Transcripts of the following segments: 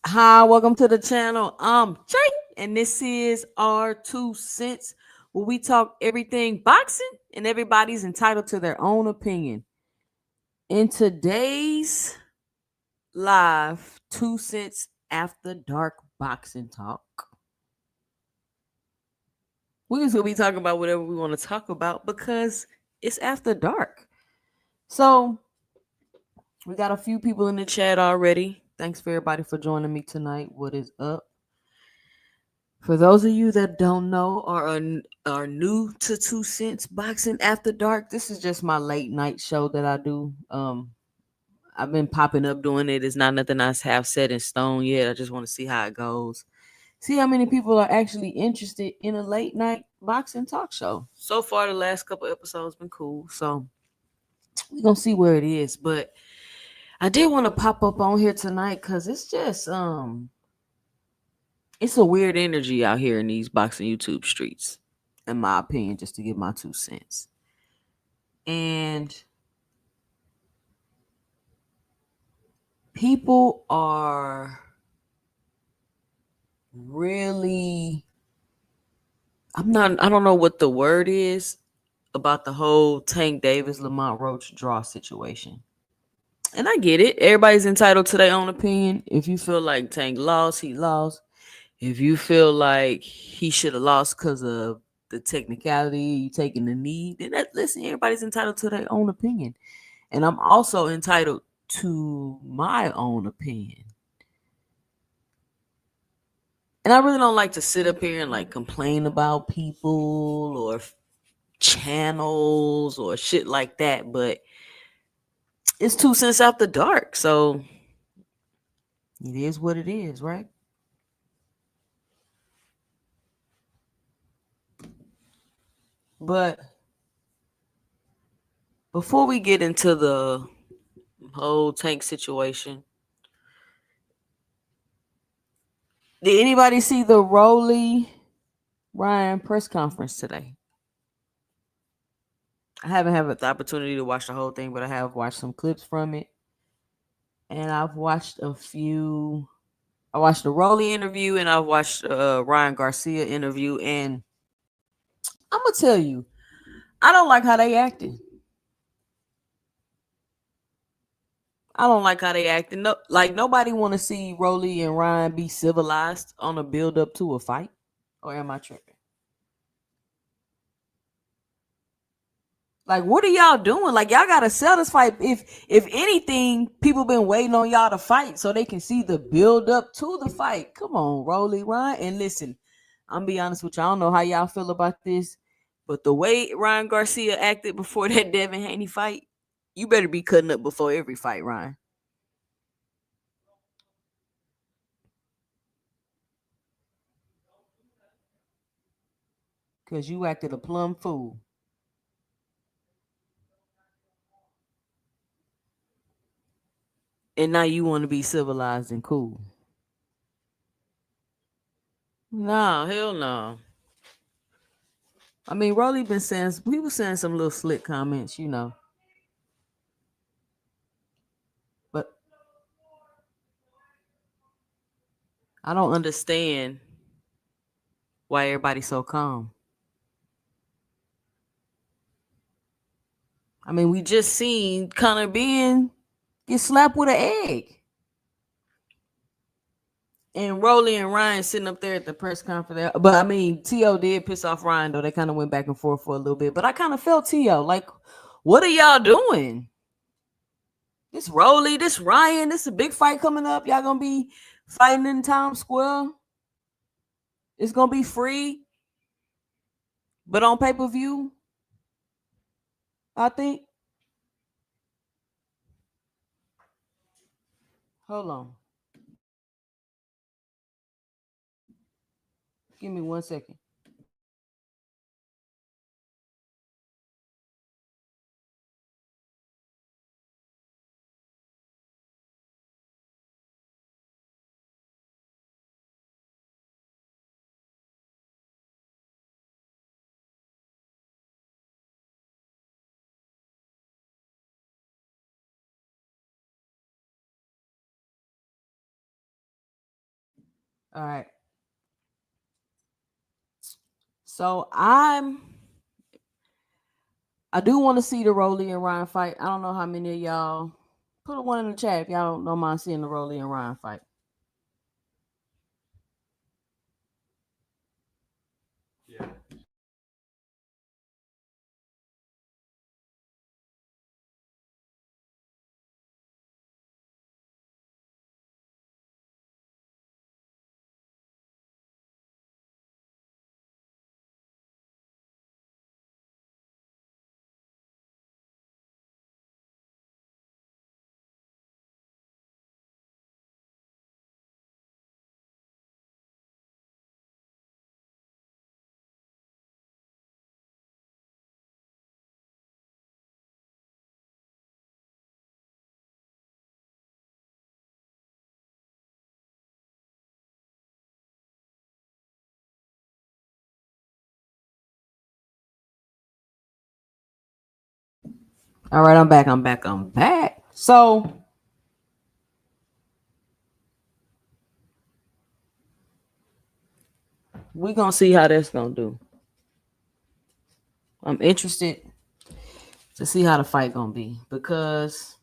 Hi, welcome to the channel. I'm Jay, and this is our 2 cents where we talk everything boxing, and everybody's entitled to their own opinion. In today's live 2 cents after dark boxing talk, we're just gonna be talking about whatever we want to talk about because it's after dark. So we got a few people in the chat already. Thanks for everybody for joining me tonight. What is up? For those of you that don't know or are new to 2 cents Boxing After Dark, this is just my late night show that I do. I've been popping up doing it. It's not nothing I have set in stone yet. I just want to see how it goes. See how many people are actually interested in a late night boxing talk show. So far, the last couple episodes been cool. So we're gonna see where it is. But I did want to pop up on here tonight because it's just it's a weird energy out here in these boxing YouTube streets, in my opinion, just to give my 2 cents. And people are really, I don't know what the word is about the whole Tank Davis Lamont Roach draw situation. And I get it. Everybody's entitled to their own opinion. If you feel like Tank lost, he lost. If you feel like he should have lost because of the technicality, you taking the knee, then listen, everybody's entitled to their own opinion. And I'm also entitled to my own opinion. And I really don't like to sit up here and like complain about people or channels or shit like that, but it's 2 cents after dark, so it is what it is, right? But before we get into the whole Tank situation, did anybody see the Roelly Ryan press conference today? I haven't had the opportunity to watch the whole thing, but I have watched some clips from it. And I've watched a few I watched the Roelly interview and I watched Ryan Garcia interview, and I'm gonna tell you, I don't like how they acted. I don't like how they acting. No, like nobody want to see Roelly and Ryan be civilized on a build up to a fight. Or am I tripping? Like, what are y'all doing? Like, y'all gotta sell this fight. If anything, people been waiting on y'all to fight so they can see the build up to the fight. Come on, Roelly, Ryan, and listen. I'm be honest with you. I don't know how y'all feel about this, but the way Ryan Garcia acted before that Devin Haney fight, you better be cutting up before every fight, Ryan. Cause you acted a plumb fool. And now you want to be civilized and cool. No, hell no. I mean, Roelly been saying, he was saying some little slick comments, but I don't understand why everybody's so calm. I mean, we just seen Connor Ben get slapped with an egg. And Roelly and Ryan sitting up there at the press conference. But I mean, T.O. did piss off Ryan, though. They kind of went back and forth for a little bit. But I kind of felt T.O. Like, what are y'all doing? This Roelly, this Ryan, this is a big fight coming up. Y'all gonna be fighting in Times Square. It's gonna be free, but on pay-per-view, I think. Hold on. Give me 1 second. All right. So I do want to see the Roelly and Ryan fight. I don't know how many of y'all put one in the chat if y'all don't mind seeing the Roelly and Ryan fight. Yeah. All right, I'm back. I'm back. I'm back. So we gonna see how that's gonna do. I'm interested to see how the fight gonna be because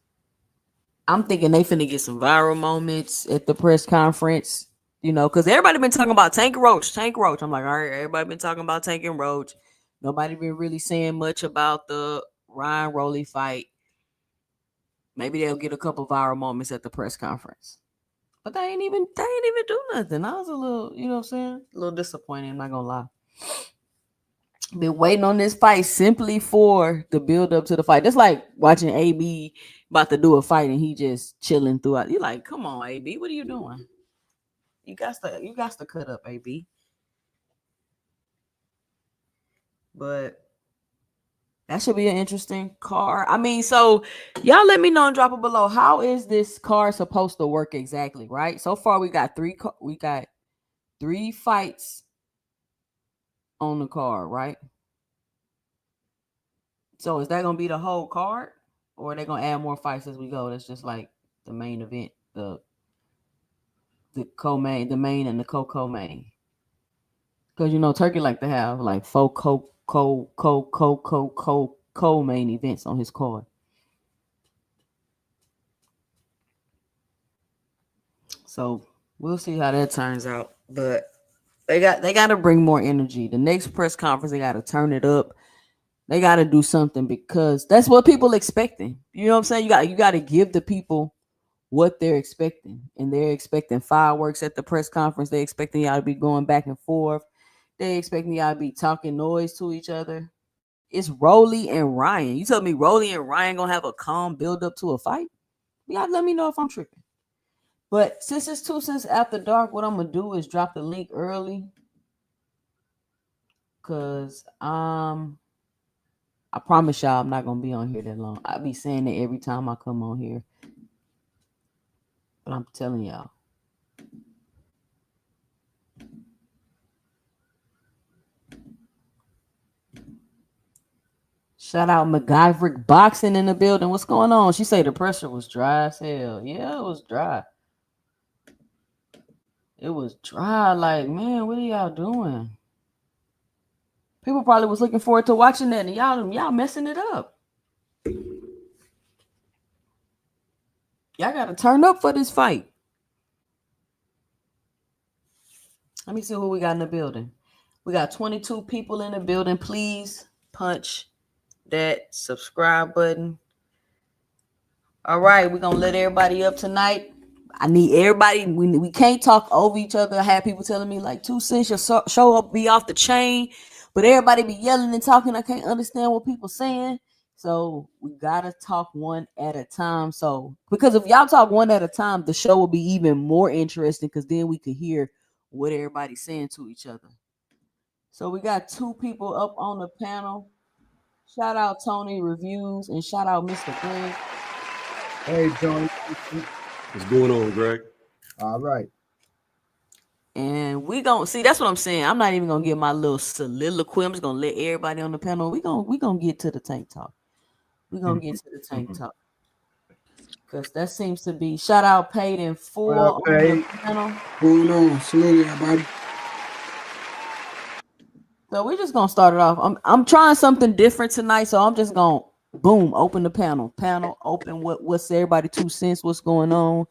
I'm thinking they finna get some viral moments at the press conference. Because everybody been talking about Tank Roach, Tank Roach. I'm like, all right, everybody been talking about Tank and Roach. Nobody been really saying much about the Ryan Roelly fight. Maybe they'll get a couple viral moments at the press conference. But they ain't even do nothing. I was a little, you know what I'm saying? A little disappointed, I'm not gonna lie. Been waiting on this fight simply for the build up to the fight. That's like watching AB about to do a fight and he just chilling throughout. You're like, come on, AB, what are you doing? You got to cut up, AB. But that should be an interesting car. I mean, so y'all let me know and drop it below. How is this car supposed to work exactly? Right. So far, we got three fights on the card, right? So is that gonna be the whole card, or are they gonna add more fights as we go? That's just like the main event. the co-main, the main and the co-main. Because Turkey like to have like 4 co-main events on his card. So we'll see how that turns out. But they got to bring more energy. The next press conference, they got to turn it up. They got to do something because that's what people expecting. You know what I'm saying? You got to give the people what they're expecting, and they're expecting fireworks at the press conference. They're expecting y'all to be going back and forth. They expecting y'all to be talking noise to each other. It's Roelly and Ryan. You tell me Roelly and Ryan gonna have a calm build up to a fight? Y'all let me know if I'm tripping. But since it's 2 cents after dark, what I'm gonna do is drop the link early. Cause I promise y'all I'm not gonna be on here that long. I be saying it every time I come on here. But I'm telling y'all. Shout out MacGyver Boxing in the building. What's going on? She say the pressure was dry as hell. Yeah, it was dry. It was dry. Like, man, what are y'all doing? People probably was looking forward to watching that, and y'all messing it up. Y'all got to turn up for this fight. Let me see who we got in the building. We got 22 people in the building. Please punch that subscribe button. All right, we're going to let everybody up tonight. I need everybody. We can't talk over each other. I had people telling me like 2 cents your show up be off the chain, but everybody be yelling and talking. I can't understand what people saying. So we gotta talk one at a time. So because if y'all talk one at a time, the show will be even more interesting because then we could hear what everybody's saying to each other. So we got 2 people up on the panel. Shout out Tony Reviews and shout out Mr. Greg. Hey, Tony. What's going on, Greg? All right. And we gonna see. That's what I'm saying. I'm not even gonna get my little soliloquy. I'm just gonna let everybody on the panel. We gonna get to the tank talk. We gonna get to the tank talk because that seems to be. Shout out Paid in Full on the panel. What's going on? Salute everybody. So we're just gonna start it off. I'm trying something different tonight, so I'm just gonna boom open the panel. Panel open. What's everybody 2 cents? What's going on?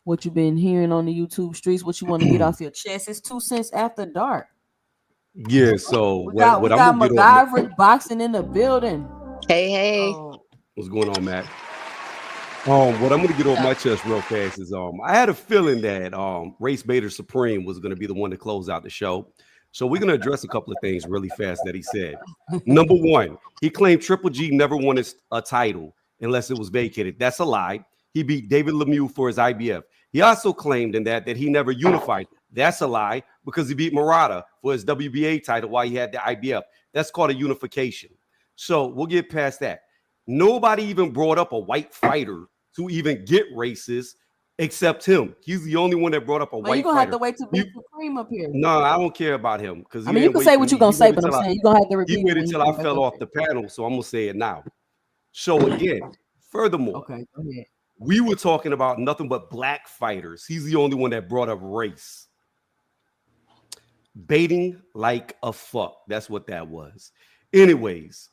What you been hearing on the YouTube streets? What you want to get off your chest? It's 2 cents after dark. Yeah. So we got MacGyver Boxing in the building. Hey. What's going on, Matt? What I'm gonna get off my chest real fast is I had a feeling that Race Bader Supreme was gonna be the one to close out the show. So we're gonna address a couple of things really fast that he said. Number one, he claimed Triple G never won a title unless it was vacated. That's a lie. He beat David Lemieux for his IBF. He also claimed in that he never unified. That's a lie because he beat Murata for his WBA title while he had the IBF. That's called a unification. So we'll get past that. Nobody even brought up a white fighter to even get races except him. He's the only one that brought up a white fighter. You're going to have to wait to beat Supreme up here. No, I don't care about him. Because I mean, you can say what you're going to say, but I'm saying you're going to have to repeat it. He waited until I fell off the panel, so I'm going to say it now. So again, furthermore, okay, go ahead. We were talking about nothing but black fighters. He's the only one that brought up race. Baiting like a fuck. That's what that was. Anyways,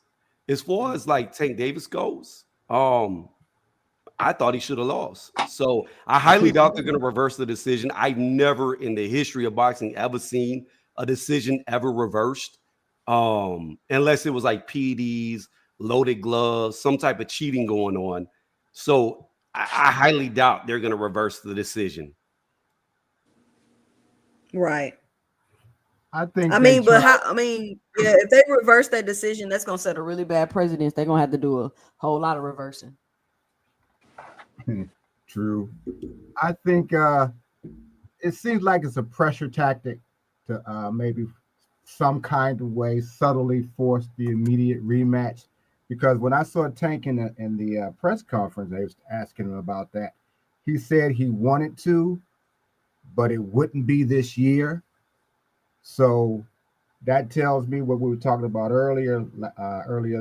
as far as like Tank Davis goes, I thought he should have lost. So I highly doubt they're going to reverse the decision. I've never in the history of boxing ever seen a decision ever reversed, unless it was like PDs, loaded gloves, some type of cheating going on. So I highly doubt they're going to reverse the decision. Right. I think. Yeah, if they reverse that decision, that's going to set a really bad precedent. They're going to have to do a whole lot of reversing. True. I think it seems like it's a pressure tactic to maybe some kind of way subtly force the immediate rematch. Because when I saw Tank in the press conference, they was asking him about that. He said he wanted to, but it wouldn't be this year. So that tells me what we were talking about earlier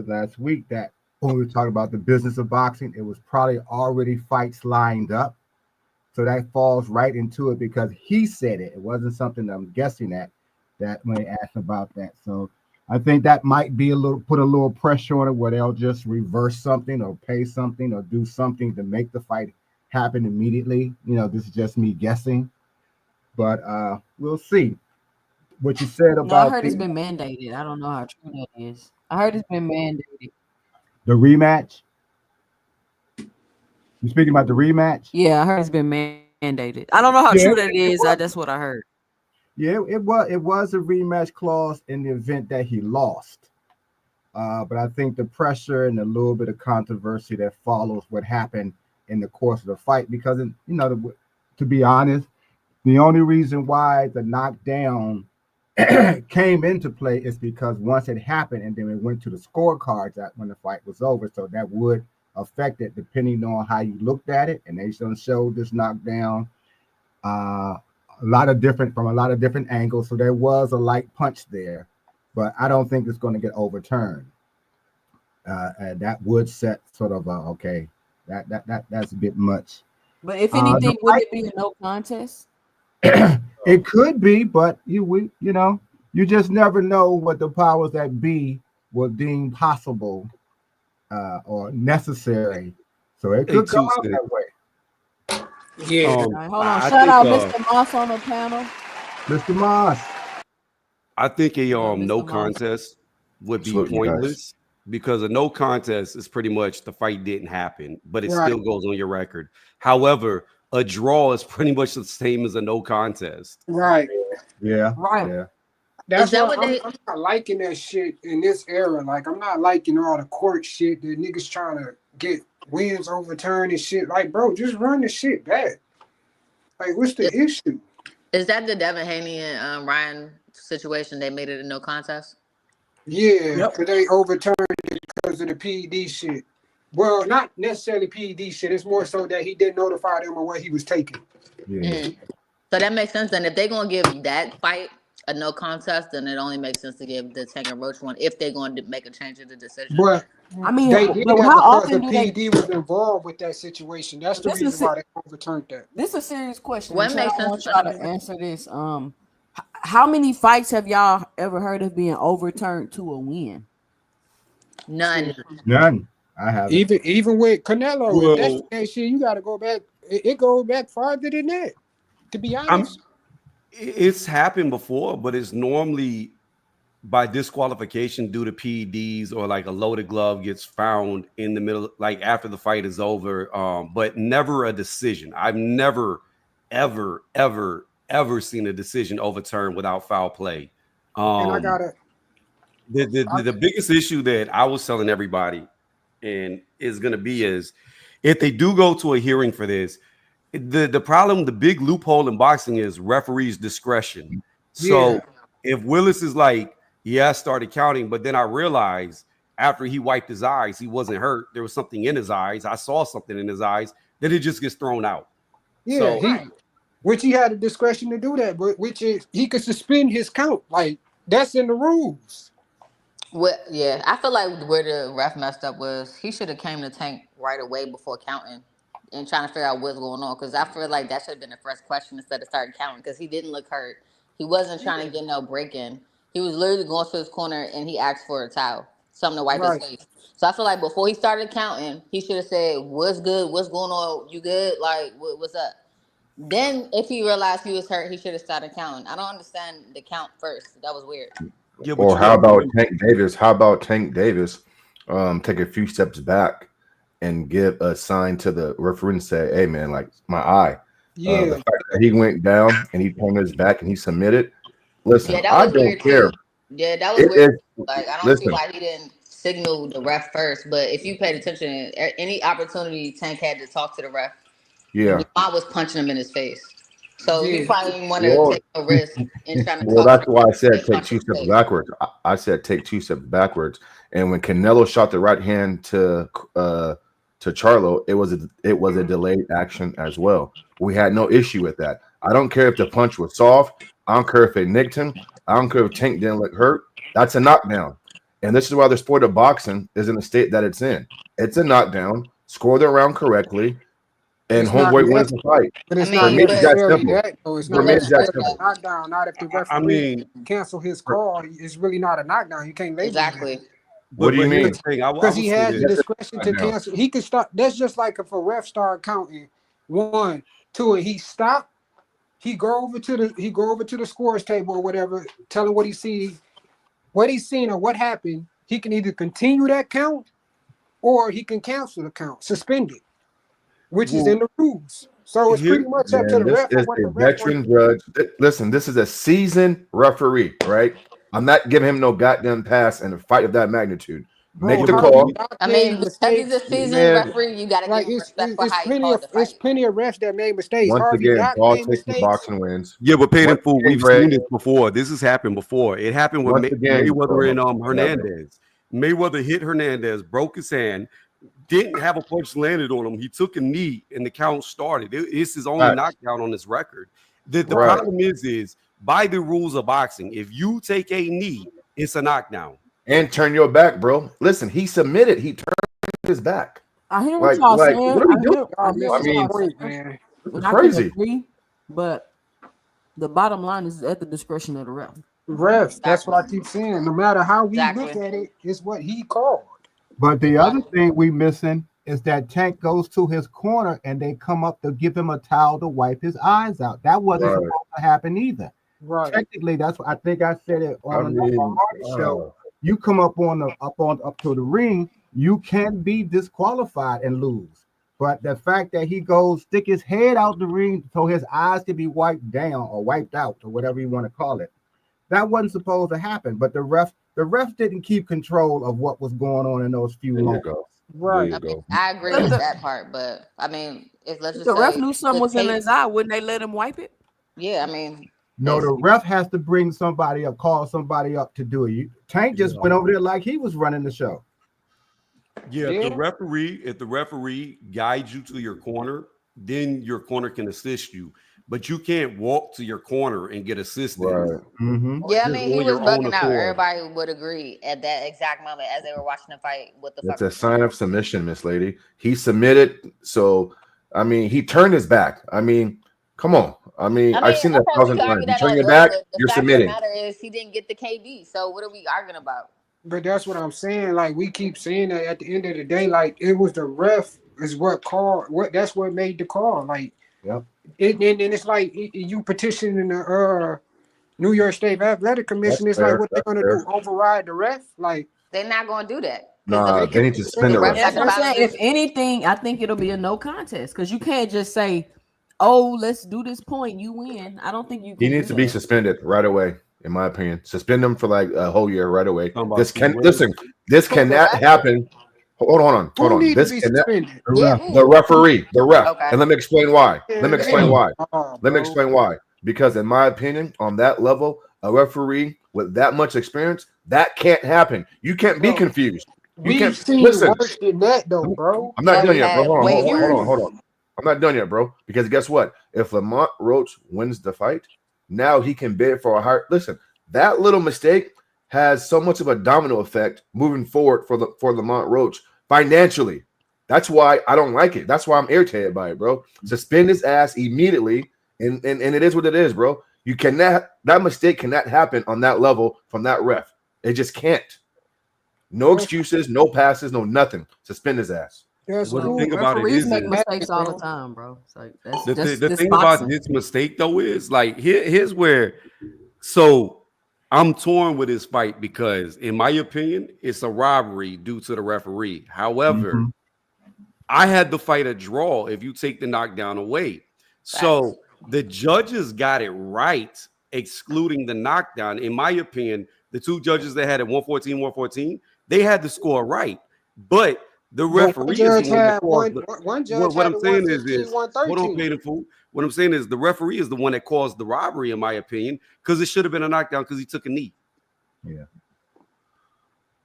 last week, that when we were talking about the business of boxing, it was probably already fights lined up So that falls right into it because he said it. It wasn't something that I'm guessing at that when they asked about that. So I think that might be put a little pressure on it where they'll just reverse something or pay something or do something to make the fight happen immediately. This is just me guessing, but we'll see. What you said No, I about heard it's been mandated. I don't know how true that is. I heard it's been mandated. the rematch. You speaking about the rematch? Yeah, I heard it's been mandated. I don't know how Yeah, true that is. That's what I heard. Yeah, it was a rematch clause in the event that he lost. But I think the pressure and a little bit of controversy that follows what happened in the course of the fight, because to be honest, the only reason why the knockdown came into play is because once it happened and then it went to the scorecards when the fight was over. So that would affect it depending on how you looked at it. And they showed this knockdown a lot of different angles. So there was a light punch there, but I don't think it's going to get overturned. And that would set sort of okay. That's a bit much. But if anything, would it be a no contest? It could be, but you just never know what the powers that be will deem possible or necessary. So it could come out that way. Yeah. All right, hold on. Shout out Mr. Moss on the panel. Mr. Moss. I think a Mr. no Moss. contest would be Absolutely, pointless because a no contest is pretty much the fight didn't happen, but it Right. still goes on your record. However, a draw is pretty much the same as a no contest. Right. Yeah. Right. Yeah. That's that why what they- I'm not liking that shit in this era. Like, I'm not liking all the court shit that niggas trying to get wins overturned and shit. Like, bro, just run the shit back. Like, what's the issue? Is that the Devin Haney and Ryan situation? They made it a no contest. Yeah, because they overturned it because of the PED shit. Well, not necessarily PED shit. It's more so that he didn't notify them of what he was taking. Yeah. So that makes sense. Then if they're gonna give that fight a no contest, then it only makes sense to give the Tank and Roach one if they're going to make a change of the decision. But I mean, they did but that how because often the do they? PD was involved with that situation. That's the This is reason why they overturned that. This is a serious question. Well, it Michelle, makes I sense want for y'all some to people. answer this. How many fights have y'all ever heard of being overturned to a win? None. None. I haven't. Even with Canelo, Well, if that's that shit, you got to go back. It goes back farther than that. To be honest, It's happened before, but it's normally by disqualification due to PEDs or like a loaded glove gets found in the middle, like after the fight is over, but never a decision. I've never, ever, ever, ever seen a decision overturned without foul play. and I gotta. The biggest issue that I was telling everybody and is going to be is if they do go to a hearing for this, the problem, the big loophole in boxing is referees' discretion. So Yeah. if Willis is like, yeah, I started counting, but then I realized after he wiped his eyes, he wasn't hurt. There was something in his eyes. I saw something in his eyes. Then it just gets thrown out. Yeah, So which he had the discretion to do that, but which is he could suspend his count. Like, that's in the rules. Well, yeah, I feel like where the ref messed up was he should have came to Tank right away before counting and trying to figure out what's going on. Because I feel like that should have been the first question instead of starting counting. Because he didn't look hurt. He wasn't trying to get no break in. He was literally going to his corner and he asked for a towel, something to wipe Right. his face. So I feel like before he started counting, he should have said, "What's good? What's going on? You good? Like, what's up?" Then, if he realized he was hurt, he should have started counting. I don't understand the count first. That was weird. yeah, but Or you how gotta about remember- Tank Davis? How about Tank Davis take a few steps back and give a sign to the referee and say, "Hey, man, like my eye." Yeah. The fact that he went down and he turned his back and he submitted. Listen, Yeah, that I was don't weird care. too. Yeah, that was It weird. is. Like, I don't see Listen, why he didn't signal the ref first. But if you paid attention, any opportunity Tank had to talk to the ref, yeah. Lamont was punching him in his face. So he Yeah. probably didn't want to Well, take a risk in trying to well, talk that's to why I said and take punch two his steps face. backwards. I said take two steps backwards. And when Canelo shot the right hand to Charlo, it was a delayed action as well. We had no issue with that. I don't care if the punch was soft. I don't care if it nicked him. I don't care if Tank didn't look hurt. That's a knockdown. And this is why the sport of boxing is in the state that it's in. It's a knockdown. Score the round correctly. and It's not homeboy wins the fight. But it's I not mean, but- necessarily simple. that though. It's For not me, it's that necessarily a simple. knockdown. Not if the I referee mean, cancel his call. It's really not a knockdown. You can't label Exactly. it What do you here's mean? the thing. I because will he say has the this. discretion to Knockdown. cancel. He can start. That's just like if a ref start counting 1, 2, and he stop. He go over to the scores table or whatever, tell him what he seen or what happened. He can either continue that count or he can cancel the count, suspend it, which is Well, in the rules. So it's here- pretty much up to Man, the this ref or is what the a ref veteran judge. Listen, this is a seasoned referee, right? I'm not giving him no goddamn pass in a fight of that magnitude. Make the how call. you not I made mean, because he's a mistakes. seasoned Man, referee, you got to give Like him respect for how he called the it's fight. plenty of refs that made mistakes. Once Harvey again, Dock ball made taking mistakes. boxing wins. Yeah, but paid in Once full. again, We've Greg, seen this before. This has happened before. It happened with once again, Mayweather and whatever. Hernandez. Mayweather hit Hernandez, broke his hand, didn't have a punch landed on him. He took a knee, and the count started. It's his only Right. knockdown on his record. The Right. problem is by the rules of boxing, if you take a knee, it's a knockdown. And turn your back, bro. Listen, he submitted. He turned his back. I hear what Like, y'all like, saying. what are we doing? I Y'all hear missing what mean, y'all the point, saying. man. It's And I crazy. can agree, but the bottom line is at the discretion of the ref. Refs, that's what I keep saying. No matter how we Exactly. look at it, it's what he called. But the other thing we missing is that Tank goes to his corner and they come up to give him a towel to wipe his eyes out. That wasn't Right. supposed to happen either. Right. Technically, that's what I think I said it on I the mean, Hardy show. You come up to the ring, you can be disqualified and lose. But the fact that he goes stick his head out the ring so his eyes can be wiped down or wiped out or whatever you want to call it, that wasn't supposed to happen. But the ref didn't keep control of what was going on in those few There you moments. go. Right. There you go. I agree with that part, but I mean, let's just The ref say knew something the was in tape- his eye. Wouldn't they let him wipe it? Yeah, I mean, No, the ref has to bring somebody up, call somebody up to do it. Tank just went over there like he was running the show. Yeah, Yeah. if the referee guides you to your corner, then your corner can assist you. But you can't walk to your corner and get assistance. Right. Mm-hmm. yeah, I Just mean, he on was your own bugging out. accord. Everybody would agree at that exact moment as they were watching the fight. What the It's fuck? a sign of submission, Miss Lady. He submitted. So, I mean, he turned his back. I mean, come on. I mean, I've seen that okay, we 1,000 can times. argue You that turn all your day, back, but the you're fact submitting. of the matter is he didn't get the KB. So what are we arguing about? But that's what I'm saying. Like we keep saying that at the end of the day, like it was the ref is what called that's what made the call. Like Yep. and it's like you petitioning the New York State Athletic Commission. That's It's like fair. what they're That's gonna fair. do, override the ref? Like They're not going to do that. Nah, they need to suspend the ref ref. got That's the what I'm power saying. to- If anything, I think it'll be a no contest because you can't just say, "Oh, let's do this point, you win." I don't think you can. He needs do to be that. suspended right away, in my opinion. Suspend him for like a whole year right away. Talking about This can some listen. This cannot happen. Hold on. who need to This be cannot. suspended? The Yeah, ref. who? The referee, the ref, Okay. and let me explain why. Yeah, Let me they explain don't- why. Oh, Let me bro. explain why. Because in my opinion, on that level, a referee with that much experience, that can't happen. You can't be Bro. confused. You We've can't seen listen. worse than that though, bro. I'm not Yeah, done we yet, bro. had Hold way on. worse. I'm not done yet, bro. Because guess what? If Lamont Roach wins the fight, now he can bid for a higher. Listen, that little mistake has so much of a domino effect moving forward for Lamont Roach financially. That's why I don't like it. That's why I'm irritated by it, bro. Suspend his ass immediately, and it is what it is, bro. You cannot. That mistake cannot happen on that level from that ref. It just can't. No excuses, no passes, no nothing. Suspend his ass. That's Well, the cool. thing about it Referees is make is- mistakes all the bro. time, bro. It's like that's The this thing boxing. about this mistake though is like here's where so I'm torn with this fight because in my opinion it's a robbery due to the referee. However, Mhm. I had the fight a draw if you take the knockdown away. So the judges got it right, excluding the knockdown. In my opinion, the two judges that had it 114, they had the score right. But the referee is the one that caused one judge what had I'm saying is 115, hold on, 113. paid fool. What I'm saying is the referee is the one that caused the robbery, in my opinion, because it should have been a knockdown because he took a knee.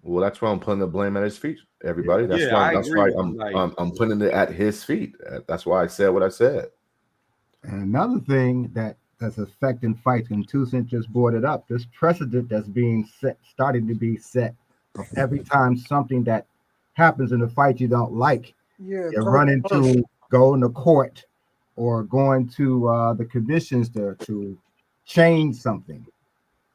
Well, that's why I'm putting the blame at his feet, everybody. That's Yeah, why. I That's agree. why Like- I'm putting it at his feet. That's why I said what I said. And another thing that's affecting fights, and Tucson just brought it up, this precedent that's being set, starting to be set of every time something that happens in a fight you don't like, Yeah, you run into going to court or going to the commissions to change something.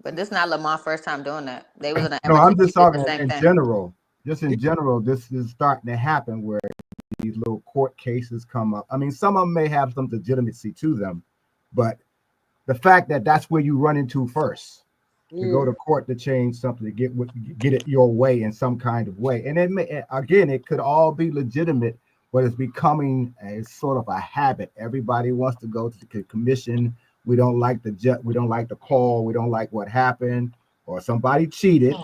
But this not Lamont first time doing that. They was in an No, I'm Everton, just he did the talking same in thing. general. Just in general, this is starting to happen where these little court cases come up. I mean, some of them may have some legitimacy to them, but the fact that that's where you run into first, to go to court to change something, to get it your way in some kind of way. And it may, again, it could all be legitimate, but it's becoming a sort of a habit. Everybody wants to go to the commission. We don't like we don't like the call. We don't like what happened, or somebody cheated,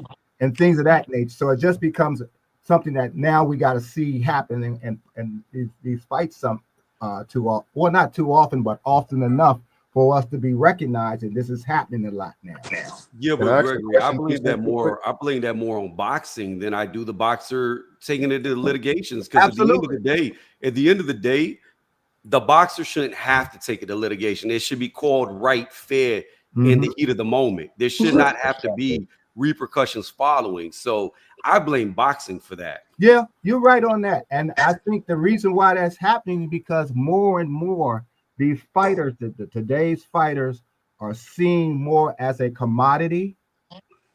and things of that nature. So it just becomes something that now we got to see happening, and these fights too often, well, not too often, but often enough for us to be recognized, and this is happening a lot now. Yeah, but Gregory, I believe that more on boxing than I do the boxer taking it to litigations. Because at the end of the day, the boxer shouldn't have to take it to litigation. It should be called right, fair, in the heat of the moment. There should not have to be repercussions following. So I blame boxing for that. Yeah, you're right on that. And I think the reason why that's happening is because more and more these fighters, today's fighters, are seen more as a commodity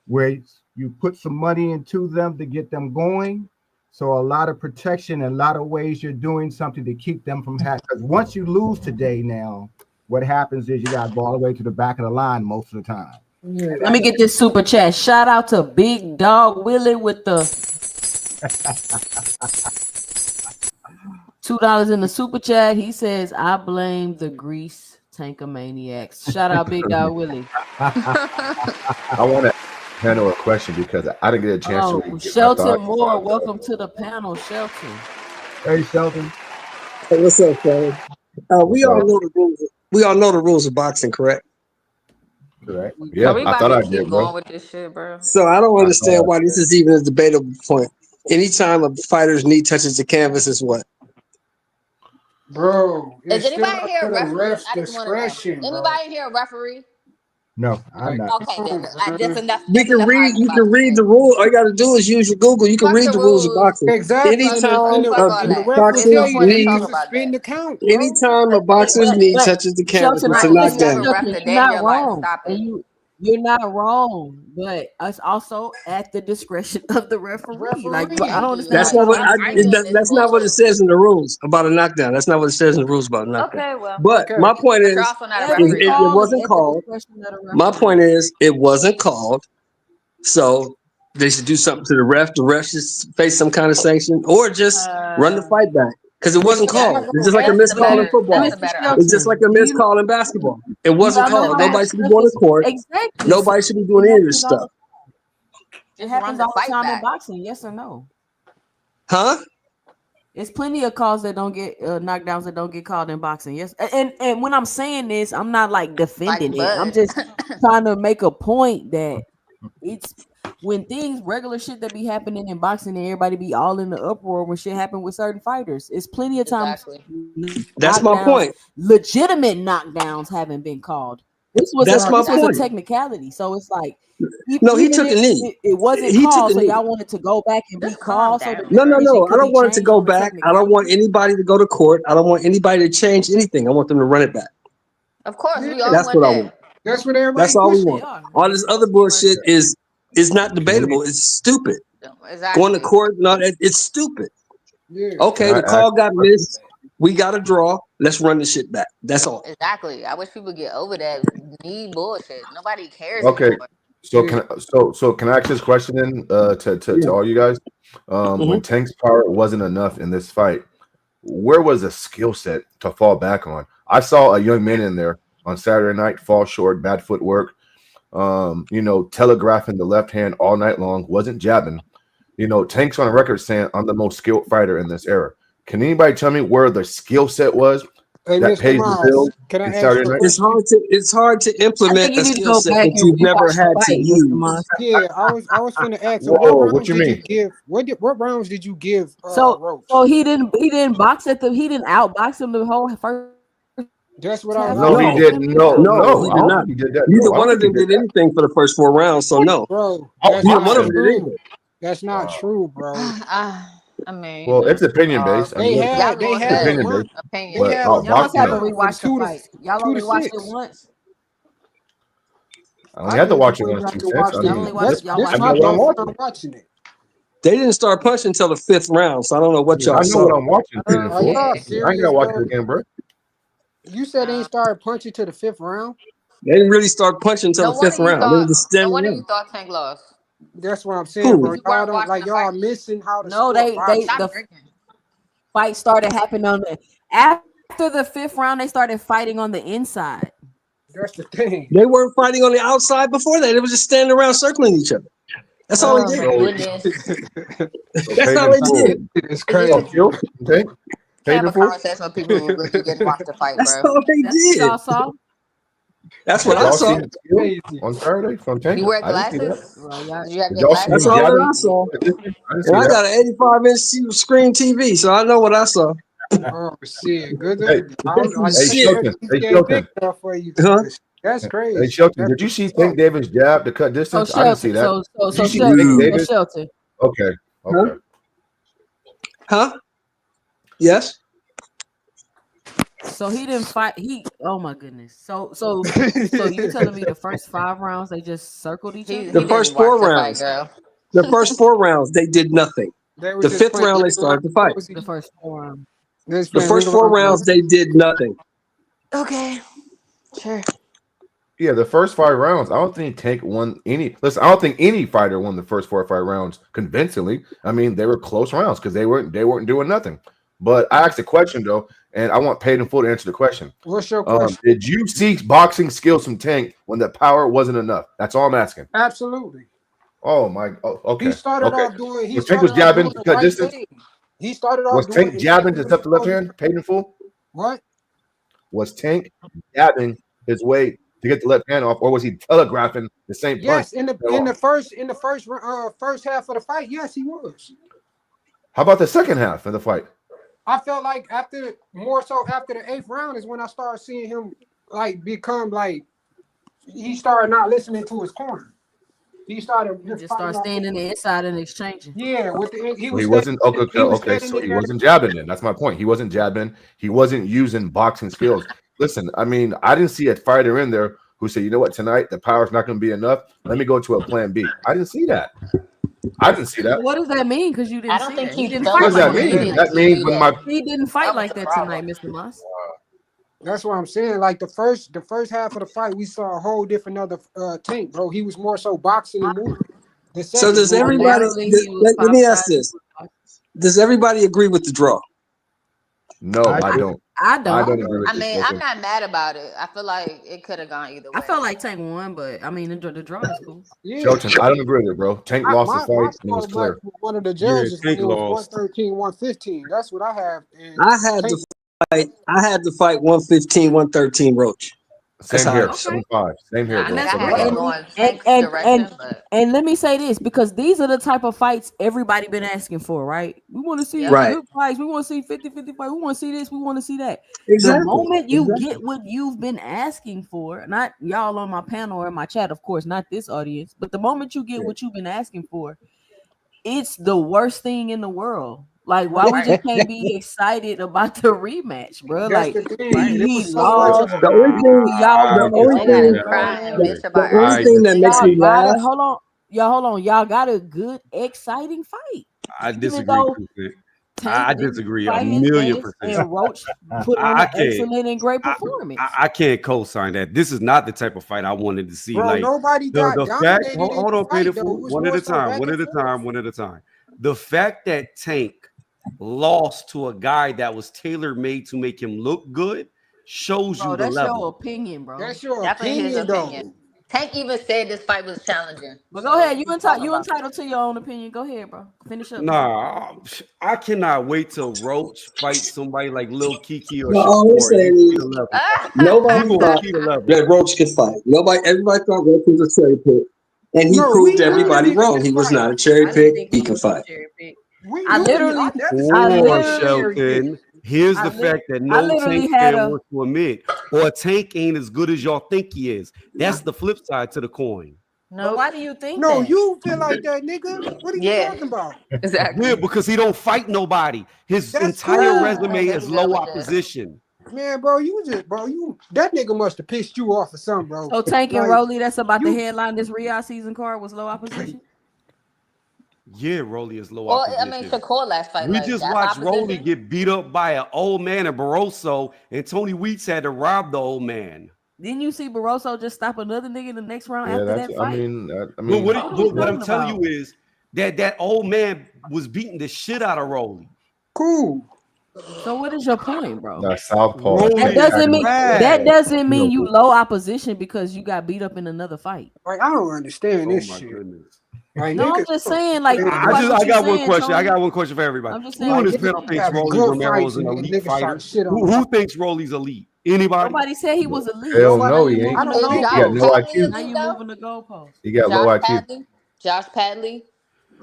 where you put some money into them to get them going. So a lot of protection and a lot of ways you're doing something to keep them from having. Because once you lose today now, what happens is you got to go all the way to the back of the line most of the time. Yeah. Let me get this super chat. Shout out to Big Dog Willie with the $2 in the super chat. He says, I blame the grease tankomaniacs. Shout out Big Dog Willie. I want to handle a question because I didn't get a chance to get Shelton Moore, welcome to the panel, Shelton. Hey, Shelton. Hey, what's up, fellas? We all know the rules. We all know the rules of boxing, correct? Correct. Yeah, we I about thought to I keep did, going bro. with this shit, bro. So I don't understand why this is even a debatable point. Anytime a fighter's knee touches the canvas is what? Bro, Is it's still anybody up here to a the referee? ref's I just want to know. discretion, bro. Anybody here a referee? No, I'm not. Okay, then that's enough. We can read. You can read the rule. All you got to do is use your Google. You can Fuck read the the rules of rules. boxing. Exactly. Anytime Fuck all a And the that. ref will There's no tell boxer's you point that in he knee, can talking about suspend the that. count, bro. anytime a boxer's knee touches the canvas, Shelton, it's a I wish we have a knockdown. ref Shelton, to you're damn not near like wrong. stop it. And you're not wrong, but it's also at the discretion of the referee. Like, I don't understand. That's No, not what y'all arguing this that's not what it bullshit. says in the rules about a knockdown. That's not what it says in the rules about a knockdown. Okay, well. But my point But you're is, also not a Every referee. it call is wasn't at the called. discretion of the referee. My point is, it wasn't called. So they should do something to the ref. The ref should face some kind of sanction or just run the fight back because it wasn't called. It's just like a missed call in football. That's a better It's just like a missed call in basketball. It wasn't called. Nobody should be going to court. Exactly. Nobody should be doing any of this stuff. It happens all the time in boxing. Yes or no? Huh? There's plenty of calls that don't get knockdowns that don't get called in boxing. Yes, and when I'm saying this, I'm not like defending it. I'm just trying to make a point that it's when things regular shit that be happening in boxing and everybody be all in the uproar when shit happen with certain fighters. It's plenty of times. That's my point. Legitimate knockdowns haven't been called. This was a technicality, so it's like. No, he took a knee. It wasn't called, so y'all wanted to go back and be called. So No. I don't want it to go back. I don't want anybody to go to court. I don't want anybody to change anything. I want them to run it back. Of course, we all That's want what I that. want. That's what everybody. That's all we want. All this other bullshit is not debatable. It's stupid. Exactly. Going to court, it's stupid. Yeah. Okay, the call got missed. We got a draw. Let's run the shit back. That's all. Exactly. I wish people get over that knee bullshit. Nobody cares. Okay. Anymore. So can I ask this question then to all you guys? When Tank's power wasn't enough in this fight, where was the skill set to fall back on? I saw a young man in there on Saturday night fall short, bad footwork, telegraphing the left hand all night long, wasn't jabbing. Tank's on record saying I'm the most skilled fighter in this era. Can anybody tell me where the skill set was that pays the bill? Can I Saturday night? It's hard to implement a skill set that you've never had to use. Yeah, I was going to ask. What you mean? What rounds did you give? So he didn't box he didn't outbox him the whole first. That's what I was. No, he didn't. No, he did not. Neither one of them did anything for the first 4 rounds. So no, bro. neither one of them did anything. That's not true, bro. I mean, Well, it's opinion based. I They mean, had y'all it's said opinion based. opinion. But had oh, Y'all must boxing, haven't from rewatched the 2 to fight. Y'all 2 only to watched it 6. once. I only had to did watch it before once, you had two to six. watch I Y'all mean, only watched y'all This I watched know my what I'm it. third watching. time watching it. They didn't start punching until the 5th round, so I don't know what y'all I know what saw. I'm watching. Paid in Are full. y'all Yeah. I ain't gotta serious, watch bro? it again, bro. You said they ain't started punching to the 5th round. They didn't really start punching until No the wonder 5th you round. They were thought. just No standing wonder you around. thought Tank lost. That's what I'm saying, Who? bro. You Y'all weren't don't watching like the y'all fight. missing how the No, sport boxing. Stop the drinking. fight started happening on the after the 5th round. They started fighting on the inside. That's the thing. They weren't fighting on the outside before that. They were just standing around circling each other. That's all they Oh did. my So, goodness. so That's paid all in they full. did. It's Yeah. Oh, crazy. kill? Okay. Paid Have in a full. conversation with people who really didn't watch the fight, That's bro. all they That's what did. y'all saw. That's what Did I y'all saw. see him skill Crazy. on Saturday from Tank? You wear I didn't see that. glasses? Well, y'all, Did you have Did your y'all see That's him glasses all on? that I jabbing? saw. I didn't And see I that. got an 85-inch screen TV, so I know what I saw. Oh shit, good. Hey, hey, Shit. Shelton. Hey, That Shelton. big enough for you. Huh? That's crazy. Hey, Shelton. That's Did you see Tank Davis jab to cut so distance? I didn't see Shelton, that. so Did you see Tank Shelton, so Davis? Shelton. Okay. Huh? Okay. Huh? Yes. So he didn't fight. Oh my goodness. So you telling me the first 5 rounds they just circled each He other? The didn't first watch 4 the fight, rounds. girl. The first 4 rounds, they did nothing. They were The just 5th playing round, they ring started around to the fight. The rosy. first 4 rounds. They was The playing ring first 4 around the rounds, rosy. they did nothing. Okay. Sure. Yeah, the first 5 rounds. I don't think Tank won any. Listen, I don't think any fighter won the first 4 or 5 rounds convincingly. I mean, they were close rounds because they weren't doing nothing. But I asked a question though, and I want Paid in Full to answer the question. What's your question? Did you see boxing skills from Tank when the power wasn't enough? That's all I'm asking. Absolutely. Oh my. Oh, He okay. started Okay. off doing. He Was Tank was started off jabbing doing to the cut right distance? thing. He started off Was doing Tank jabbing to step the left hand? Paid in Full. What? Was Tank jabbing his way to get the left hand off, or was he telegraphing the same punch? Yes, in the first half of the fight, yes, he was. How about the second half of the fight? I felt like more so after the 8th round is when I started seeing him like become like he started not listening to his corner. He started He just fighting started off. staying in the inside and exchanging. Yeah, with the he So was he staying, wasn't he was okay. staying So in he there. wasn't jabbing. Then that's my point. He wasn't jabbing. He wasn't using boxing skills. Listen, I mean, I didn't see a fighter in there who said, "You know what? Tonight the power's not going to be enough. Let me go to a plan B." I didn't see that. I didn't see that. What does that mean? Because you I didn't don't see think that. He he didn't felt What fight does like like that he that mean? needed tonight. That to means do when that. my He didn't That fight was like the that problem. tonight, Mr. Moss. That's what I'm saying. Like the first half of the fight, we saw a whole different other Tank, bro. He was more so boxing and moving. The So second, does More everybody? laterally, he was Let pop me ask side. this: does everybody agree with the draw? no, I do. don't. I I don't. don't agree with I this. mean, I'm Shelton. not mad about it. I feel like it could have gone either I way. felt like Tank won, but I mean the draw is cool. yeah. Shelton, I don't agree with it, bro. Tank lost the My fight and it was score match clear. with one of the Yeah, judges when Tank it was lost. 113, 115. That's what I have. And I had Tank, to fight. I had to fight 115, 113 Roach. That's Same how I here. had to Okay. 7-5. Same here, I And bro. mean, I that's had it 7-5. going and Tank's and direction, and but and let me say this because these are the type of fights everybody been asking for, right? We want to see yep. Right. good fights. We want to see 50-50 fight. We want to see this. We want to see that. The Exactly. moment you Exactly. get what you've been asking for, not y'all on my panel or in my chat, of course, not this audience, but the moment you get what you've been asking for, it's the worst thing in the world. Like, why we Right. just can't be excited about the rematch, bro? that's Like, the thing. Right. It he was so much of lost. The only thing, Y'all I the wanted only They disagree got with us thing, that. crying, man. bitch, about the only I thing that everything. makes Y'all me disagree. got it. laugh. Hold on. Y'all, hold on. Y'all got a good, exciting fight. I Even disagree, though Cooper. I Tank didn't disagree a fight his million best percent. and Roach put on I an can't. excellent and great I, performance. I can't co-sign that. This is not the type of fight I wanted to see. bro. Like Nobody got the fact. dominated in Hold the on, fight though. Painful. It was One at more a so time. back One and at a forth. time. One at a time. The fact that Tank lost to a guy that was tailor made to make him look good shows Bro, you the that's your level. opinion, bro. That's your Definitely his opinion opinion. though. Tank even said this fight was challenging. But So go ahead. what you talking You about? entitled to your own opinion. Go ahead, bro. Finish up, man. Nah, I cannot wait till Roach fights somebody like Lil Kiki or No, all I'm Shakur. You saying see is the level. nobody You gonna thought see the level. that Roach could fight. Everybody thought Roach was a cherry pick, and he No, proved we knew that everybody nigga wrong. could He was fight. not a cherry I didn't pick. think He he can was a fight. cherry pick. We I knew he. I literally, never I said he Or was a literally, cherry pick. Shelton, here's I, the li- fact that I no literally Tank had fan a. wants to admit, or Tank ain't as good as y'all think he is. That's the flip side to the coin. But why do you think No, that? you feel like that, nigga. What are you talking about? Exactly. Yeah, because he don't fight nobody. His That's entire cool. resume There is we go low with this. opposition. Man, bro, that nigga must have pissed you off or something, bro. So Tank and Like, Roelly, that's about the you- headline. This Riyadh season card was low opposition. Yeah, Roelly is low Well, I opposition. mean, Shakur last fight. We like, just that's watched Roelly opposition. get beat up by an old man in Barroso, and Tony Weeks had to rob the old man. Didn't you see Barroso just stop another nigga in the next round Yeah, after that's. that I fight? mean, But what I'm talking telling about? you is that old man was beating the shit out of Roelly. cool. So what is your point, bro? that southpaw. Roelly That is doesn't mean trash. you low opposition because you got beat up in another fight. Like, I don't understand Oh this my shit. goodness. Like, No, I'm nigga, just saying, like, think about I what got you're one saying, question. I Tony. got one question for everybody. I'm just Who saying, on this like, panel nigga thinks having Roelly good Romero is fights an and elite niggas fighter? start shit on Who him. thinks Roelly's elite? Anybody? nobody said he was elite. Hell So no, now he you ain't. I moving don't the think He got goalposts. no Padley IQ. Now elite, you though? moving the goalposts. He got low Josh IQ. Padley? Josh Padley?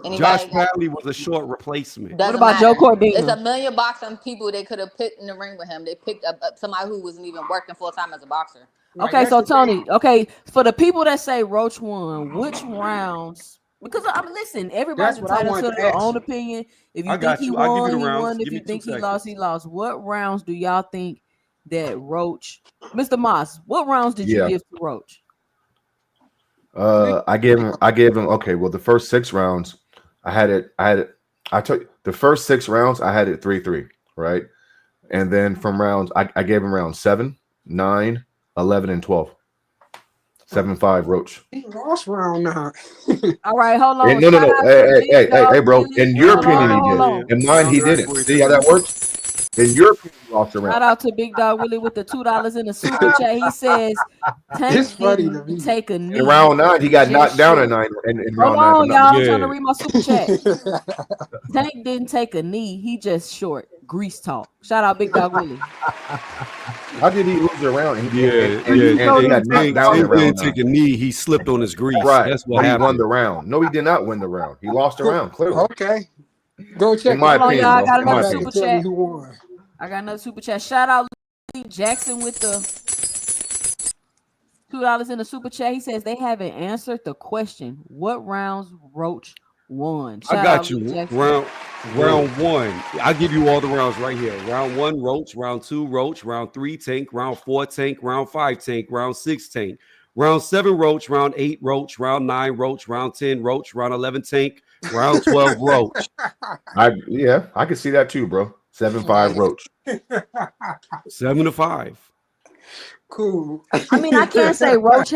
Josh Anybody? Padley was a short replacement. Doesn't about Joe matter. It's Cordina? a million boxing people they could have picked in the ring with him. They picked up somebody who wasn't even working full time as a boxer. Like, Okay, that's so the thing. Tony, okay, for the people that say Roach won, which rounds? Because I'm listen, everybody's That's what I entitled wanted to to their ask own you. opinion. If you I think got he you. I'll give you the won, he rounds. won. If Give you me 2 think he seconds. lost, he lost. What rounds do y'all think that Roach, Mr. Moss, what rounds did you Yeah. give to Roach? I gave him. Okay, well, the first 6 rounds, I took the first 6 rounds. I had it 3-3, right? And then from rounds, I gave him rounds 7, 9, 11, and 12. 7-5 Roach. He lost round 9. All right, hold on. Hey, no. Shout out to Hey, Big Dog bro. Willie. In your Hold on, opinion, he hold did. on. In mine, he didn't. See how that works? In your opinion, he lost a round. Shout out to Big Dog Willie with the $2 in the super chat. He says It's Tank funny to didn't me. take a knee. In round 9, he got Just knocked down short. in Hold round 9. on, y'all. I'm trying to Yeah. read my super chat. Tank didn't take a knee. He just short. Grease talk. Shout out Big Dog Willie. How did he lose a round? And Yeah. he got knocked Tank down in round didn't 9. take a knee. He slipped on his grease. Right. That's But what he happened. won the round. No, he did not win the round. He lost the round, clearly. Okay. Go check In my Hold on, opinion, y'all. I bro. got In my another back opinion. and super tell me chat. who won. I got another super chat. Shout out Lee Jackson with the $2 in the super chat. He says they haven't answered the question. What rounds Roach won? I Shout got out you. Lee Jackson. Round 1. I'll give you all the rounds right here. Round 1, Roach. Round 2, Roach. Round 3, Tank. Round 4, Tank. Round 5, Tank. Round 6, Tank. Round 7, Roach. Round 8, Roach. Round 9, Roach. Round 10, Roach. Round 11, Tank. Round 12, Roach. I could see that too, bro. 7-5 Roach. 7-5. Cool. I mean, I can't say Roach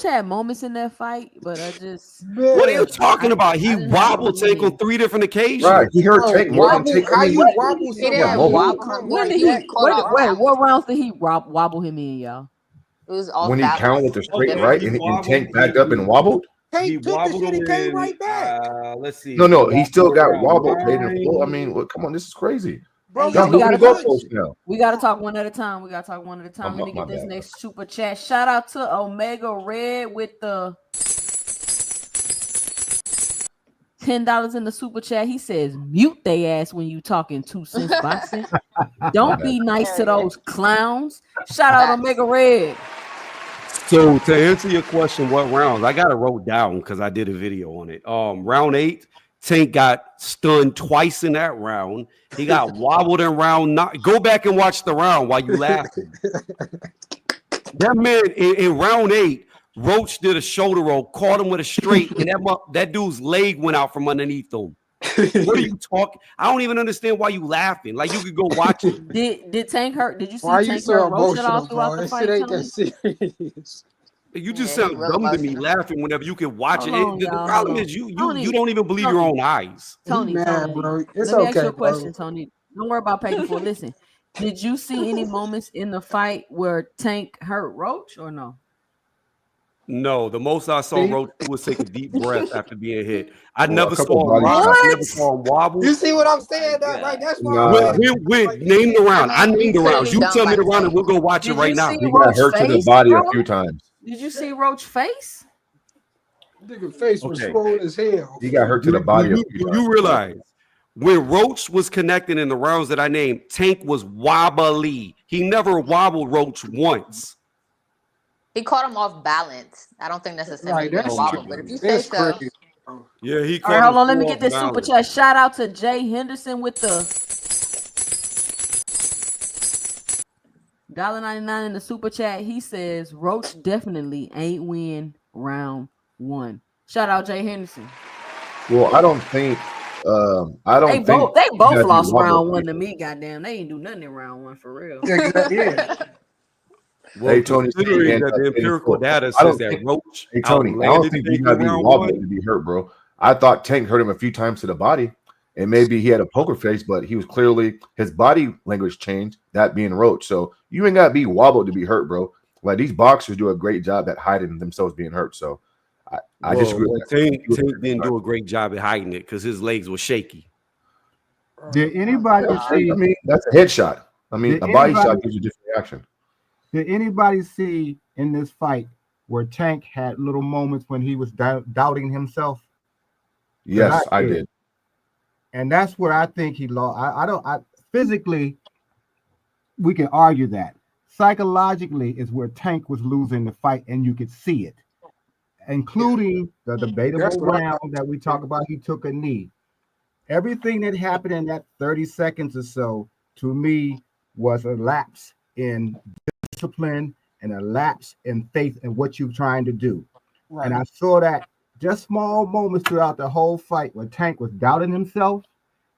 had moments in that fight, but I just What are you talking about? He didn't wobbled have Tank on 3 different occasions. Right. He hurt Tank more than Wobble, Tank. how you wobble He somebody? didn't mobile. wobble Come him. when like did He he that. caught off wait, balance. what rounds did he wobble him in, y'all? It was off When he balance. counted the straight Okay, right he and wobbled, Tank backed up and wobbled. He Tank took the wobbled shit him and came in. right back. Let's see. No, he still got Round wobbled. Paid in 9. full. I mean, well, come on, this is crazy. Bro, Hey, Y'all we moving the gotta goalposts now. We gotta talk one at a time. Let me my get this bad. next super chat. Shout out to Omega Red with the $10 in the super chat. He says, mute they ass when you talking 2 cents boxing. Don't be nice to those clowns. Shout out Omega Red. So to answer your question, what rounds? I got it wrote down because I did a video on it. Round 8, Tank got stunned twice in that round. He got wobbled in round 9. Go back and watch the round while you laughing. That man in round 8, Roach did a shoulder roll, caught him with a straight, and that dude's leg went out from underneath him. What are you talking? I don't even understand why you laughing. Like you could go watch it. Did Tank hurt? Did you see Why you Tank so hurt Roach at all emotional, throughout bro? the This fight? shit ain't Tony? that serious. You just Yeah, sound he real dumb to me emotional. laughing whenever you can watch Hold it. on, The y'all, problem hold is on. you Tony, don't even believe your own eyes. Tony, He mad, bro. It's let me ask you okay, a question, bro. Tony. Don't worry about paying for it. Listen, did you see any moments in the fight where Tank hurt Roach or no? No, the most I saw See? Roach do was take a deep breath after being hit. I Well, never a couple saw him body rock. shots. I never saw him wobble. You see what I'm saying? Like that's why Nah. I'm saying. When name the round. I I mean, named the he rounds. clearly You don't tell me the like round and Tank. we'll go watch it Did right you now. see He got Roach hurt to the face, body bro? a few times. Did you see Roach face? Nigga face was Okay. swollen as hell. He got hurt to the body a few Do times. you realize when Roach was connecting in the rounds that I named, Tank was wobbly. He never wobbled Roach once. He caught him off balance. I don't think necessarily Right, being that's wobbled, but if you say that's so. crazy. Yeah, he All right, caught hold him on. Let me full get this off super balance. chat. Shout out to Jay Henderson with the $1.99 in the super chat. He says Roach definitely ain't win round 1. Shout out Jay Henderson. Well, I don't think. I don't think They both you lost wobbled. round 1 to me. Goddamn, they ain't do nothing in round 1 for real. Yeah. Well, Hey, Tony, considering and, that the and empirical Cole, data I says don't that think. Roach Hey, Tony, I don't outlanded think you Tank gotta in be round wobbled 1. to be hurt, bro. I thought Tank hurt him a few times to the body, and maybe he had a poker face, but he was clearly his body language changed. That being Roach, so you ain't gotta be wobbled to be hurt, bro. Like these boxers do a great job at hiding themselves being hurt. So I disagree with that. Tank didn't do a great job at hiding it because his legs were shaky. Did anybody see? I mean, that's a headshot. I mean, Did a body anybody- shot gives you a different reaction. Did anybody see in this fight where Tank had little moments when he was doubting himself? Yes, I did. And that's where I think he lost. I physically, we can argue that. Psychologically is where Tank was losing the fight, and you could see it, including the debatable That's what I round that we talk about. He took a knee. Everything that happened in that 30 seconds or so, to me, was a lapse in discipline and a lapse in faith in what you're trying to do. Right. And I saw that just small moments throughout the whole fight where Tank was doubting himself.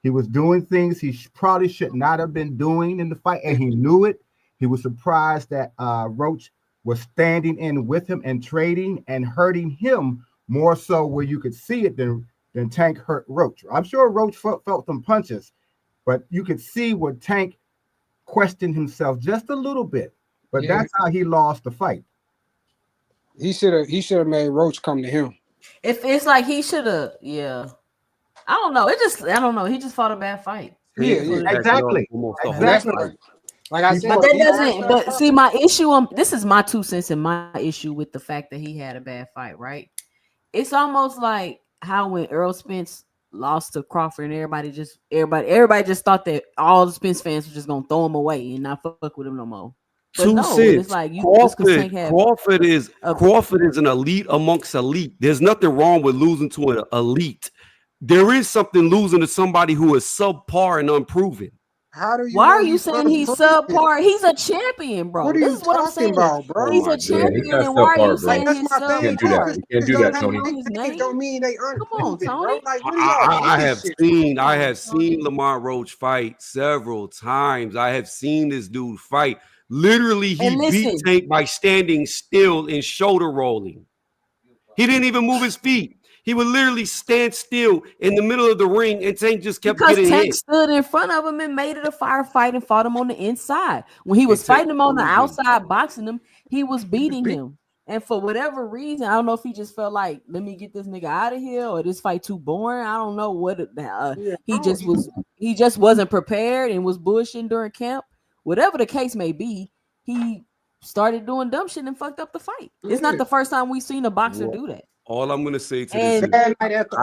He was doing things he probably should not have been doing in the fight, and he knew it. He was surprised that Roach was standing in with him and trading and hurting him more so where you could see it than Tank hurt Roach. I'm sure Roach felt some punches, but you could see where Tank questioned himself just a little bit. But that's how he lost the fight. He should have made Roach come to him. If it's like he should have, I don't know. I don't know. He just fought a bad fight. Yeah, exactly. Exactly. Like I said, But that doesn't. But see, my issue. This is my 2 cents and my issue with the fact that he had a bad fight. Right? It's almost like how when Earl Spence lost to Crawford, and everybody just thought that all the Spence fans were just gonna throw him away and not fuck with him no more. But 2 no, cents. it's like Crawford is an elite amongst elite. There's nothing wrong with losing to an elite. There is something losing to somebody who is subpar and unproven. How do you? Why are you saying he's subpar? He's a champion, bro. What are this you is what I'm talking saying. about, bro? He's a champion, and why are you saying he's subpar? You can't do that, Tony. Things don't mean they unproven, Come on, bro. Tony. Like, what are y'all? I have seen Lamont Roach fight several times. I have seen this dude fight. Literally, he beat Tank by standing still and shoulder rolling. He didn't even move his feet. He would literally stand still in the middle of the ring, and Tank just kept getting hit. Tank stood in front of him and made it a firefight and fought him on the inside. When he was fighting him on the outside, boxing him, he was beating him. And for whatever reason, I don't know if he just felt like, let me get this nigga out of here, or this fight too boring. I don't know what he just wasn't prepared and was bullshitting during camp. Whatever the case may be, he started doing dumb shit and fucked up the fight. It's not the first time we've seen a boxer do that. All I'm gonna say to this is I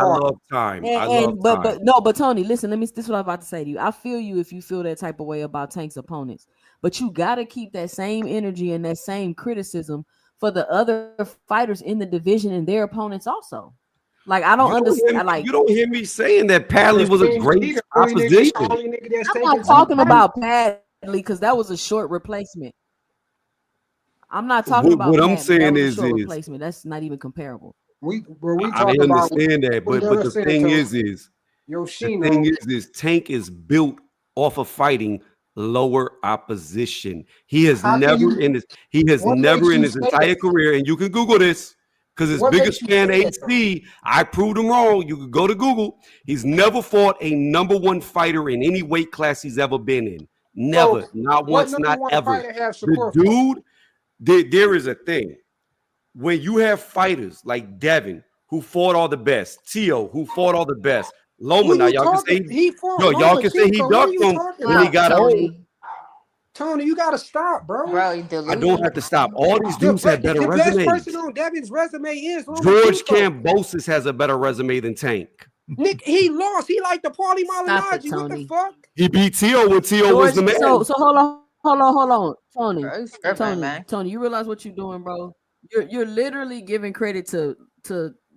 love time. But Tony, listen, this is what I'm about to say to you. I feel you if you feel that type of way about Tank's opponents, but you gotta keep that same energy and that same criticism for the other fighters in the division and their opponents also. Like, I don't understand. You don't hear me saying that Padley was a great opposition. I'm not talking about Padley because that was a short replacement. I'm not talking about what I'm saying is replacement. That's not even comparable. I understand that, but the thing is Tank is built off of fighting lower opposition. He has never in his entire career, and you can Google this because his biggest fan AC. I proved him wrong. You can go to Google. He's never fought a number 1 fighter in any weight class he's ever been in. Never, not once, not ever. The dude, there is a thing. When you have fighters like Devin, who fought all the best, Tio, who fought all the best, Loma, now y'all can say y'all can say he ducked him when he got old. Tony, you gotta stop, bro. I don't have to stop. All these dudes have better resumes. The best person on Devin's resume is George Kambosos has a better resume than Tank. Nick, he lost. He like the Paulie Malignaggi. What the fuck? He beat Tio when Tio was the man. So hold on. Tony, you realize what you're doing, bro? You're literally giving credit to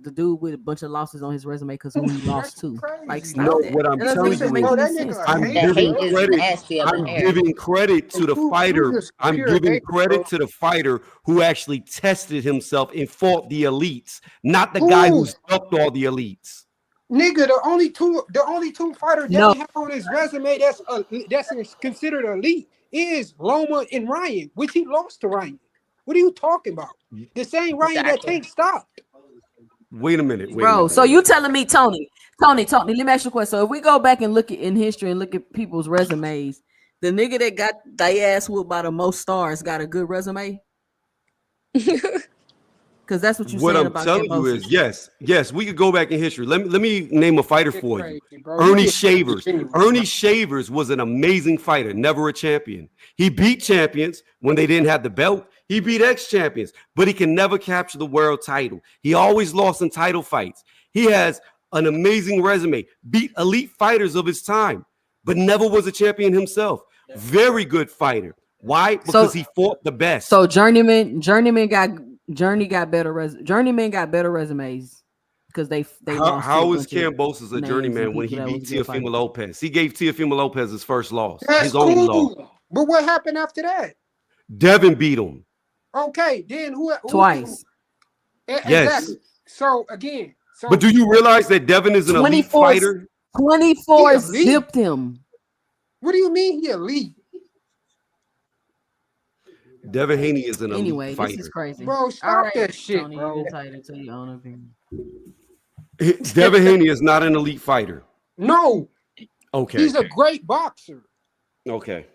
the dude with a bunch of losses on his resume because who he lost to. Like, Crazy. stop No, that. what I'm That doesn't telling even you make is Bro, any that sense nigga to a me. I'm The hater, giving hate bro. is credit. nasty up in I'm here. giving credit to the You fighter. just I'm pure giving hater, credit bro. to the fighter who actually tested himself and fought the elites, not the guy Who? who's ducked all the elites. Nigga, the only two fighters No, Devin have on his resume that's considered elite is Loma and Ryan, which he lost to Ryan. What are you talking about? The same Ryan that Exactly. Tank stopped. Wait a minute. Wait a bro. minute. So Wait a you minute. telling me, Tony? Let me ask you a question. So if we go back and look at in history and look at people's resumes, the nigga that got their ass whooped by the most stars got a good resume? Because that's what you're What saying I'm about telling you is, Cambosis. yes, we could go back in history. Let me name a fighter Shit for you. crazy, bro. You Ernie just Shavers. genuine, bro. Ernie Shavers was an amazing fighter, never a champion. He beat champions when they didn't have the belt. He beat ex-champions, but he can never capture the world title. He always lost in title fights. He has an amazing resume, beat elite fighters of his time, but never was a champion himself. Very good fighter. Why? Because So he fought the best. so journeyman got better resumes because they lost to a How is bunch of Cambosis a names and journeyman when people he that was beat good Teofimo fighters. Lopez? He gave Teofimo Lopez his first loss, That's his only loss. cool. But what happened after that? Devin beat him. Okay, then who Twice. Yes. Exactly. So again, But do you realize that Devin is an elite 24 fighter? 24 He elite? zipped him. what do you mean he elite? Devin Haney is an Anyway, elite this fighter. is crazy. Bro, All stop right, that shit, Tony, bro. you're entitled to your own opinion. Devin Haney is not an elite fighter. No, Okay. he's a great boxer. Okay.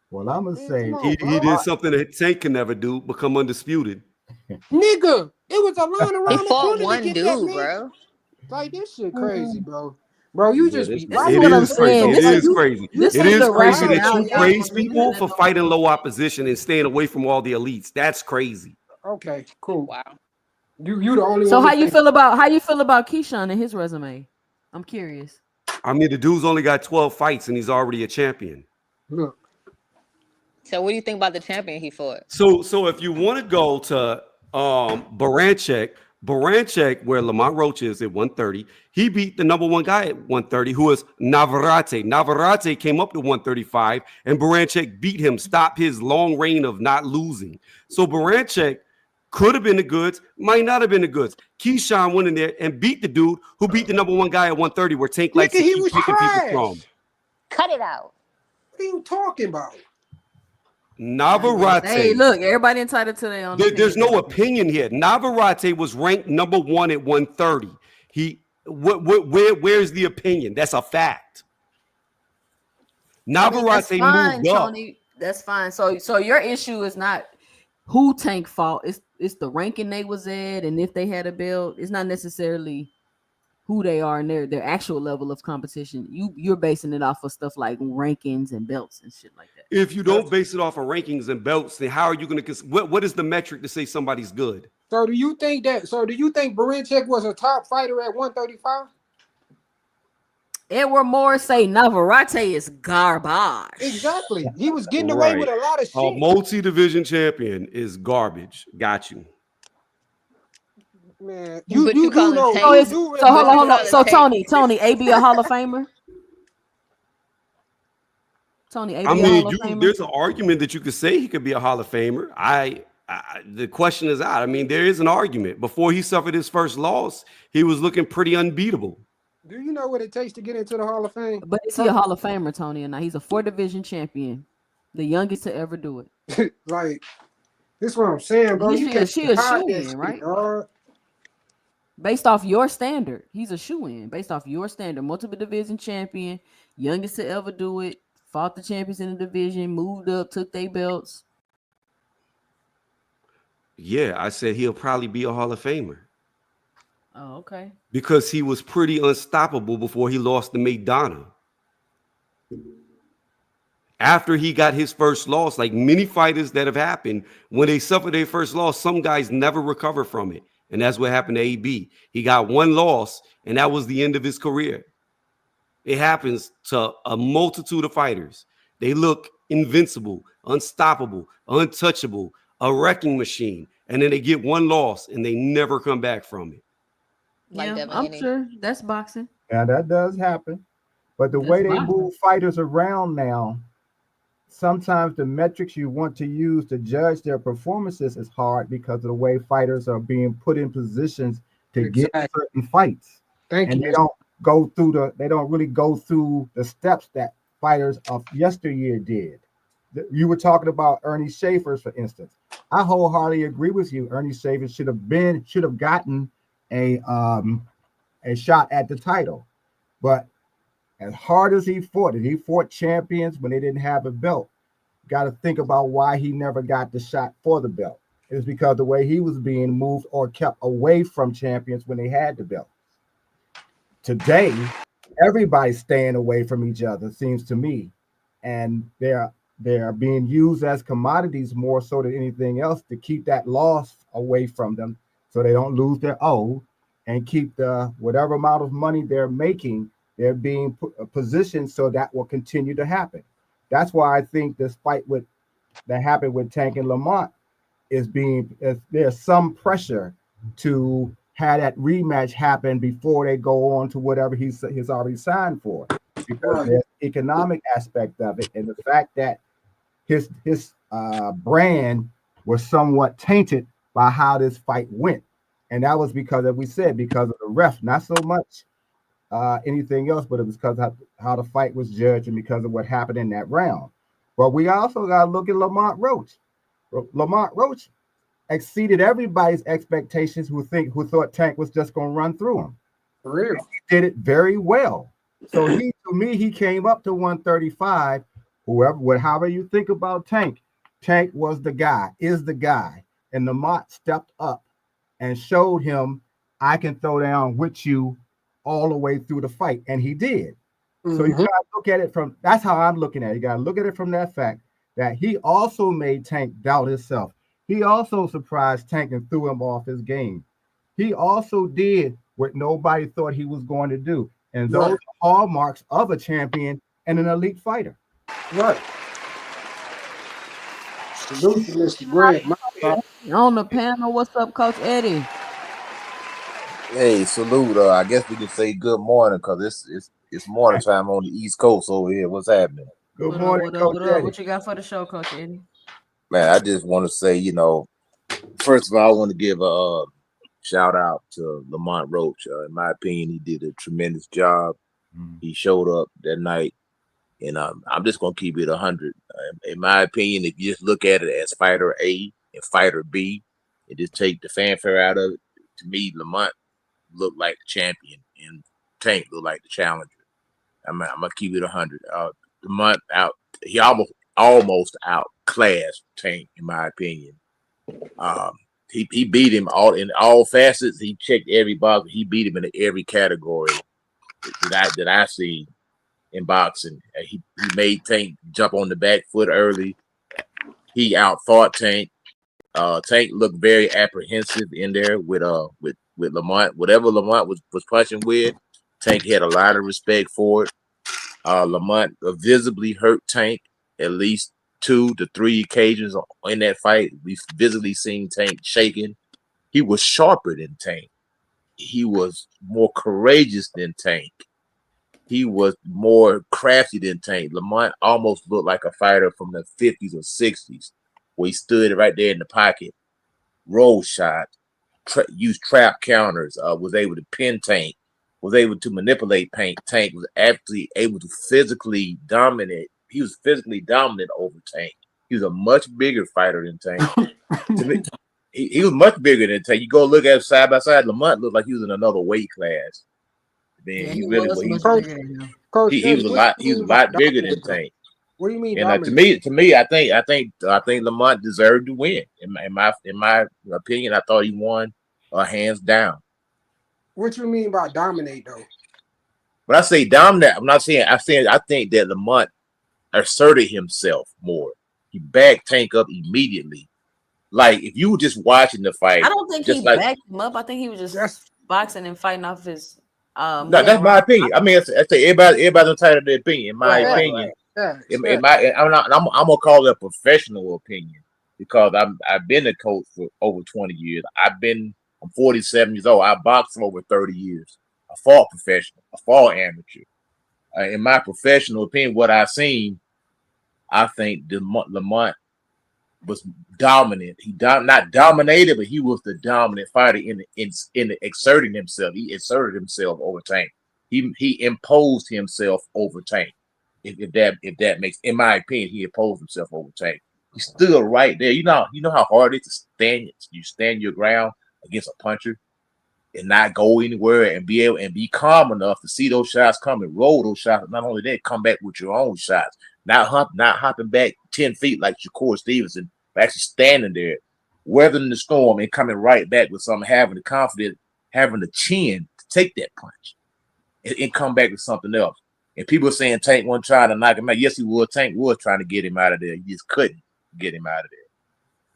Well, I'm gonna Man, say come on, He bro. did something that Tank can never do, become undisputed. Nigga, it was a line He around the fought corner to one get that dude, man. bro. Like this shit crazy, bro. Bro, you Yeah, just be This is it what I'm is crazy. saying. It This like is is crazy. this It is is the crazy that rationale you y'all praise gonna be people using for on fighting low opposition and staying away from all the elites. That's crazy. Okay, cool. Wow. You the only So one. how you feel about Keyshawn and his resume? I'm curious. I mean, the dude's only got 12 fights and he's already a champion. Look, So what do you think about the champion he fought? So if you want to go to Baranchek, where Lamont Roach is at 130, he beat the number one guy at 130, who is Navarrete. Navarrete came up to 135, and Baranchek beat him, stopped his long reign of not losing. So Baranchek could have been the goods, might not have been the goods. Keyshawn went in there and beat the dude who beat the number one guy at 130, where Tank likes nigga, to he keep was picking people trash. from. Cut it out. What are you talking about? Navarrete. Hey, look, everybody entitled to their own There's no opinion. opinion here. Navarrete was ranked number one at 130. Where's the opinion? That's a fact. That's Navarrete fine, moved up. Tony. That's fine. So your issue is not who Tank fought. It's the ranking they was at, and if they had a belt. It's not necessarily who they are and their actual level of competition. You're basing it off of stuff like rankings and belts and shit like that. If you don't base it off of rankings and belts, then how are you going to? What is the metric to say somebody's good? So do you think Baranchek was a top fighter at 135? Edward Moore say Navarrete is garbage. Exactly. He was getting away with a lot of A shit. multi-division champion is garbage. Got you. Man, But you you do calling know. Tank- So, You it's, do so hold on, hold on. Tank- So Tony, AB a Hall of Famer? Tony, AB I a mean, Hall of Famer? there's an argument that you could say he could be a Hall of Famer. The question is out. I mean, there is an argument. Before he suffered his first loss, he was looking pretty unbeatable. Do you know what it takes to get into the Hall of Fame? But is he a Hall of Famer, Tony? And now he's a 4-division champion, the youngest to ever do it. Like, this is what I'm saying, bro. You can't She a hide shoe that in, shit, right? dog. Based off your standard, he's a shoe in. Based off your standard, multiple division champion, youngest to ever do it, fought the champions in the division, moved up, took their belts. Yeah, I said he'll probably be a Hall of Famer Oh, okay. because he was pretty unstoppable before he lost to Maidana. After he got his first loss, like many fighters that have happened, when they suffer their first loss, some guys never recover from it. And that's what happened to AB. He got one loss, and that was the end of his career. It happens to a multitude of fighters. They look invincible, unstoppable, untouchable, a wrecking machine, and then they get one loss and they never come back from it. Like Yeah, Devin I'm Haney. sure that's boxing. Now that does happen. But the That's way they boxing. move fighters around now, sometimes the metrics you want to use to judge their performances is hard because of the way fighters are being put in positions to get Exactly. certain fights. Thank And you. they don't really go through the steps that fighters of yesteryear did. You were talking about Ernie Schaefer's, for instance. I wholeheartedly agree with you. Ernie Schaefer should have gotten a shot at the title. But as hard as he fought champions when they didn't have a belt. Got to think about why he never got the shot for the belt. It's because the way he was being moved or kept away from champions when they had the belt. Today, everybody's staying away from each other, seems to me, and they're being used as commodities more so than anything else to keep that loss away from them, so they don't lose their O, and keep the whatever amount of money they're making. They're being positioned so that will continue to happen. That's why I think this fight that happened with Tank and Lamont there's some pressure to have that rematch happen before they go on to whatever he's already signed for, because Right. there's economic aspect of it, and the fact that his brand was somewhat tainted by how this fight went, and that was because, as we said, because of the ref, not so much anything else, but it was because of how the fight was judged and because of what happened in that round. But we also got to look at Lamont Roach. Lamont Roach exceeded everybody's expectations who thought Tank was just going to run through him. For real. He did it very well. So he came up to 135. However you think about Tank was the guy, is the guy. And Lamont stepped up and showed him, I can throw down with you all the way through the fight. And he did. So you got to look at it that's how I'm looking at it. You got to look at it from that fact that he also made Tank doubt himself. He also surprised Tank and threw him off his game. He also did what nobody thought he was going to do. And those are hallmarks of a champion and an elite fighter. Right. Salute to Mr. Greg. On the panel, what's up, Coach Eddie? Hey, salute. I guess we can say good morning because it's morning time on the East Coast over here. What's happening? Good morning, Coach Eddie. What you got for the show, Coach Eddie? Man, I just want to say, first of all, I want to give a shout out to Lamont Roach. In my opinion, he did a tremendous job. He showed up that night, and I'm just gonna keep it 100. In my opinion, if you just look at it as fighter A and fighter B, and just take the fanfare out of it, to me, Lamont looked like the champion, and Tank looked like the challenger. I'm gonna keep it 100. Lamont he almost outclassed Tank, in my opinion. He beat him in all facets. He checked every box. He beat him in every category that I see in boxing. He made Tank jump on the back foot early. He outthought Tank. Tank looked very apprehensive in there with Lamont. Whatever Lamont was punching with, Tank had a lot of respect for it. Lamont visibly hurt Tank at least 2 to 3 occasions in that fight. We've visibly seen Tank shaking. He was sharper than Tank. He was more courageous than Tank. He was more crafty than Tank. Lamont almost looked like a fighter from the 50s or 60s, where he stood right there in the pocket, roll shot, used trap counters, was able to pin Tank, was able to manipulate Tank, was actually able to physically dominate. He was physically dominant over Tank. He was a much bigger fighter than Tank. To me, he was much bigger than Tank. You go look at side by side, Lamont looked like he was in another weight class. Man, he really was. He was a lot bigger than Tank. What do you mean? And to me, I think Lamont deserved to win. In my opinion, I thought he won hands down. What you mean by dominate, though? When I say dominate, I'm saying I think that Lamont asserted himself more. He backed Tank up immediately. Like if you were just watching the fight, I don't think he backed him up. I think he was just boxing and fighing off his. No, that's my opinion. I mean, I say everybody's entitled to their opinion. In my opinion, I'm gonna call it a professional opinion. because I've been a coach for over 20 years. I'm 47 years old. I boxed for over 30 years. I fought professional. I fought amateur. In my professional opinion, what I've seen, I think Lamont was dominant. He not dominated, but he was the dominant fighter in exerting himself. He exerted himself over Tank. He imposed himself over Tank. If that makes, in my opinion, he imposed himself over Tank. He stood right there. You know how hard it is to stand. You stand your ground against a puncher and not go anywhere and be able and be calm enough to see those shots come and roll those shots. Not only that, come back with your own shots. Not hopping back 10 feet like Shakur Stevenson, but actually standing there, weathering the storm and coming right back with something, having the confidence, having the chin to take that punch and come back with something else. And people are saying Tank wasn't trying to knock him out. Yes, he was. Tank was trying to get him out of there. He just couldn't get him out of there.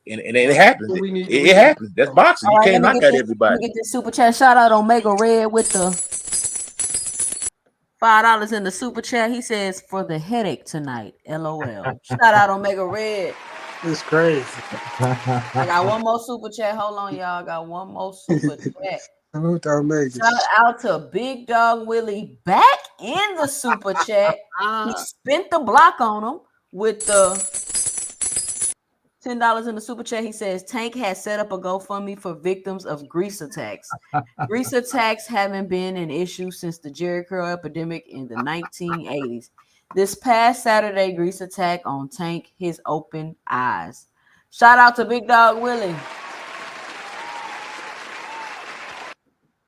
And it happens. It happens. That's boxing. You can't knock out everybody. Let me get this super chat. Shout out Omega Red with the $5 in the super chat. He says, for the headache tonight. LOL. Shout out Omega Red. It's crazy. I got one more super chat. Hold on, y'all. I got one more super chat. Shout out to Big Dog Willie back in the super chat. He spent the block on him with the $10 in the super chat. He says Tank has set up a GoFundMe for victims of grease attacks. Grease attacks haven't been an issue since the Jerry Curl epidemic in the 1980s. This past Saturday, grease attack on Tank, his open eyes. Shout out to Big Dog Willie.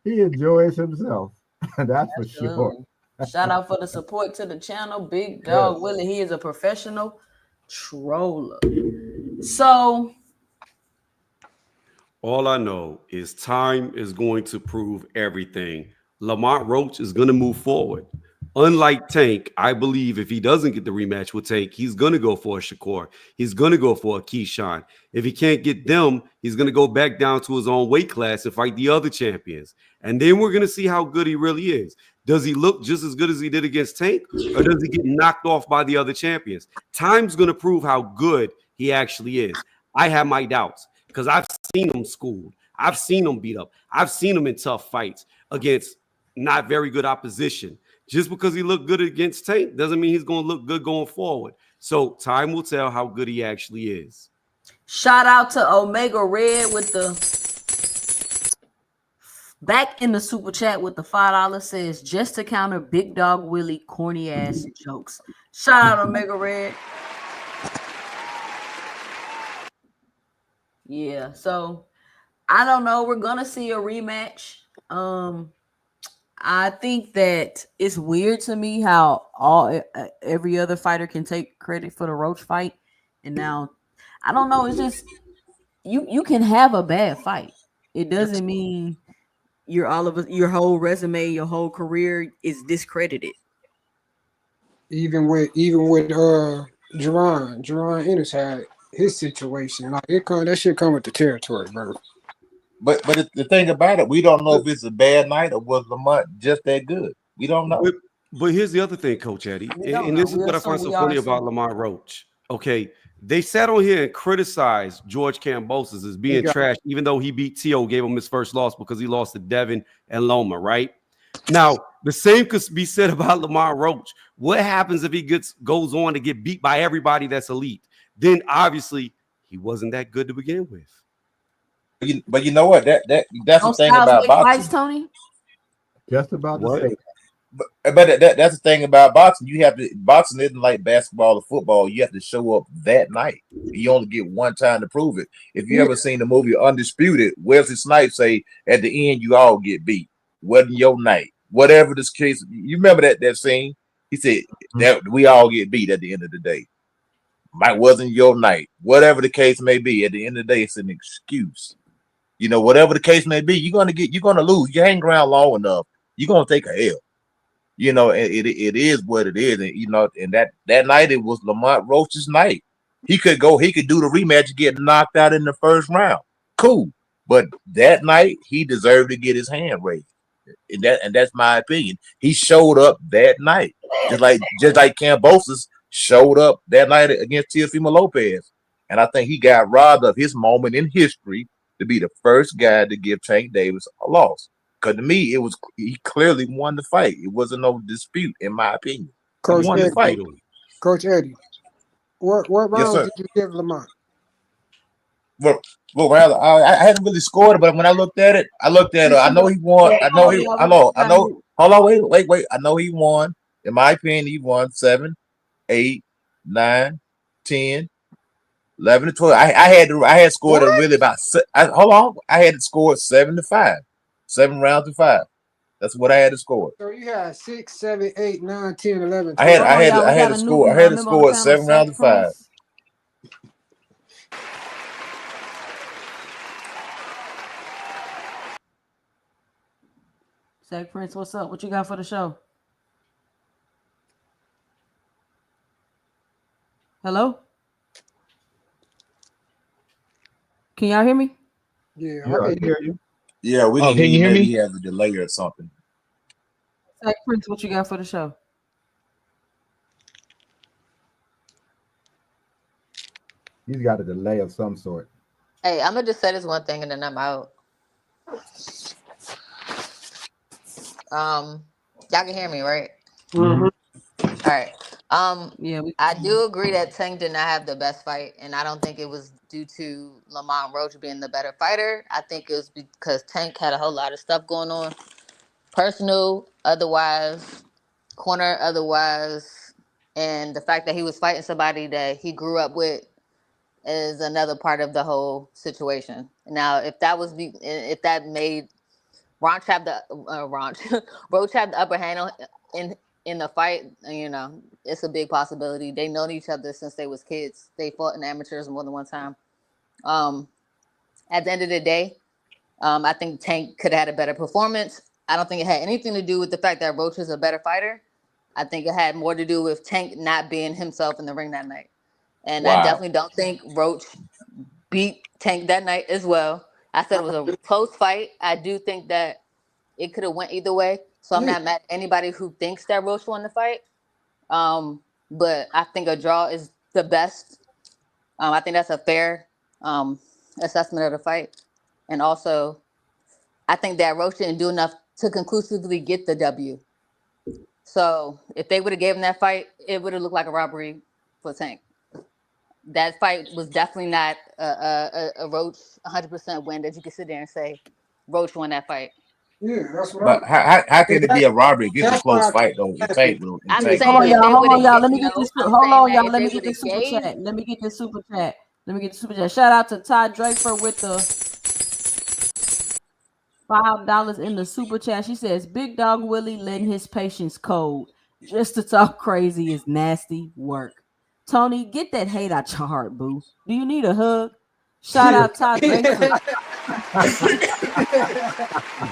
He enjoys himself. That's for sure. Shout out for the support to the channel. Big Dog Willie. He is a professional troller. So all I know is time is going to prove everything. Lamont Roach is going to move forward. Unlike Tank, I believe if he doesn't get the rematch with Tank, he's going to go for a Shakur. He's going to go for a Keyshawn. If he can't get them, he's going to go back down to his own weight class and fight the other champions. And then we're going to see how good he really is. Does he look just as good as he did against Tank, or does he get knocked off by the other champions? Time's going to prove how good he actually is. I have my doubts because I've seen him schooled. I've seen him beat up. I've seen him in tough fights against not very good opposition. Just because he looked good against Tank doesn't mean he's going to look good going forward. So time will tell how good he actually is. Shout out to Omega Red with the back in the super chat with the $5 says just to counter Big Dog Willie corny ass jokes. Shout out Omega Red. Yeah, so I don't know. We're gonna see a rematch. I think that it's weird to me how every other fighter can take credit for the Roach fight, and now I don't know. It's just you can have a bad fight. It doesn't mean your whole resume, your whole career is discredited. Even with Jerron Ennis had his situation. Like that shit come with the territory, bro. But the thing about it, we don't know if it's a bad night or was Lamont just that good. We don't know. But here's the other thing, Coach Eddie, and this is what I find so funny about Lamont Roach. Okay, they sat on here and criticized George Kambosos as being trash, even though he beat T.O., gave him his first loss because he lost to Devin and Loma, right? Now, the same could be said about Lamont Roach. What happens if he goes on to get beat by everybody that's elite? Then obviously he wasn't that good to begin with. But you know what? That's the thing about boxing. Fights, Tony? Just about to say. But that's the thing about boxing. Boxing isn't like basketball or football. You have to show up that night. You only get one time to prove it. If you ever seen the movie Undisputed, Wesley Snipes say at the end you all get beat. Wasn't your night. Whatever this case, you remember that scene? He said that we all get beat at the end of the day. Might wasn't your night. Whatever the case may be, at the end of the day, it's an excuse. You know, whatever the case may be, you're gonna lose. You hang around long enough, you're gonna take a L. You know, it is what it is. And you know, and that night it was Lamont Roach's night. He could do the rematch and get knocked out in the first round. Cool. But that night he deserved to get his hand raised. And that's my opinion. He showed up that night. Just like Kambosos showed up that night against Teofimo Lopez. And I think he got robbed of his moment in history to be the first guy to give Tank Davis a loss. Because to me, he clearly won the fight. It wasn't no dispute, in my opinion. He Coach won the Eddie. fight. Coach Eddie, what Yes, rounds sir. did you give Lamont? Well, rather, I hadn't really scored it, but when I looked at it, I know he won. I know he. I know. Hold on, wait. I know he won. In my opinion, he won 7, 8, 9, 10, 11 to 12. I had scored it really about. Hold on, I had to score 7-5, 7 rounds to 5. That's what I had to score. So you had 6, 7, 8, 9, 10, 11, 12. I had to score 7 rounds to 5. Zach Prince, what's up? What you got for the show? Hello? Can y'all hear me? Yeah, I can hear you. Yeah, we can you hear me? He has a delay or something. Zach Prince, what you got for the show? He's got a delay of some sort. Hey, I'm gonna just say this one thing and then I'm out. Y'all can hear me, right? Mm-hmm. All right. Yeah, I do agree that Tank did not have the best fight, and I don't think it was due to Lamont Roach being the better fighter. I think it was because Tank had a whole lot of stuff going on, personal, otherwise, corner, otherwise, and the fact that he was fighting somebody that he grew up with is another part of the whole situation. Now, if that made Roach have the Roach have the upper hand in the fight, it's a big possibility. They known each other since they was kids. They fought in amateurs more than one time. At the end of the day, I think Tank could have had a better performance. I don't think it had anything to do with the fact that Roach is a better fighter. I think it had more to do with Tank not being himself in the ring that night. And I definitely don't think Roach beat Tank that night as well. I said it was a close fight. I do think that it could have went either way. So I'm not mad at anybody who thinks that Roach won the fight. But I think a draw is the best. I think that's a fair assessment of the fight. And also, I think that Roach didn't do enough to conclusively get the W. So if they would have given that fight, it would have looked like a robbery for Tank. That fight was definitely not a Roach 100% win that you could sit there and say Roach won that fight. Yeah, that's what But how can it be a robbery against a close fight though? I'm saying hold on, y'all. Let me get this. Hold on, y'all. Let me get this super gave... chat. Shout out to Todd Draper with the $5 in the super chat. She says, "Big Dog Willie letting his patience cold just to talk crazy is nasty work." Tony, get that hate out your heart, boo. Do you need a hug? Shout out Todd Draper.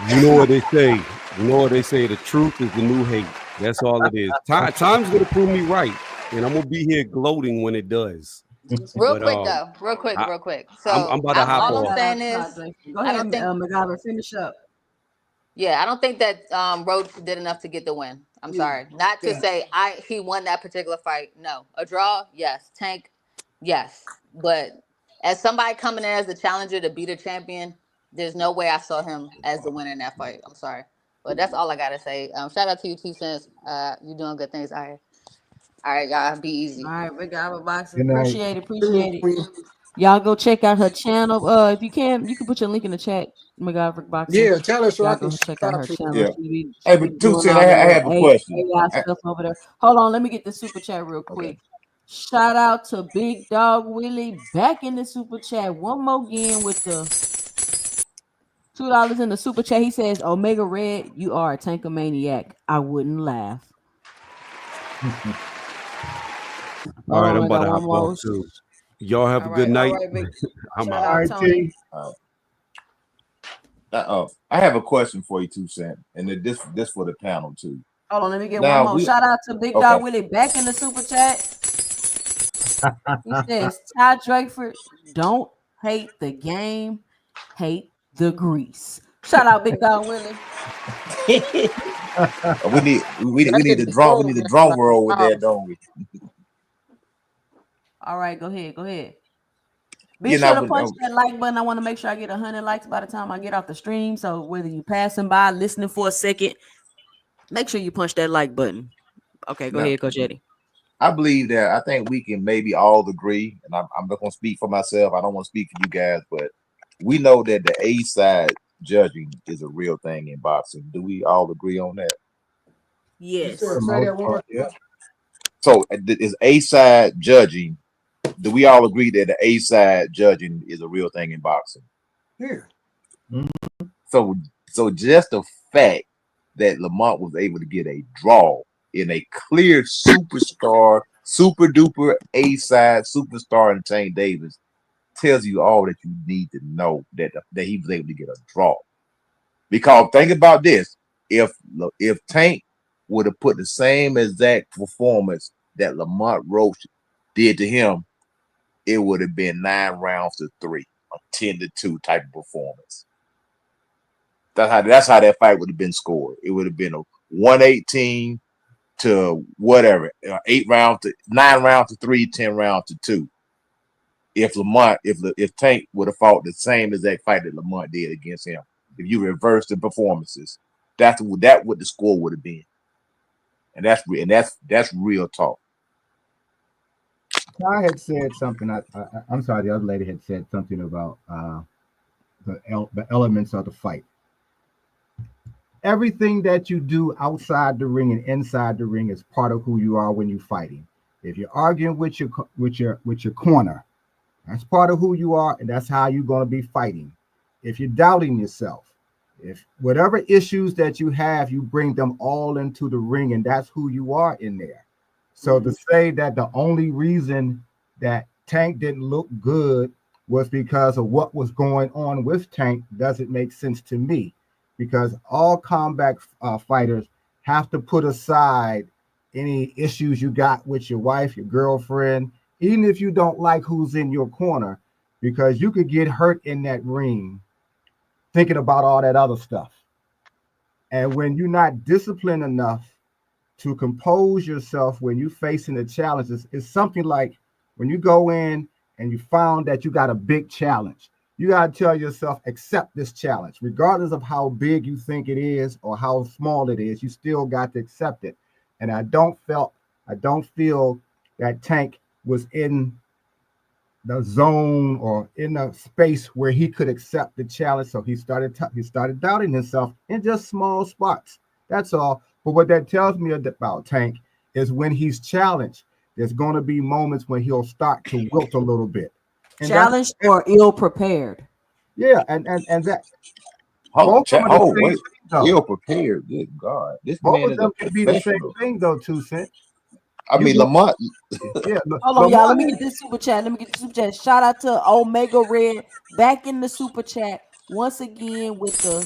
You know what they say. The truth is the new hate. That's all it is. Time's gonna prove me right, and I'm gonna be here gloating when it does. Real quick. So I'm about to hop all off. I'm saying is, go ahead, McGovern, finish up. Yeah, I don't think that Roach did enough to get the win. I'm sorry. Not to say he won that particular fight. No. A draw, yes. Tank, yes. But as somebody coming in as the challenger to beat a champion, there's no way I saw him as the winner in that fight. I'm sorry. But that's all I gotta say. Shout out to you, 2 Cents. You doing good things out here. All right, y'all. Be easy. All right, Big Albert Boxing. Appreciate it. Y'all go check out her channel. If you can put your link in the chat. McGovern Boxing. Yeah, tell us so I can check out her channel. Yeah. Hey, but 2 Cents, I have a question. AI stuff over there. Hold on, let me get the super chat real quick. Shout out to Big Dog Willie back in the super chat. One more again with the $2 in the super chat. He says, "Omega Red, you are a tankomaniac. I wouldn't laugh." All right, I'm about to hop off too. Y'all have a good night. I'm out. All right, Tony. I have a question for you, 2 Cents, and this for the panel too. Hold on, let me get one more. Shout out to Big Dog Willie back in the super chat. He says, "Ty Drakeford, don't hate the game, hate the grease." Shout out Big Dog Willie. we need the drum roll with that, don't we? All right, go ahead. Be You sure know, to punch that like button. I want to make sure I get 100 likes by the time I get off the stream. So whether you passing by, listening for a second, make sure you punch that like button. Okay, go now, ahead, Coach Eddie. I believe that I think we can maybe all agree, and I'm not going to speak for myself. I don't want to speak for you guys, but we know that the A side judging is a real thing in boxing. Do we all agree on that? You Yes. For said the say most that one more part, yeah. time. So is A side judging? Do we all agree that the A side judging is a real thing in boxing? Yeah. So so just the fact that Lamont was able to get a draw in a clear superstar, super duper A side superstar in Tank Davis tells you all that you need to know that he was able to get a draw. Because think about this: if Tank would have put the same exact performance that Lamont Roach did to him, it would have been 9 rounds to 3, a 10-2 type of performance. That's how that fight would have been scored. It would have been a 118 to whatever, 9 rounds to 3, 10 rounds to 2. If Tank would have fought the same exact fight that Lamont did against him, if you reverse the performances, that's what the score would have been, and that's real talk. I had said something. I'm sorry. The other lady had said something about the elements of the fight. Everything that you do outside the ring and inside the ring is part of who you are when you're fighting. If you're arguing with your corner, that's part of who you are, and that's how you're going to be fighting. If you're doubting yourself, if whatever issues that you have, you bring them all into the ring, and that's who you are in there. So to say that the only reason that Tank didn't look good was because of what was going on with Tank doesn't make sense to me, because all combat fighters have to put aside any issues you got with your wife, your girlfriend, even if you don't like who's in your corner, because you could get hurt in that ring thinking about all that other stuff. And when you're not disciplined enough to compose yourself when you're facing the challenges, it's something like when you go in and you found that you got a big challenge. You got to tell yourself, accept this challenge. Regardless of how big you think it is or how small it is, you still got to accept it. And I don't feel that Tank was in the zone or in the space where he could accept the challenge. So he started doubting himself in just small spots. That's all. But what that tells me about Tank is when he's challenged, there's going to be moments when he'll start to wilt a little bit. And Challenged or ill prepared. yeah, and that Oh, both of them are the same wait, thing though. ill prepared. Good God, this Both man of is a them can be the same professional. thing though, 2 Cent. I You mean, go, Lamont. yeah, Hold on, y'all. Let Lamont. me get this super chat. Let me get the super chat. Shout out to Omega Red back in the super chat once again with the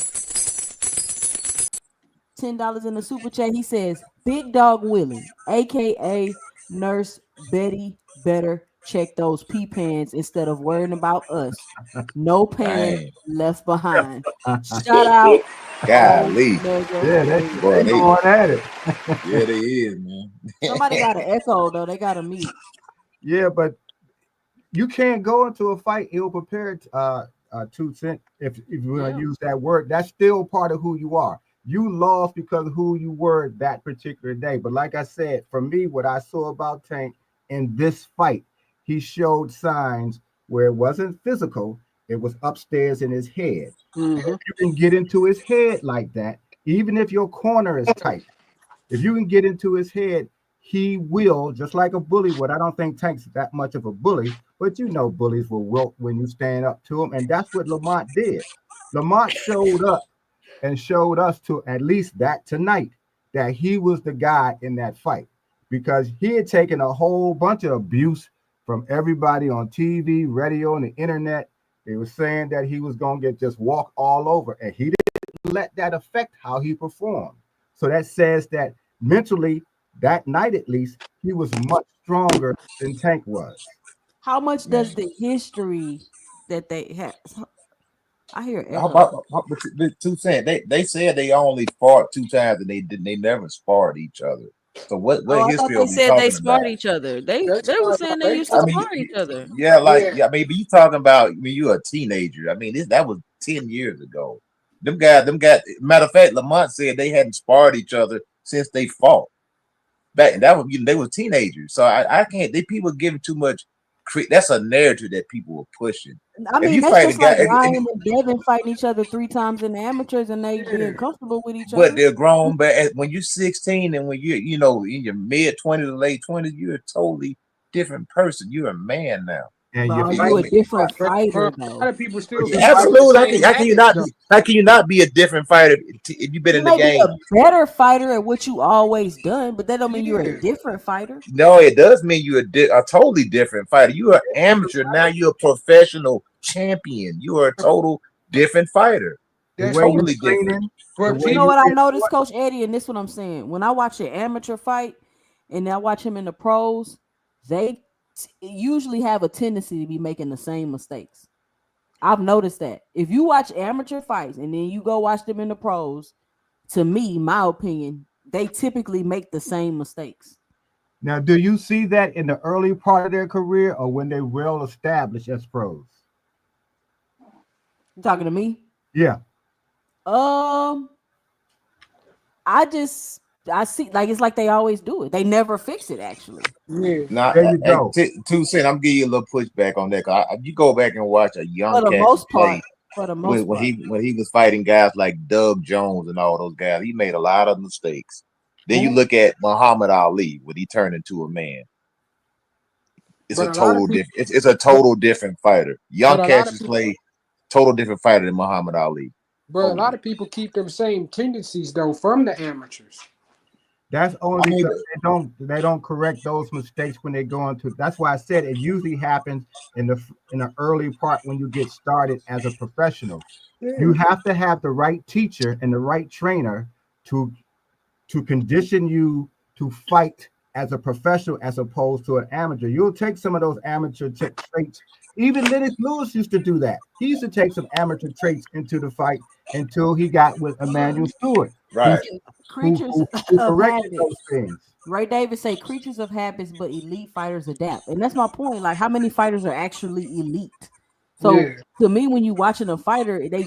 $10 in the super chat. He says, Big Dog Willie, aka Nurse Betty, better check those pee pans instead of worrying about us. No pan Dang, left behind. Shout out golly, Omega Yeah, Red. they bro, going at it. yeah, they is, man. Somebody got an echo though. They got to mute. Yeah, but you can't go into a fight ill prepared, 2 Cent. If we're gonna Yeah. use that word, that's still part of who you are. You lost because of who you were that particular day. But like I said, for me, what I saw about Tank in this fight, he showed signs where it wasn't physical, it was upstairs in his head. And Mm-hmm. if you can get into his head like that, even if your corner is tight, if you can get into his head, he will, just like a bully would. I don't think Tank's that much of a bully, but you know bullies will wilt when you stand up to him. And that's what Lamont did. Lamont showed up and showed us to at least that tonight that he was the guy in that fight, because he had taken a whole bunch of abuse from everybody on TV, radio, and the internet. They were saying that he was going to get just walk all over, and he didn't let that affect how he performed. So that says that mentally, that night at least, he was much stronger than Tank was. How much does Man, the history that they have? I hear how echo. about the 2 Cent? They said they only fought 2 times and they never sparred each other. So what Oh, I thought history are they we said they talking about? sparred each other. They That's were why saying they they used to I fought. mean, spar each other. yeah, like Yeah, yeah, I mean, but you talking about when you were a teenager. I mean, that was 10 years ago. Them guys. Matter of fact, Lamont said they hadn't sparred each other since they fought. Back that was they were teenagers. So I can't. They people giving too much. That's a narrative that people were pushing. I If mean, you that's fight a just like guy, Ryan and Devin fighting each other 3 times in the amateurs and they being comfortable with each but other. they're grown. But when you're 16 and when you know in your mid 20s to late 20s, you're a totally different person. You're a man now. And But you are fight. you a different but fighter a though? lot of people still You be fight. fighting the Absolutely. same How can you habits not though. be? How can you not be a different fighter if you've been You in the may be game? a better fighter at what you always done, but that don't mean you're a Yeah, different fighter. No, it does mean you're a totally different fighter. You're an amateur now. You're a professional champion. You are a total different fighter. The that's way you Totally different. training, the but way You know you people. what I get noticed, taught. Coach Eddie, and this is what I'm saying. When I watch an amateur fight and I watch him in the pros, they usually have a tendency to be making the same mistakes. I've noticed that. If you watch amateur fights and then you go watch them in the pros, to me, my opinion, they typically make the same mistakes. Now, do you see that in the early part of their career or when they well established as pros? You talking to me? Yeah. Um, I see like it's like they always do it. They never fix it actually. Yeah, Now, There you go. 2 cent, I'm giving you a little pushback on that. You go back and watch a young For the cat most play part. For the when, most when part. he was fighting guys like Doug Jones and all those guys. He made a lot of mistakes. Then you Who? look at Muhammad Ali when he turned into a man. It's but a a lot of total people. different. It's a But, total different fighter. but Young a lot cats of just people. play total different fighter than Muhammad Ali. But a lot Totally. of people keep them same tendencies though from the amateurs. That's only I mean, because they don't correct those mistakes when they go into. That's why I said it usually happens in the early part when you get started as a professional. You Yeah, have to have the right teacher and the right trainer to to condition you to fight as a professional as opposed to an amateur. You'll take some of those amateur traits. Even Lennox Lewis used to do that. He used to take some amateur traits into the fight until he got with Emmanuel Stewart, who right. who Creatures who, who of corrected habit. those things. Ray Davis say creatures of habits, but elite fighters adapt. And that's my point. Like how many fighters are actually elite? So yeah. to me, when you watching a fighter, they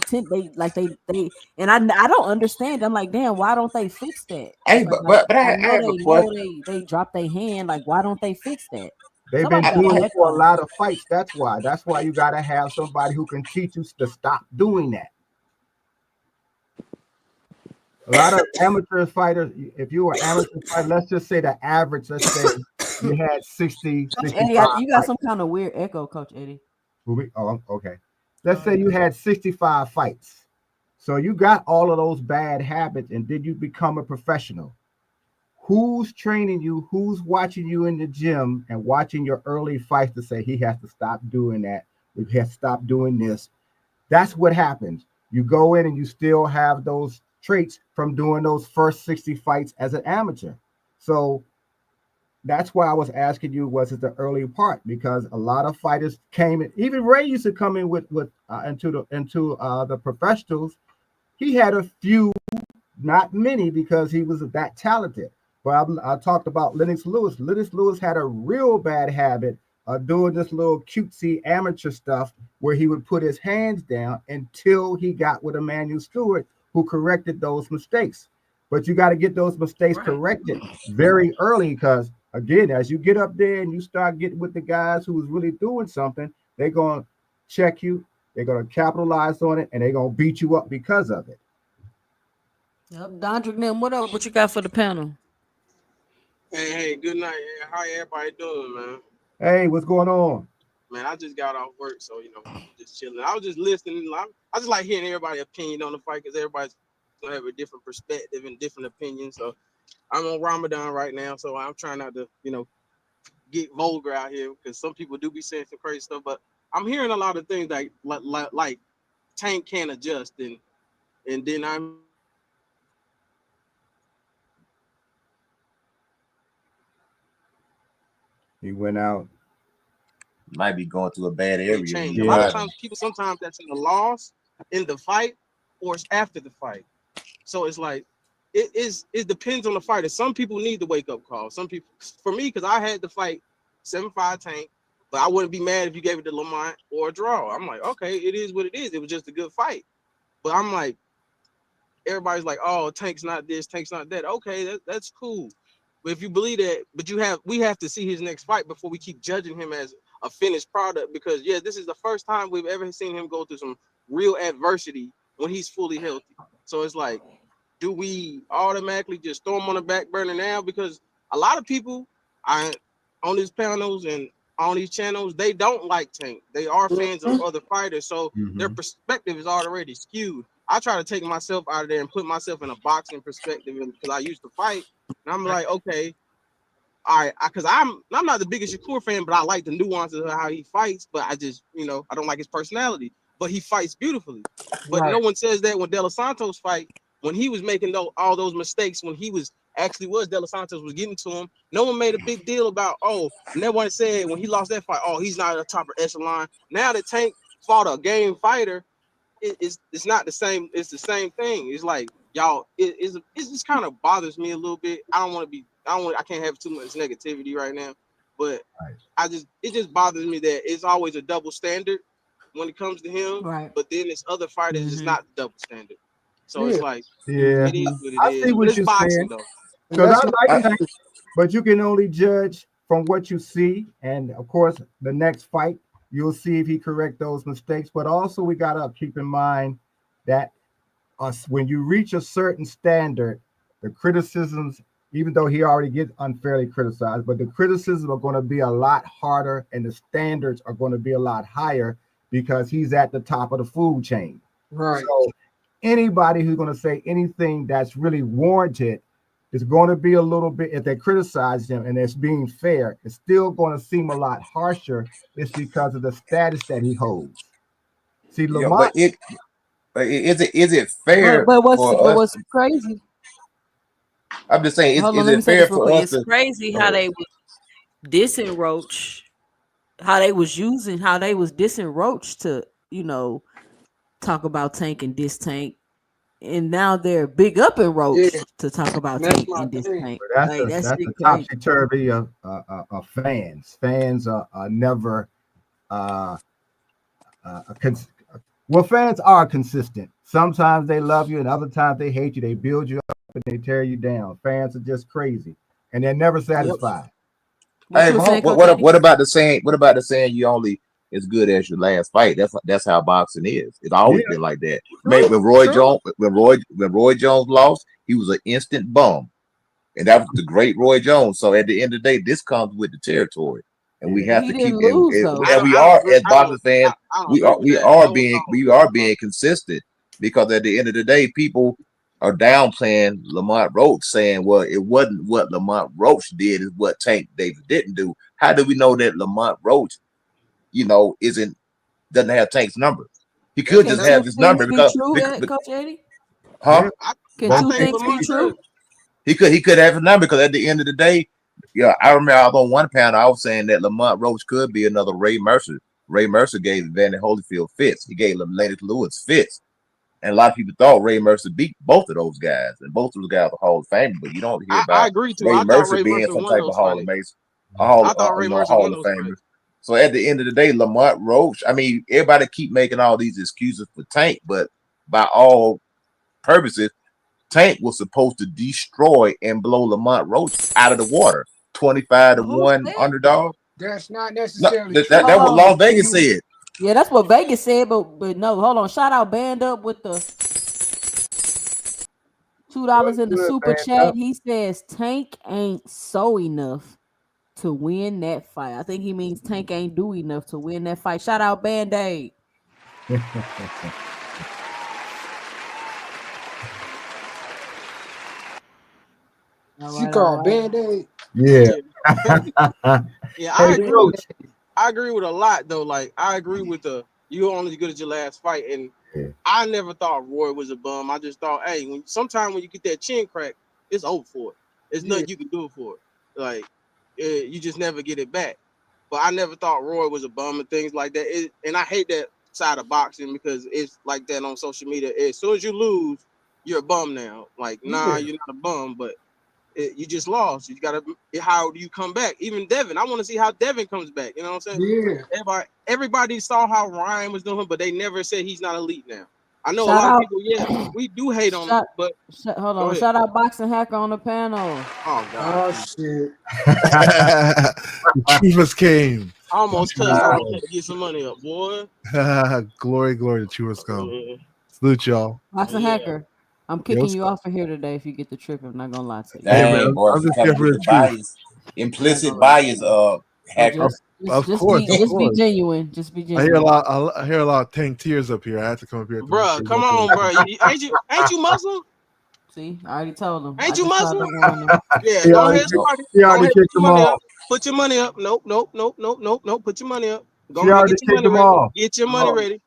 and I don't understand. I'm like, damn, why don't they fix that? Hey, It's like but I I know have a they question. know they drop their hand. Like, why don't they fix that? They've Somebody been I, gotta doing it help for a them. lot of fights. That's why. That's why you got to have somebody who can teach you to stop doing that. A lot of amateur fighters, if you were amateur fighter, let's just say the average, let's say you had 60, Coach Eddie, 65 you got fights. some kind of weird echo, Coach Eddie. Oh, okay. Let's say you had 65 fights. So you got all of those bad habits and did you become a professional? Who's training you? Who's watching you in the gym and watching your early fights to say he has to stop doing that? We have to stop doing this. That's what happens. You go in and you still have those traits from doing those first 60 fights as an amateur. So that's why I was asking you, was it the early part? Because a lot of fighters came in, even Ray used to come in with into the professionals. He had a few, not many, because he was that talented. But I talked about Lennox Lewis. Lennox Lewis had a real bad habit of doing this little cutesy amateur stuff where he would put his hands down until he got with Emmanuel Stewart, who corrected those mistakes. But you got to get those mistakes Right. corrected very early because, again, as you get up there and you start getting with the guys who's really doing something, they're going to check you, they're going to capitalize on it, and they're going to beat you up because of it. Yep. Dondrick, then what up? What you got for the panel? Hey, good night. Hey, how everybody doing, man? Hey, what's going on? Man, I just got off work, so just chilling. I was just listening. I just like hearing everybody's opinion on the fight because everybody's gonna have a different perspective and different opinions. So I'm on Ramadan right now, so I'm trying not to, get vulgar out here because some people do be saying some crazy stuff. But I'm hearing a lot of things like Tank can't adjust, and then I'm He went out. might be going through a bad area. change. A lot Yeah. of times, people that's in the loss in the fight or it's after the fight. So it's like it depends on the fighter. Some people need the wake up call. Some people, for me, because I had to fight 7-5 Tank, but I wouldn't be mad if you gave it to Lamont or a draw. I'm like, okay, it is what it is. It was just a good fight. But I'm like, everybody's like, oh, Tank's not this, Tank's not that. Okay, that's cool. But if you believe that, but we have to see his next fight before we keep judging him as a finished product. Because yeah, this is the first time we've ever seen him go through some real adversity when he's fully healthy. So it's like, do we automatically just throw him on the back burner now? Because a lot of people on these panels and on these channels, they don't like Tank. They are fans of other fighters, so their perspective is already skewed. I try to take myself out of there and put myself in a boxing perspective, because I used to fight, and I'm like, okay, all right, because I'm not the biggest Shakur fan, but I like the nuances of how he fights. But I just, I don't like his personality. But he fights beautifully. But no one says that when De Los Santos fight, when he was making all those mistakes, when he was De Los Santos was getting to him. No one made a big deal about, and no one said when he lost that fight, he's not at the top of echelon. Now that Tank fought a game fighter, it's not the same. It's the same thing. It's like, y'all, it just kind of bothers me a little bit. I can't have too much negativity right now, but it just bothers me that it's always a double standard when it comes to him. Right. But then it's other fighters, it's not double standard. So it's like, yeah, it is what it I is. see But what it's you're boxing saying. though. Because I like Tank, but you can only judge from what you see, and of course, the next fight you'll see if he correct those mistakes. But also, we gotta keep in mind that when you reach a certain standard, the criticisms, even though he already gets unfairly criticized, but the criticisms are going to be a lot harder, and the standards are going to be a lot higher because he's at the top of the food chain. Right. So anybody who's going to say anything that's really warranted is going to be a little bit, if they criticize him and it's being fair, it's still going to seem a lot harsher. It's because of the status that he holds. See, Yeah, Lamont. but is it fair But for us? what's crazy? I'm just saying, Hold on, is let me it say fair this real for quick. us It's to? crazy Go how ahead. they was dissing Roach, how they was dissing Roach to, talk about Tank and diss Tank. And now they're big up in Roach to talk about That's Tank my and diss thing. Tank. That's Like, that's that's shit the crazy. topsy turvy of fans. Fans are never uh, well. Fans are consistent. Sometimes they love you, and other times they hate you. They build you up and they tear you down. Fans are just crazy, and they're never satisfied. What Hey, you were saying, Coach what Eddie? what about the saying? What about the saying you only as good as your last fight? That's how boxing is. It's Yeah, always been like that. Maybe True, true. When Roy Jones lost, he was an instant bum, and that was the great Roy Jones. So at the end of the day, this comes with the territory, and we yeah. But have he to keep didn't and, lose and though. I we don't are agree. as boxing fans, I don't agree with that. we are being consistent because at the end of the day, people are downplaying Lamont Roach, saying, "Well, it wasn't what Lamont Roach did; is what Tank Davis didn't do." How do we know that Lamont Roach, doesn't have Tank's number? He could And just Can that's two have his things number be because, true, because, Coach Eddie? huh? Yeah. Can I two think things be Lamont true? does. He could have his number because at the end of the day, yeah, I remember I was on one panel. I was saying that Lamont Roach could be another Ray Mercer. Ray Mercer gave Evander Holyfield fits. He gave Lennox Lewis fits. And a lot of people thought Ray Mercer beat both of those guys, and both of those guys are Hall of Fame. But you don't hear I about agree too. Ray I thought Mercer Ray being Mercer some won type of those Hall of fights. Mason, I thought Ray Mercer Hall won of those Famer. fights. So at the end of the day, Lamont Roach. I mean, everybody keep making all these excuses for Tank, but by all purposes, Tank was supposed to destroy and blow Lamont Roach out of the water. 25 to Who 1 said? underdog. That's not No, necessarily that true. what Hold Las on. Vegas said. Yeah, that's what Vegas said, but no, hold on. Shout out Band Up with the $2 What's in the good, super man? chat. He says Tank ain't so enough to win that fight. I think he means Tank ain't do enough to win that fight. Shout out Band-Aid. All She right, all called right. Band-Aid. Yeah. Yeah, Hey, I agree with Roach. I agree with a lot though. Like I agree with the you only as good as your last fight, and Yeah. I never thought Roy was a bum. I just thought, hey, when you get that chin crack, it's over for it. There's Yeah. nothing you can do for it. Like you just never get it back. But I never thought Roy was a bum and things like that. And I hate that side of boxing because it's like that on social media. As soon as you lose, you're a bum now. Like, nah, you're not a bum, but you just lost. You gotta. How do you come back? Even Devin, I want to see how Devin comes back. You know what I'm saying? Yeah. Everybody saw how Ryan was doing, but they never said he's not elite now. I know Shout a lot out. of people. Yeah, we do hate on him, but Hold go on. ahead. Shout out Boxing Hacker on the panel. Oh God. Oh shit. The Chivas came. I almost cussed. I had to get some money up, boy. Glory, the Chivas come. Yeah. Salute y'all. Boxing Yeah. Hacker. I'm kicking what's you up? off of here today if you get the trip. I'm not gonna lie to you. Hey, man, Dang, boy, I'm you just here coming for with the the truth. bias, implicit bias. But Hacker. Of course, just be genuine. Just be I genuine. hear a lot. I hear a lot of Tank tears up here. I had to come up here. Bruh, come on, bro. Ain't you Muslim? See, I already told him. Ain't I you just tried Muslim? to warn him. Yeah, He go already ahead, kicked- Sparty. he Go already ahead, kicked put them your money all. up. Put your money up. Nope. Put your money up. Go She ahead, already get your kicked money them ready. all. Get your money ready.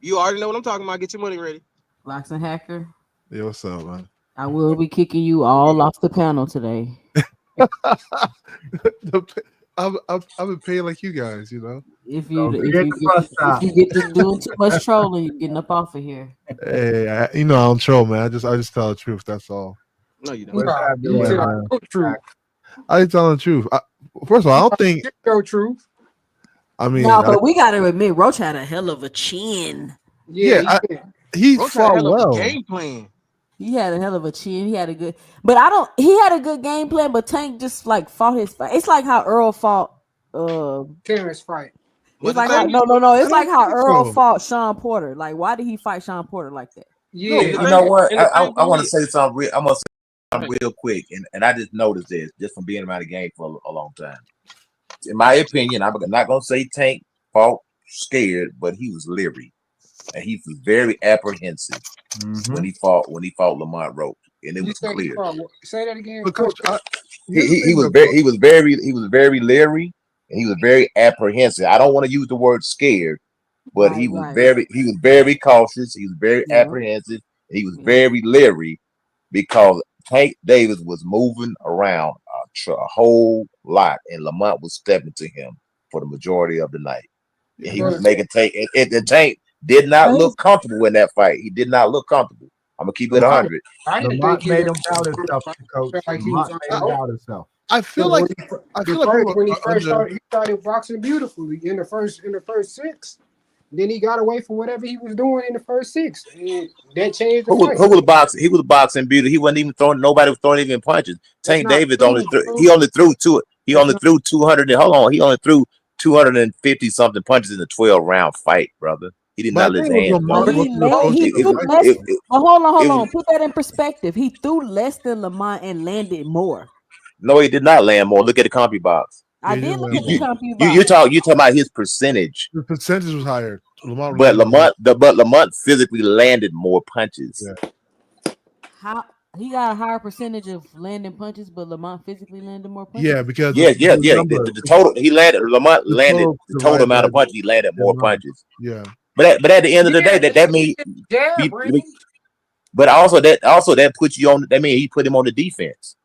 You already know what I'm talking about. Get your money ready. Boxing Hacker. Yeah, what's up, man? I will be kicking you all off the panel today. I've been paying like you guys, you know. If So you be at the bus stop. get to doing too much trolling, you're getting up off of here. Hey, I don't troll, man. I just tell the truth. That's all. No, you don't. What's happening, You man? tell the truth. I tell the truth. First of all, I don't think. Go truth. I mean, No, but we gotta admit, Roach had a hell of a chin. Yeah, he Roach had a fought hell of a well. game plan. He had a hell of a chin. He had a good, but I don't. He had a good game plan, but Tank just like fought his fight. It's like how Earl fought. Terrence fight. It's like how, no. It's like how Earl fought Sean Porter. Like, why did he fight Sean Porter like that? Yeah, You know what? I want to say something real. I'm gonna say something real quick, and I just noticed this just from being around the game for a long time. In my opinion, I'm not gonna say Tank fought scared, but he was leery, and he was very apprehensive when he fought Lamont Roach, and it was clear. Say that again. Coach, He was very leery, and he was very apprehensive. I don't want to use the word scared, but he was very cautious. He was very apprehensive. He was very leery because Tank Davis was moving around a whole lot, and Lamont was stepping to him for the majority of the night. And he was making Tank, and Tank did not look comfortable in that fight. He did not look comfortable. I'm gonna keep it 100. Lamont made him doubt himself, Coach. Lamont made him doubt himself. I feel like when he first started, he started boxing beautifully in the first 6. Then he got away from whatever he was doing in the first 6, and that changed the fight. Who was boxing? He was boxing beauty. He wasn't even throwing. Nobody was throwing even punches. Tank Davis only threw 200. Hold on, he only threw 250 something punches in a 12-round fight, brother. He did not let his hands go. He threw less. Hold on. Put that in perspective. He threw less than Lamont and landed more. No, he did not land more. Look at the compy box. I did look at the compy box. You talking about his percentage. The percentage was higher. But Lamont physically landed more punches. Yeah. How he got a higher percentage of landing punches, but Lamont physically landed more punches? Yeah, because the total he landed. Lamont landed the total amount of punches. He landed more punches. Yeah. But at the end of the day, that means. But also that puts you on. That means he put him on the defense.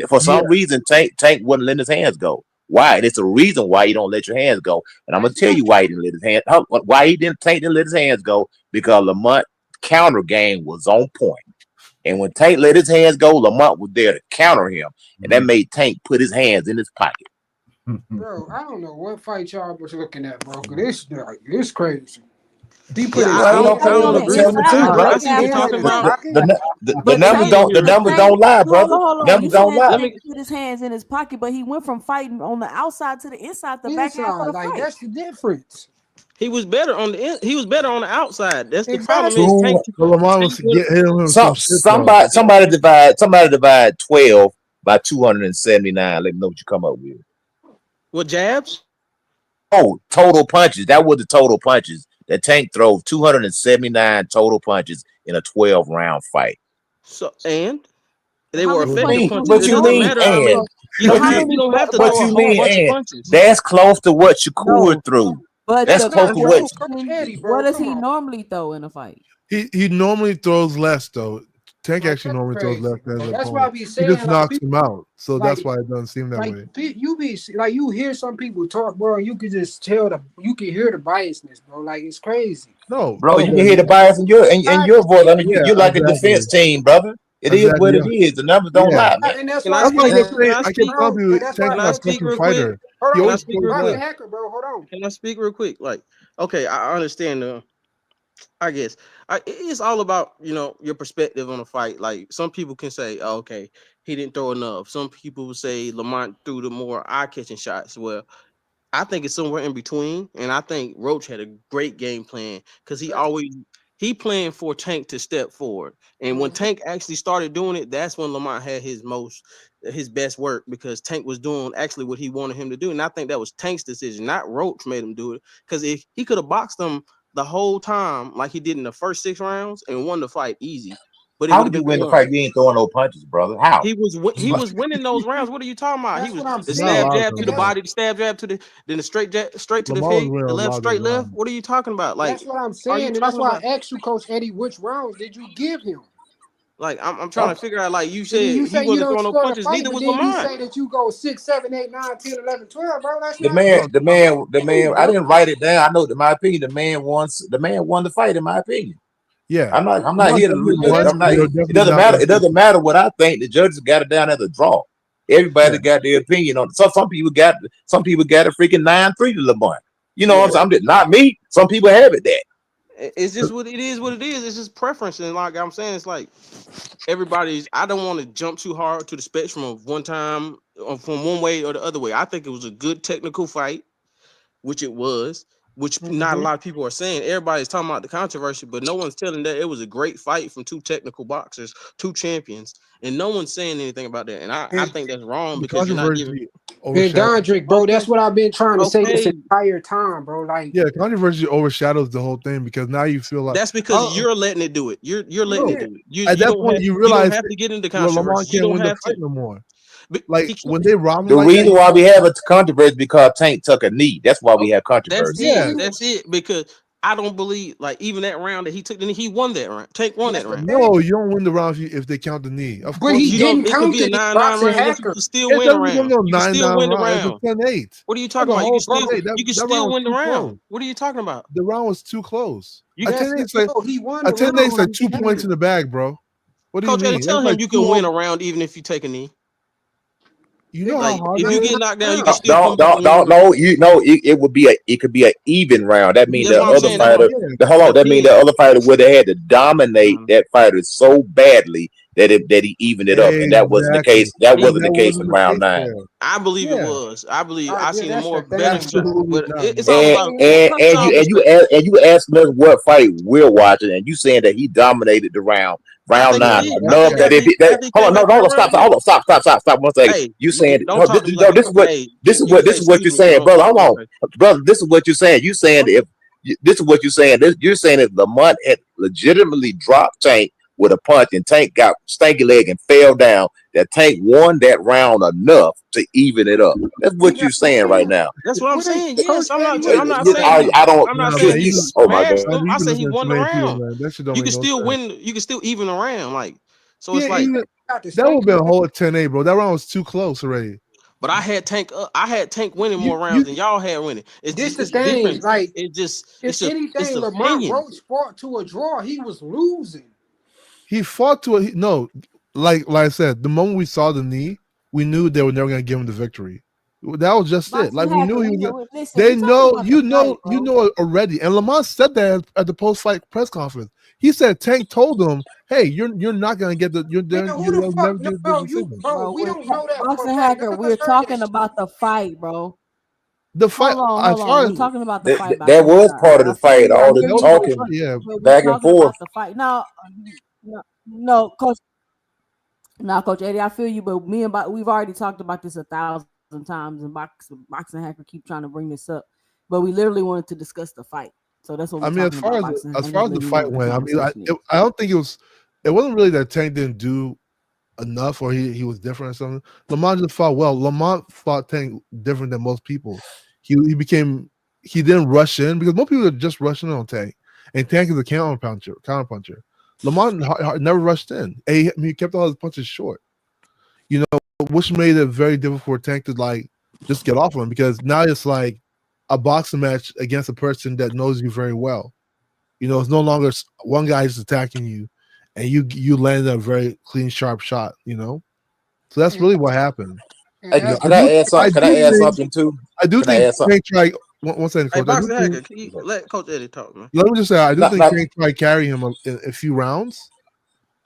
For some reason, Tank wouldn't let his hands go. Why? And it's a reason why you don't let your hands go. And I'm gonna tell you why he didn't let his hands. Why Tank didn't let his hands go? Because Lamont counter game was on point. And when Tank let his hands go, Lamont was there to counter him, and that made Tank put his hands in his pocket. Bro, I don't know what fight y'all was looking at, bro. This crazy. He put The numbers don't lie, brother. Numbers don't lie. He put his hands in his pocket, but he went from fighting on the outside to the inside, the back half of the fight. That's the difference. He was better on the outside. That's the problem. Somebody divide 12 by 279. Let me know what you come up with. What jabs? Oh, total punches. That was the total punches. That Tank threw 279 total punches in a 12-round fight. So and they were effective punches. But you mean and? You don't have to throw a whole bunch of punches. That's close to what Shakur threw. But that's close to what. What does he normally throw in a fight? He normally throws less though. Tank Like, actually that's normally throws crazy, left bro. hands That's why I opponent. be He saying, just like, knocks him out. So like, that's why it doesn't seem that way. you be like, you hear some people talk, bro, and you can just tell you can hear the biasness, bro. Like, it's crazy. No, Bro, no, you but can hear the bias in your voice. I mean, yeah, you're like a exactly. defense team, brother. It is what Exactly. it is. The numbers don't Yeah. lie, man. And that's Can why I That's why I speak? kept Can saying, I I kept speak? telling you, that's why Tank's Can not I a speak special real quick? fighter. hold He on, Can I always speak throws real Rocket quick? left. Hacker, bro. Hold on. Can I speak real quick? Like, okay, I understand I guess it's all about your perspective on a fight. Like some people can say, oh, okay, he didn't throw enough. Some people will say Lamont threw the more eye-catching shots. Well, I think it's somewhere in between, and I think Roach had a great game plan because he planned for Tank to step forward, and when Tank actually started doing it, that's when Lamont had his best work because Tank was doing actually what he wanted him to do, and I think that was Tank's decision, not Roach made him do it because if he could have boxed him the whole time like he did in the first 6 rounds and won the fight easy, but it How would have would you been win the one. fight? You ain't throwing no punches, brother. How? He was winning those rounds. What are you talking about? He That's was what I'm the He's not saying, stab allowed jab to, to and the bro. body, the stab jab to then the straight to the Lamar was feet, winning the a left lot of those straight left. rounds. What are you talking about? Like, that's what I'm are you saying, and that's talking why about? I asked you, Coach Eddie, which rounds did you give him? Like, I'm trying to figure out. Like you And then said, you he say you wasn't don't throwing no score the punches. fight, Neither but was then you Lamont. say that you go 6, 7, 8, 9, 10, 11, 12, bro. That's The not man, No, the man. I didn't write it down. I know, in my opinion, the man won the fight. In my opinion, yeah. I'm not Lamar here to definitely lose. won, I'm but not. they were It definitely doesn't not matter. that It doesn't different. matter what I think. The judges got it down as a draw. Everybody Yeah. got their opinion on it. So some people got a freaking 9-3 to Lamont. You know what Yeah. I'm saying? Not me. Some people have it that. It's just what it is. What it is. It's just preference, and like I'm saying, it's like everybody's. I don't want to jump too hard to the spectrum of one time or from one way or the other way. I think it was a good technical fight, which it was, which not a lot of people are saying. Everybody's talking about the controversy, but no one's telling that it was a great fight from two technical boxers, two champions, and no one's saying anything about that. And I think that's wrong The because you're not giving. controversy And overshadows. Dondrick, bro, Okay, that's what I've been trying to say this okay, entire time, bro. Like, Yeah, controversy overshadows the whole thing because now you feel like that's because you're letting it do it. You're letting it no. do it. You At you that don't point have you you don't realize have to get into Lamar controversy. You can't don't win the have fight to. no more. But Like he can't. when they robbed him The like that, reason why we have a controversy because Tank took a knee. That's why we Okay, have that's controversy. it. yeah. That's it. Because I don't believe like even that round that he took, then he won that round. Tank won that's that the round. thing. No, you don't win the round if they count the knee. Of But course he You not. don't. didn't It could count be a it in 9-9 boxing round. Yes, you hacker. can still It win a doesn't become round. no You can 9-9 still win the round. It's a round. 10-8. What are you That's talking a about? whole Bro, 10-8. You can That round still was win the too close. round. What are you talking about? The round was too close. You A can, yes, 10-8 is like bro, he won a the 10-8 is round. like I'm 2 telling points you. in the bag, bro. What do you Coach Eddie, mean? That's tell him like you two can win a whole. round even if you take a knee. You know how Nigga, Like hard if that you is? get knocked down, you can round. still come back and win a round. No. You know, it could be an even round. That means That's the what I'm other saying. fighter. Yeah. Hold on. That means the Depends. other fighter would have had to dominate that fighter so badly that he evened it up, and that wasn't the Exactly. case. That And wasn't that the case wasn't in the round case 9. there. I believe it Yeah. was. I believe I Yeah, seen a that's more the better thing. shot, Absolutely but not, it's bro. all And about and it's and all you and you perspective. ask, and you asking us what fight we're watching, and you saying that he dominated the I round think he Yeah. 9 did. I enough think that Yeah. if he, that after he hold came on, back from no, that stop, round, yeah. stop 1 second. Hey, You saying don't talk to me like this is what hey. this is You can what say this is what excuse you're me, but saying, don't brother. talk Hold to me on, like brother. This is what you're saying. You saying what? if this is what you're saying. You're saying if Lamont had legitimately dropped Tank with a punch and Tank got stanky leg and fell down, that Tank won that round enough to even it up. That's He what you're got saying right won. now. That's what I'm What is saying. Coach Yes, Eddie? What is he saying? I don't. I'm not Nah, saying man, he you Oh my smashed god. them. you I be say he listening to too won the many people, round. man. That shit don't You make can no still sense. win. You can still even a round. Like so, it's Yeah, like. even Got the that would have stank been a leg. whole 10-8, bro. That round was too close already. But I had Tank. I had Tank winning more You rounds than y'all had winning. It's this just the it's thing. different. Like, It just if it's anything, Lamont opinion. Roach fought to a draw. He was losing. He fought to it. No, like I said, the moment we saw the knee, we knew they were never going to give him the victory. That was just it. Like we knew he was. They know, you know already. And Lamont said that at the post-fight press conference. He said Tank told him, "Hey, you're not going to get the you're Nigga, who the you'll fuck? never No, get the bro, you, decision." bro, Bro, we we're don't know that for a boxing fact. hacker. None of us We're heard that talking shit. about the fight, bro. The fight, as Hold far on. as We're talking about the fight, but I That feel you. was part of I the feel fight. you. I All the hear that was you, part of the talking fight, yeah. but we're back and talking forth. about the fight now. No, coach. Now, Coach Eddie, I feel you, but we've already talked about this 1,000 times, and boxing hacker keep trying to bring this up, but we literally wanted to discuss the fight, so that's what I we're mean, talking about. Boxing. as I'm far just as the letting you know fight what the went, I mean, conversation is. I don't think it wasn't really that Tank didn't do enough or he was different or something. Lamont just fought well. Lamont fought Tank different than most people. He didn't rush in because most people are just rushing on Tank, and Tank is a counter puncher. Lamont never rushed in. He kept all his punches short. You know, which made it very difficult for Tank to like just get off him because now it's like a boxing match against a person that knows you very well. You know, it's no longer one guy just attacking you, and you landed a very clean, sharp shot. You know, so that's really what happened. Hey, You know, can I add something? Can I add something too? I do Can I think add something? Tank tried. One second, Hey, Coach. Boxing Hacker, can you let Coach Eddie talk, man? Let me just say, I do Not- think not- Tank tried to carry him a few rounds,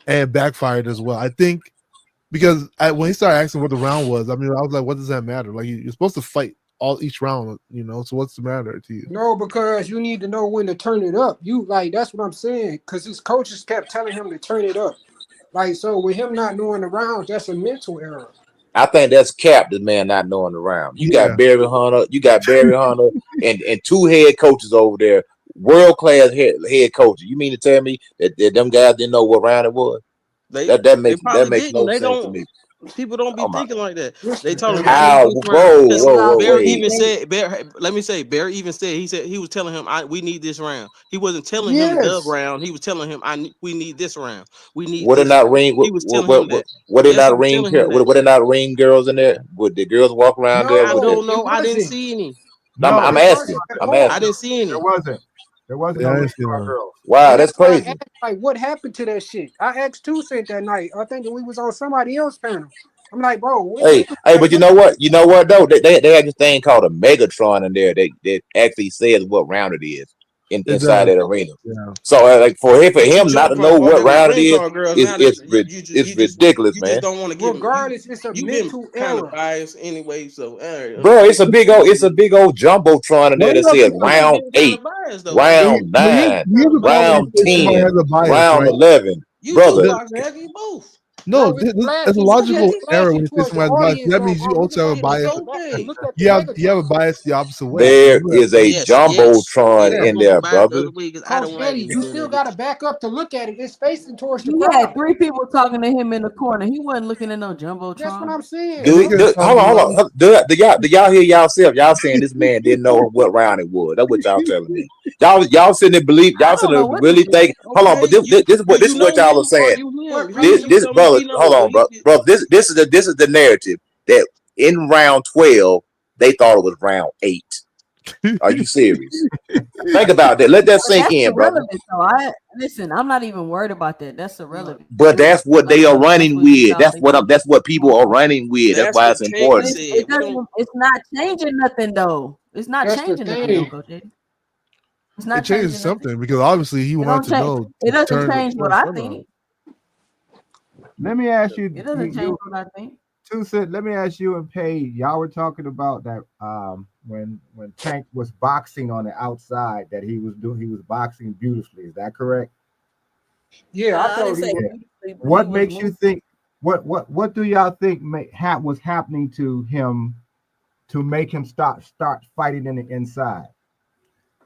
and backfired as well. I think because when he started asking what the round was, I mean, I was like, what does that matter? Like you're supposed to fight each round, you know. So what's the matter to you? No, because you need to know when to turn it up. You like that's what I'm saying. Because his coaches kept telling him to turn it up. Like so, with him not knowing the rounds, that's a mental error. I think that's capped, the man not knowing the round. You got Barry Hunter, and two head coaches over there, world class head coaches. You mean to tell me that them guys didn't know what round it was? That makes no sense to me. People don't be thinking like that. They told him how? Whoa, Barry wait. even said, let me say, Barry even said he was telling him, we need this round. He wasn't telling him the round. He was telling him, we need this round. We need. What did not ring? He was telling him that. What did not ring? What did not ring girls in there? Would the girls walk around there? I don't know. I didn't see any. No, I'm asking. I didn't see any. There wasn't no girls. Wow, that's crazy. Like, what happened to that shit? I asked 2 Cent that night. I think we was on somebody else's panel. I'm like, bro. Hey, but you know what? You know what though? They had this thing called a Megatron in there that actually says what round it is inside that arena. Yeah. So like for him not to know what round it is ridiculous, man. You just don't want to give regardless. It's a mental kind error. of biased anyway. So, bro, it's a big old jumbotron in there that says round 8, round 9, round 10, round 11. Brother, both. No, it's a logical error when you say someone has bias. That means you also have a bias. You have a bias the opposite way. There is a jumbotron in there, brother. You still got to back up to look at it. It's facing towards the You crowd. had 3 people talking to him in the corner. He wasn't looking at no jumbotron. That's what I'm saying. Hold on. Do y'all hear yourself? Y'all saying this man didn't know what round it was. That's what y'all telling me. Y'all sitting there believe. Y'all sitting there really think. Hold on, but this is what y'all are saying. This brother. Hold on, bro. This is the narrative that in round 12 they thought it was round 8. Are you serious? Think about that. Let that sink in, brother. Listen, I'm not even worried about that. That's irrelevant. But that's what they are running with. That's what people are running with. That's why it's important. It's not changing nothing though. It's not changing nothing, Coach Eddie. It's not it changes something because obviously he wanted to know. It doesn't change what I think. Let me ask you. It doesn't change what I think. 2 Cent, let me ask you and Paige. Y'all were talking about that when Tank was boxing on the outside, that he was boxing beautifully. Is that correct? Yeah, I thought he was. What makes you think? What do y'all think was happening to him to make him start fighting in the inside?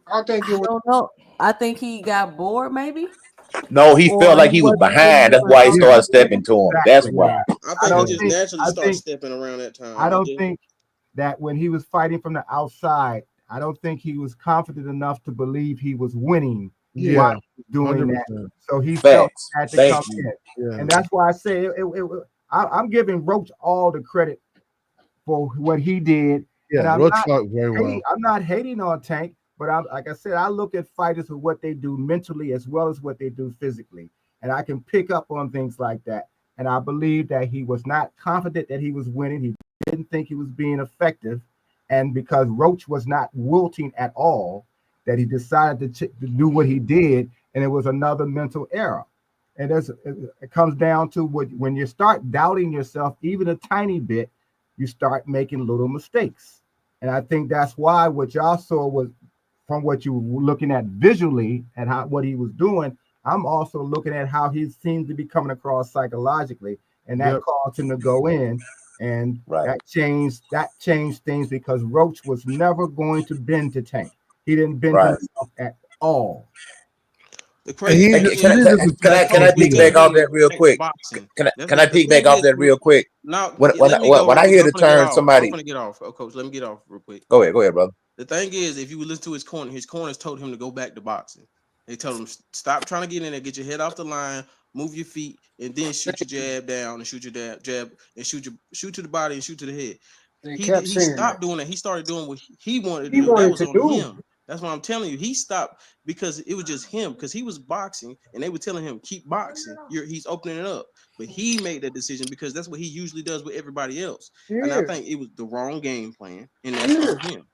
I think it was. I don't know. I think he got bored, maybe. No, he felt like he was behind. That's why he started stepping to him. That's why. I think he just naturally started stepping around that time. I don't think that when he was fighting from the outside, I don't think he was confident enough to believe he was winning while he was doing 100%. That. So he felt he had to come in. Yeah. And that's why I say I'm giving Roach all the credit for what he did. Yeah, Roach fought very well. I'm not hating on Tank. But like I said, I look at fighters and what they do mentally as well as what they do physically. And I can pick up on things like that. And I believe that he was not confident that he was winning. He didn't think he was being effective. And because Roach was not wilting at all, that he decided to do what he did. And it was another mental error. And it comes down to when you start doubting yourself, even a tiny bit, you start making little mistakes. And I think that's why what y'all saw was, from what you were looking at visually and what he was doing, I'm also looking at how he seems to be coming across psychologically, and that caused him to go in, and that changed things because Roach was never going to bend to Tank. He didn't bend himself at all. Can I piggyback off that real quick? Can I piggyback off that real quick? Now, when I hear the term somebody, I'm gonna get off, Coach. Let me get off real quick. Go ahead, brother. The thing is, if you listen to his corners told him to go back to boxing. They told him stop trying to get in there, get your head off the line, move your feet, and then shoot your jab down and shoot your jab and shoot to the body and shoot to the head. He stopped doing that. He started doing what he wanted to do. That was on him. That's what I'm telling you. He stopped because it was just him. Because he was boxing, and they were telling him keep boxing. He's opening it up, but he made that decision because that's what he usually does with everybody else. Yeah. And I think it was the wrong game plan, and that's on him.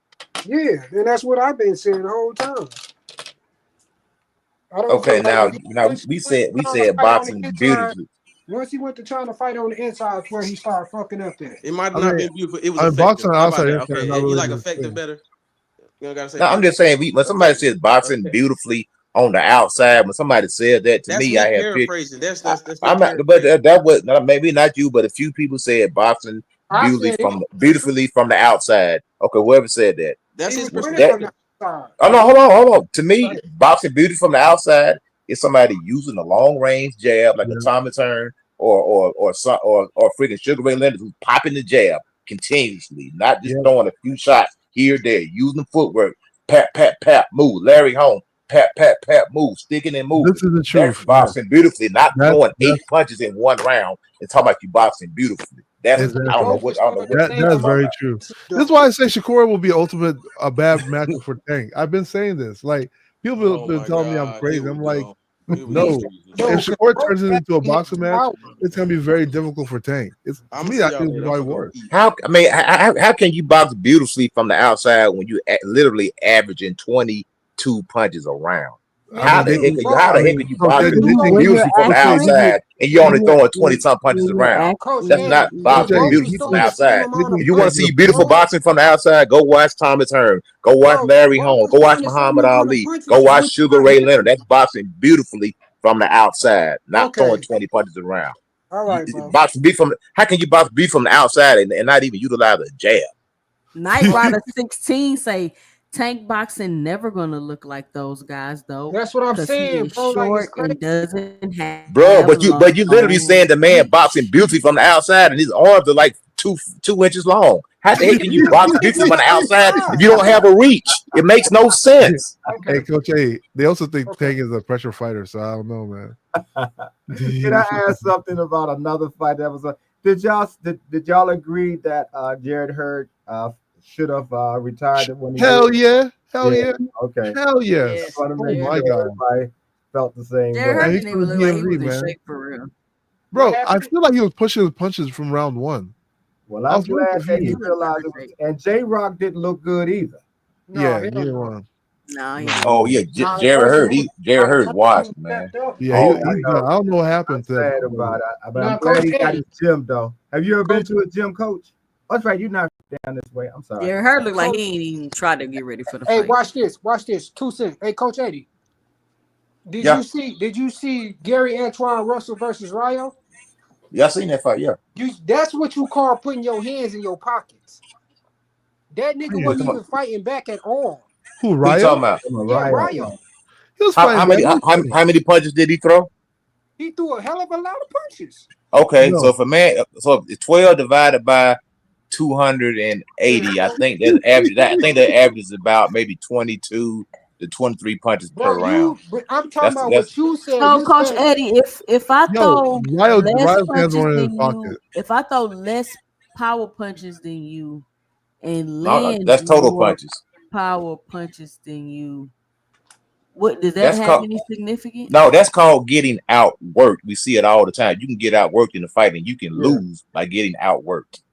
Yeah, and that's what I've been saying the whole time. Okay, now we said boxing beautifully. Once he went to trying to fight on the inside, that's where he started fucking up there. It might not be beautiful. It was effective. How about that? Okay, you like effective better? You don't gotta say. No, I'm just saying when somebody says boxing beautifully on the outside, when somebody said that to me, I have paraphrasing. That's I'm not, but that was maybe not you, but a few people said boxing beautifully from the outside. Okay, whoever said that. That's his perspective. Oh no, hold on. To me, boxing beauty from the outside is somebody using a long range jab like a Tommy Turn or freaking Sugar Ray Leonard who's popping the jab continuously, not just throwing a few shots here, there, using the footwork, pat, move, Larry home, pat, move, sticking and moving. This is the truth. That's boxing beautifully, not throwing 8 punches in one round and talking about you boxing beautifully. That's I don't know what that's very true. This is why I say Shakur will be a bad match for Tank. I've been saying this. Like people have been telling me I'm crazy. I'm like, no. If Shakur turns it into a boxing match, it's gonna be very difficult for Tank. I think it's probably worse. How can you box beautifully from the outside when you literally averaging 22 punches a round? How the heck can you box beautifully from the outside and you're only throwing 20-some punches around? That's not boxing beautifully from the outside. If you want to see beautiful boxing from the outside, go watch Thomas Hearn. Go watch Larry Holmes. Go watch Muhammad Ali. Go watch Sugar Ray Leonard. That's boxing beautifully from the outside, not throwing 20 punches around. All right, bro. How can you box beef from the outside and not even utilize a jab? Night Rider 16 say Tank boxing never gonna look like those guys though. That's what I'm saying, bro. Short and doesn't have but you literally saying the man boxing beautifully from the outside and his arms are like two inches long. How the heck can you box beautifully from the outside if you don't have a reach? It makes no sense. Hey, Coach A, they also think Tank is a pressure fighter, so I don't know, man. Can I ask something about another fight that was did y'all agree that Jared Hurd should have retired when he Hell yeah. Okay. Hell yes. Oh my God. Everybody felt the same way. Hurd didn't even look like he was in shape for real. Bro, I feel like he was pushing his punches from round one. Well, I'm glad that he realized it. And J-Rock didn't look good either. No, he didn't want. No. Oh yeah, Jared Hurd. Jared Hurd washed, man. Yeah, I don't know what happened to sad about it. But I'm glad he got his gym though. Have you ever been to a gym, Coach? That's right. You're not down this way. I'm sorry. Yeah, Hurd looked like he ain't even tried to get ready for the fight. Hey, watch this. 2 cents. Hey, Coach Eddie. Did you see Gary Antoine Russell versus Rayo? Yeah, I seen that fight. Yeah. That's what you call putting your hands in your pockets. That nigga wasn't even fighting back at all. Who, Rayo? Who you talking about? Yeah, Rayo. He was how many punches did he throw? He threw a hell of a lot of punches. Okay, so if 12 divided by 280, I think that average. I think that average is about maybe 22 to 23 punches per round. But I'm talking about what you said. So, Coach Eddie, if I throw less punches than you, if I throw less power punches than you, and land that's total punches. Power punches than you. What does that have any significance? No, that's called getting outworked. We see it all the time. You can get outworked in a fight, and you can lose by getting outworked,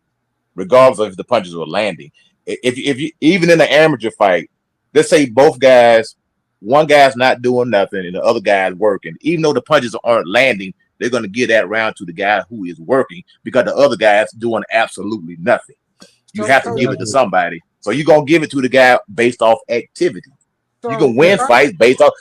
regardless of if the punches are landing. If you even in an amateur fight, let's say both guys, one guy's not doing nothing, and the other guy's working. Even though the punches aren't landing, they're going to give that round to the guy who is working because the other guy's doing absolutely nothing. You have to give it to somebody. So you're gonna give it to the guy based off activity. You can win fights based off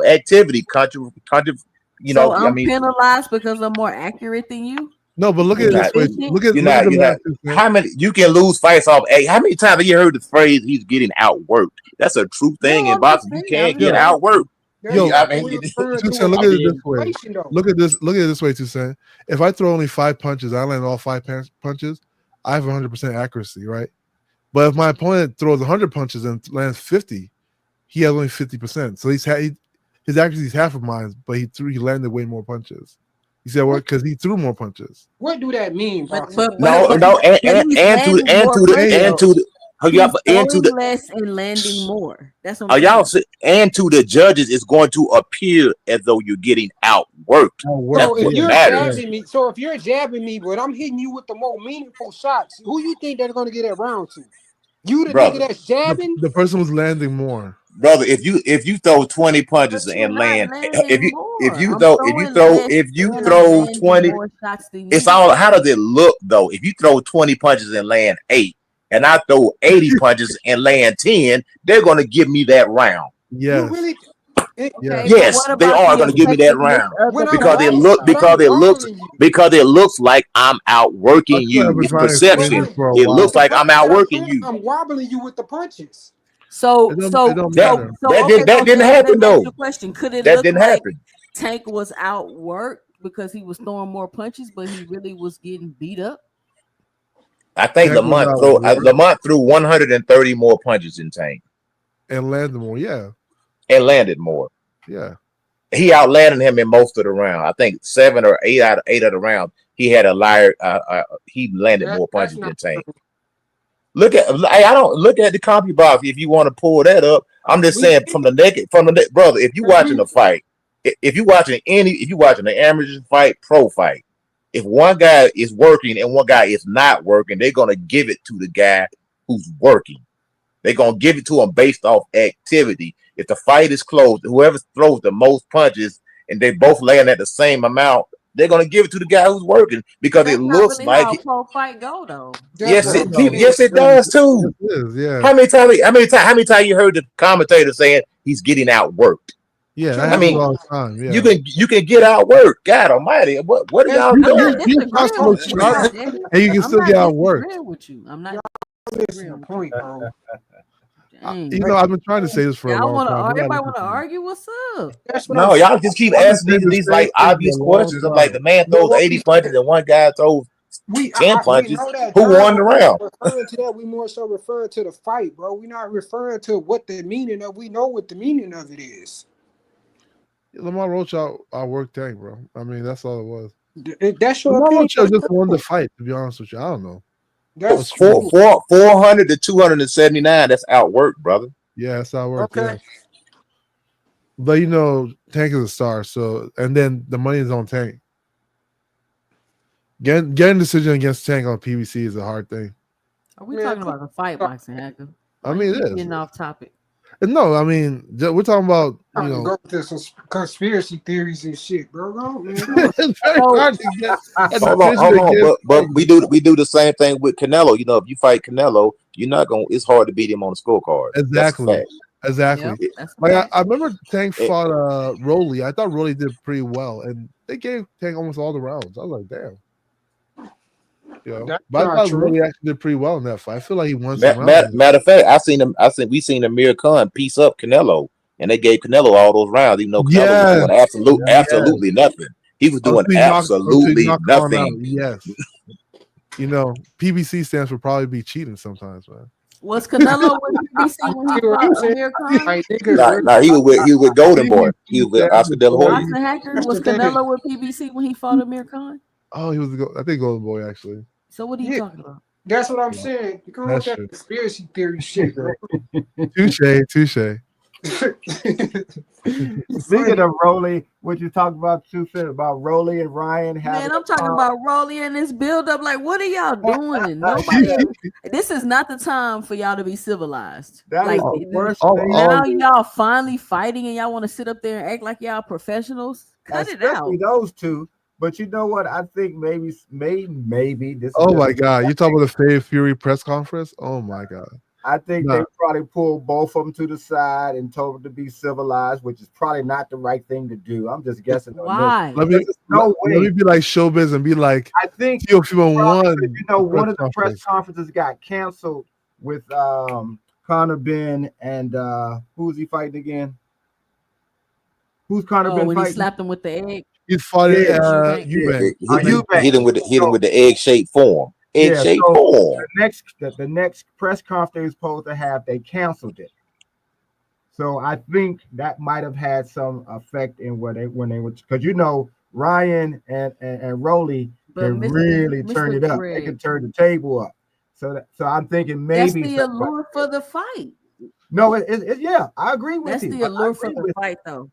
activity. I'm penalized because I'm more accurate than you. No, but look at it this way. Look at how many you can lose fights off. How many times have you heard the phrase "he's getting outworked"? That's a true thing in boxing. You can't get outworked. Yo, look at it this way. Look at it this way, Toussaint. If I throw only 5 punches, I land all 5 punches. I have 100% accuracy, right? But if my opponent throws 100 punches and lands 50, he has only 50%. So his accuracy is half of mine, but he landed way more punches. He said, "What? Because he threw more punches." What do that mean, bro? Less and landing more. That's what y'all say, and to the judges, it's going to appear as though you're getting outworked. So if you're jabbing me, but I'm hitting you with the more meaningful shots, who you think they're going to get that round to? You the nigga that's jabbing? The person was landing more. Brother, if you throw 20 punches and land, if you throw 20, it's all, how does it look though? If you throw 20 punches and land 8, and I throw 80 punches and land 10, they're gonna give me that round. Yes. Yes, they are gonna give me that round because it looks like I'm outworking you. It's perception. It looks like I'm outworking you. I'm wobbling you with the punches. So that didn't happen though. Question: Could it that look didn't like happen? Tank was outworked because he was throwing more punches, but he really was getting beat up? I think Lamont threw 130 more punches in Tank and landed more. Yeah, and landed more. Yeah, he outlanded him in most of the round. I think 7 or 8 out of the rounds he had a liar. He landed more punches than Tank. Look at the CompuBox if you want to pull that up. I'm just saying from the brother. If you watching a fight, if you watching an amateur fight, pro fight, if one guy is working and one guy is not working, they're gonna give it to the guy who's working. They're gonna give it to him based off activity. If the fight is close, whoever throws the most punches and they both land at the same amount, they're gonna give it to the guy who's working because it looks like how pro fight go though. Yes, it does too. Yeah. How many times you heard the commentator saying he's getting outworked? Yeah, I mean, all the time. Yeah. you can get outworked. God Almighty, what are y'all doing? And you can still get outworked. With you, I'm not. Point, bro. You know, I've been trying to say this for a long time. Everybody want to argue? What's up? No, y'all just keep asking these like obvious questions of like the man throws 80 punches and one guy throws 10 punches. Who won the round? Referring to that, we more so referring to the fight, bro. We're not referring to what the meaning of. We know what the meaning of it is. Lamont Roach outworked Tank, bro. I mean, that's all it was. That's your Lamont opinion. Roach just won the fight. To be honest with you, I don't know. That's 400 to 279. That's outworked, brother. Yeah, that's outworked. Okay. Yeah. But you know, Tank is a star. So, and then the money is on Tank. Getting a decision against Tank on PBC is a hard thing. Are we talking about the fight boxing, Hacker? I mean, it is. Getting off topic. No, I mean, we're talking about, you know, go to some conspiracy theories and shit, bro. It's very hard to get. Hold on. But we do the same thing with Canelo. You know, if you fight Canelo, you're not gonna. It's hard to beat him on the scorecard. Exactly. Exactly. Yep, like I remember Tank fought Roelly. I thought Roelly did pretty well, and they gave Tank almost all the rounds. I was like, damn. But I thought Roelly actually did pretty well in that fight. I feel like he won some rounds. Matter of fact, we seen Amir Khan piece up Canelo, and they gave Canelo all those rounds, even though Canelo was doing absolutely nothing. He was doing absolutely nothing. Yes. You know, PBC stands for probably be cheating sometimes, man. Was Canelo with PBC when he fought Amir Khan? Nah, he was with Golden Boy. He was with Oscar De La Hoya. Was Canelo with PBC when he fought Amir Khan? Oh, he was. I think Golden Boy actually. So what are you talking about? That's what I'm saying. You come with that conspiracy theory shit, bro. Touche. Speaking of Roelly, what you talked about too, about Roelly and Ryan having. Man, I'm talking about Roelly and this build up. Like, what are y'all doing? Nobody. This is not the time for y'all to be civilized. That like, is the worst thing. Now y'all finally fighting and y'all want to sit up there and act like y'all professionals. Cut it out. Those two. But you know what? I think maybe this. Oh my God! You talking about the Faye Fury press conference? Oh my God! I think they probably pulled both of them to the side and told them to be civilized, which is probably not the right thing to do. I'm just guessing. Why? Let me be like Showbiz and be like, I think one. You know, one of the press conferences got canceled with Conor Ben and who's he fighting again? Who's Conor Ben when fighting? He slapped him with the egg. He's fighting Eubank. Hit him with the egg-shaped form. Egg-shaped form. The next press conference they were supposed to have, they canceled it. So I think that might have had some effect in where when they were, because Ryan and Roelly can really turn it up. They can turn the table up. So I'm thinking that's maybe the allure for the fight. no, yeah, I agree with That's you. the allure for the fight, though.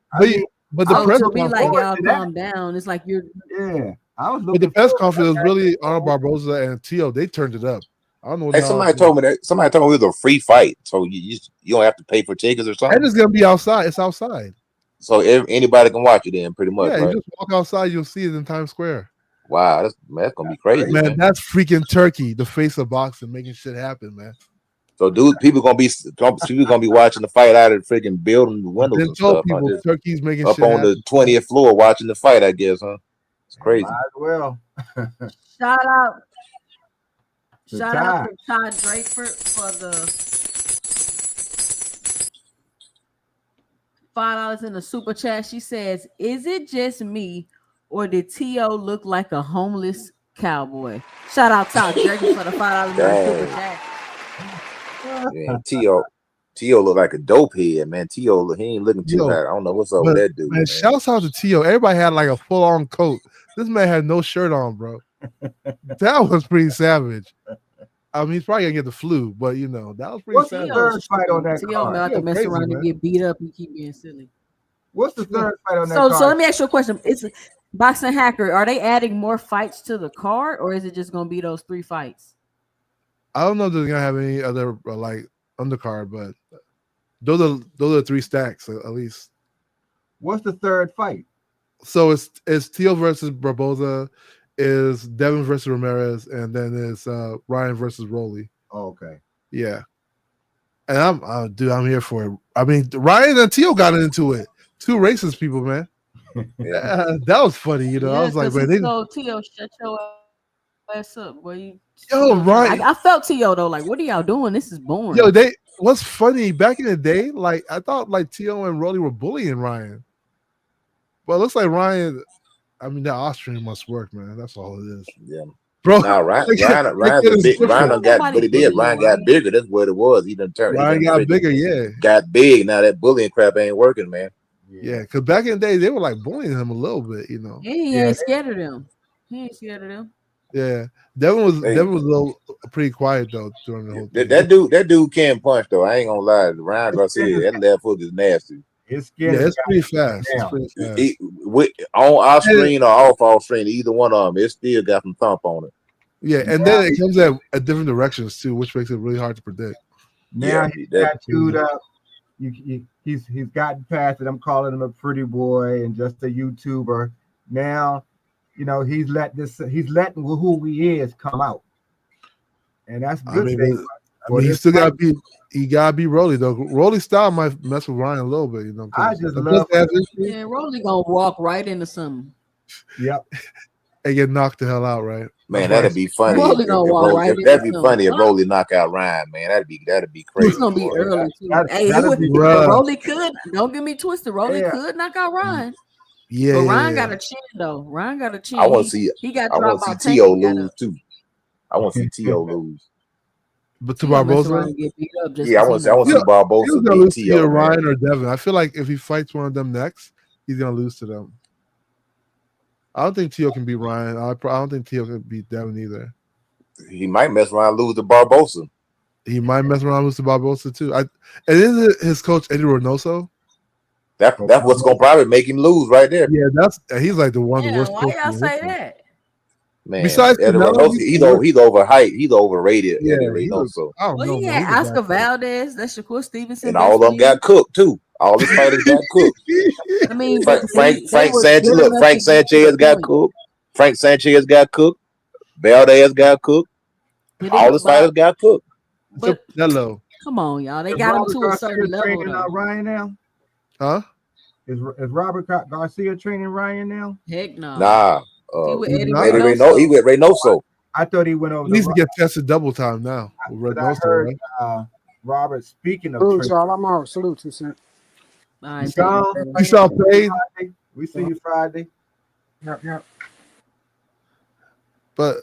But the press to be like forward y'all to that. calm down, it's like you're. Yeah, I was But looking. the press conference was really Arnold Barboza and Tio. They turned it up. I don't know. Hey, somebody told me it was a free fight, so you don't have to pay for tickets or something. And it's gonna be outside. It's outside. So anybody can watch it then, pretty much, Yeah, right? you just walk outside, you'll see it in Times Square. Wow, that's gonna be crazy, man. That's freaking Turkey, the face of boxing, making shit happen, man. So, people gonna be watching the fight out of the freaking building, the windows and stuff. People, Turkey's making up shit on happen. the 20th floor watching the fight, I guess, huh? It's crazy. Might as well. Shout out To to Todd Drakeford for the $5 in the super chat. She says, "Is it just me, or did T.O. look like a homeless cowboy?" Shout out Todd Drakeford for the $5 in the super chat. Man, T.O. look like a dope head, man. T.O. he ain't looking too hot. I don't know what's up with that dude. Man, shouts out to T.O. Everybody had like a full on coat. This man had no shirt on, bro. That was pretty savage. I mean, he's probably gonna get the flu, but that was pretty What's savage. the third fight on that T.O. about to mess around and get beat up and keep being silly. What's the third fight on that card? So let me ask you a question. It's Boxing Hacker. Are they adding more fights to the card, or is it just gonna be those 3 fights? I don't know if they're gonna have any other like undercard, but those are 3 stacks at least. What's the third fight? So it's Tio versus Barboza, is Devin versus Ramirez, and then it's Ryan versus Roelly. Oh, okay. Yeah. And I'm here for it. I mean, Ryan and Tio got into it. 2 racist people, man. Yeah. That was funny, I was like, man, Tio, shut your ass up, boy. Ryan. I felt Tio though. Like, what are y'all doing? This is boring. What's funny back in the day? Like, I thought like Tio and Roelly were bullying Ryan. But it looks like Ryan. I mean, that Austrian must work, man. That's all it is. Yeah, bro. Now Ryan's a big. Ryan got what he did. Ryan got bigger. That's what it was. He done turned. Ryan got bigger. Yeah, got big. Now that bullying crap ain't working, man. Yeah, because back in the day they were like bullying him a little bit, He ain't scared of them. He ain't scared of them. Yeah, Devin was a little pretty quiet though during the whole thing. That dude can't punch though. I ain't gonna lie. Ryan Garcia, that left hook is nasty. It's pretty fast. It's pretty fast. On our screen or off our screen, either one of them, it still got some thump on it. Yeah, and then it comes at different directions too, which makes it really hard to predict. Now he's tattooed up. He's gotten past it. I'm calling him a pretty boy and just a YouTuber. Now, he's letting who he is come out, and that's good. I mean, he gotta be Roelly though. Roelly's style might mess with Ryan a little bit, I just love Roelly gonna walk right into something. Yep. And get knocked the hell out, right? Man, that'd be funny. That'd be funny if Roelly knock out Ryan, man. That'd be crazy. It's gonna be early too. Roelly could. Don't get me twisted. Roelly could knock out Ryan. Yeah, but Ryan got a chin though. Ryan got a chin. I want to see. He got. I want to see T.O. lose too. I want to see T.O. lose. But to Barboza, I want to see Barboza beat T.O. Ryan or Devin. I feel like if he fights one of them next, he's gonna lose to them. I don't think Tio can beat Ryan. I don't think Tio can beat Devin either. He might mess around and lose to Barboza. He might mess around and lose to Barboza too. And isn't his coach Eddie Reynoso? That's what's gonna probably make him lose right there. Yeah, he's like the one of the worst. Why y'all say that? Man, besides Eddie Reynoso, he's overhyped. He's overrated. Yeah, Eddie Reynoso. Well, he had Oscar Valdez. That's Shakur Stevenson. And all of them got cooked too. All the fighters got cooked. I mean, Frank Sanchez. Look, Frank Sanchez got cooked. Frank Sanchez got cooked. Valdez got cooked. All the fighters got cooked. But hello. Come on, y'all. They got him to a certain level. Ryan now? Huh? Is Robert Garcia training Ryan now? Heck no. Nah. He with Eddie Reynoso. He with Reynoso. I thought he went over. He needs to get tested double time now. I heard Robert speaking of. Salute, y'all. I'm out. Salute you, sir. You saw paid. We see you Friday. Yep. But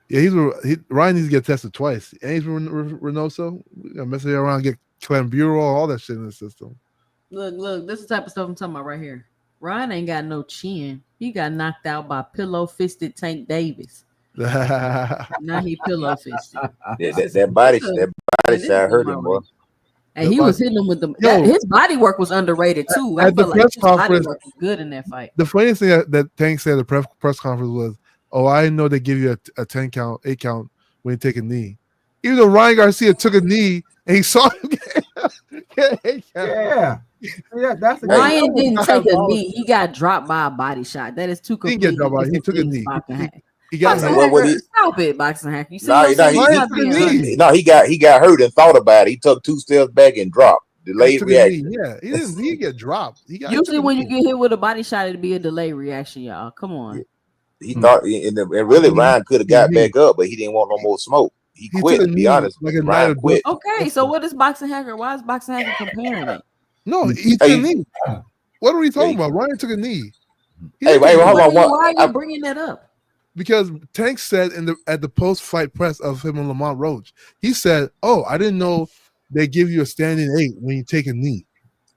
yeah, Ryan needs to get tested twice. And he's Reynoso. Messing around, get clenbuterol, all that shit in the system. Look, this is the type of stuff I'm talking about right here. Ryan ain't got no chin. He got knocked out by pillow-fisted Tank Davis. Now he pillow-fisted. That body shot hurt him, boy. And he was hitting him with the. His body work was underrated too. I felt like his body work was good in that fight. The funniest thing that Tank said at the press conference was, "Oh, I know they give you a 10 count, 8 count when you take a knee." Even though Ryan Garcia took a knee and he saw him get 8 count. Yeah, that's Ryan didn't take a knee. He got dropped by a body shot. That is too completely different. He took a knee. He got stop it, boxing hack. You see, he got hurt and thought about it. He took 2 steps back and dropped. Delayed reaction. Yeah, he didn't get dropped. Usually when you get hit with a body shot, it'd be a delayed reaction, y'all. Come on. He thought, and really Ryan could have got back up, but he didn't want no more smoke. He quit. To be honest, Ryan quit. Okay, so what is boxing hacker? Why is boxing hacker comparing it? No, he took a knee. What are we talking about? Ryan took a knee. Hold on. Why are you bringing that up? Because Tank said at the post-fight press of him and Lamont Roach, he said, "Oh, I didn't know they give you a standing 8 when you take a knee."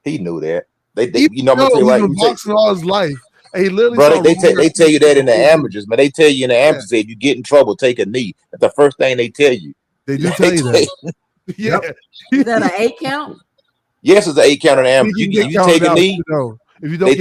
He knew that. He's been boxing all his life. And he literally, bro, they tell you that in the amateurs, man. They tell you in the amateurs, if you get in trouble, take a knee. That's the first thing they tell you. They do tell you that. Yeah, is that an 8 count? Yes, it's an 8 count in the amateurs. You take a knee. If you don't, they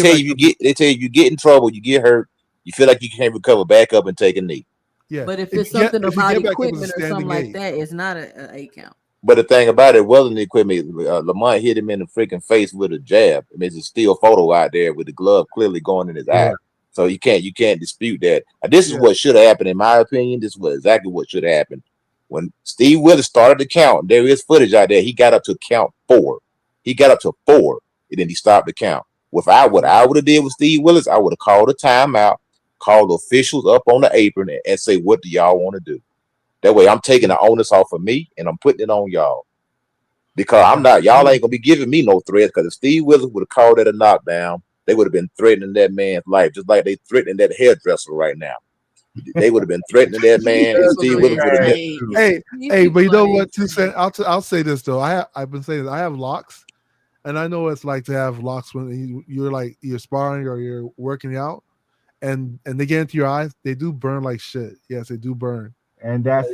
tell you you get in trouble, you get hurt, you feel like you can't recover, back up and take a knee. Yeah, but if it's something about equipment or something like that, it's not an 8 count. But the thing about it wasn't the equipment. Lamont hit him in the freaking face with a jab. I mean, there's a still photo out there with the glove clearly going in his eye. So you can't dispute that. This is what should have happened, in my opinion. This was exactly what should have happened. When Steve Willis started the count, there is footage out there. He got up to count 4. He got up to 4, and then he stopped the count. What I would have did with Steve Willis, I would have called a timeout, called the officials up on the apron, and say, "What do y'all want to do?" That way, I'm taking the onus off of me and I'm putting it on y'all. Because y'all ain't gonna be giving me no threats. Because if Steve Willis would have called that a knockdown, they would have been threatening that man's life, just like they threatening that hairdresser right now. They would have been threatening that man. And Steve Willis would have been. Hey, but you know what? I'll say this though. I've been saying this. I have locks, and I know what it's like to have locks when you're sparring or you're working out, and they get into your eyes. They do burn like shit. Yes, they do burn. And that's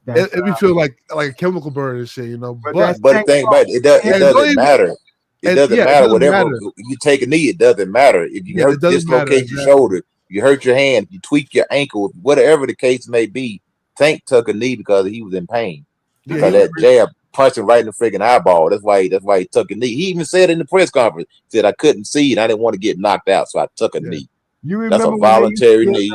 it. We feel like a chemical burn and shit, you know. But the thing about it doesn't matter. It doesn't matter. Whatever you take a knee, it doesn't matter. If you dislocate your shoulder, you hurt your hand, you tweak your ankle, whatever the case may be. Tank took a knee because he was in pain. Because that jab punched him right in the freaking eyeball. That's why he took a knee. He even said in the press conference, he said, "I couldn't see and I didn't want to get knocked out, so I took a knee." That's a voluntary knee.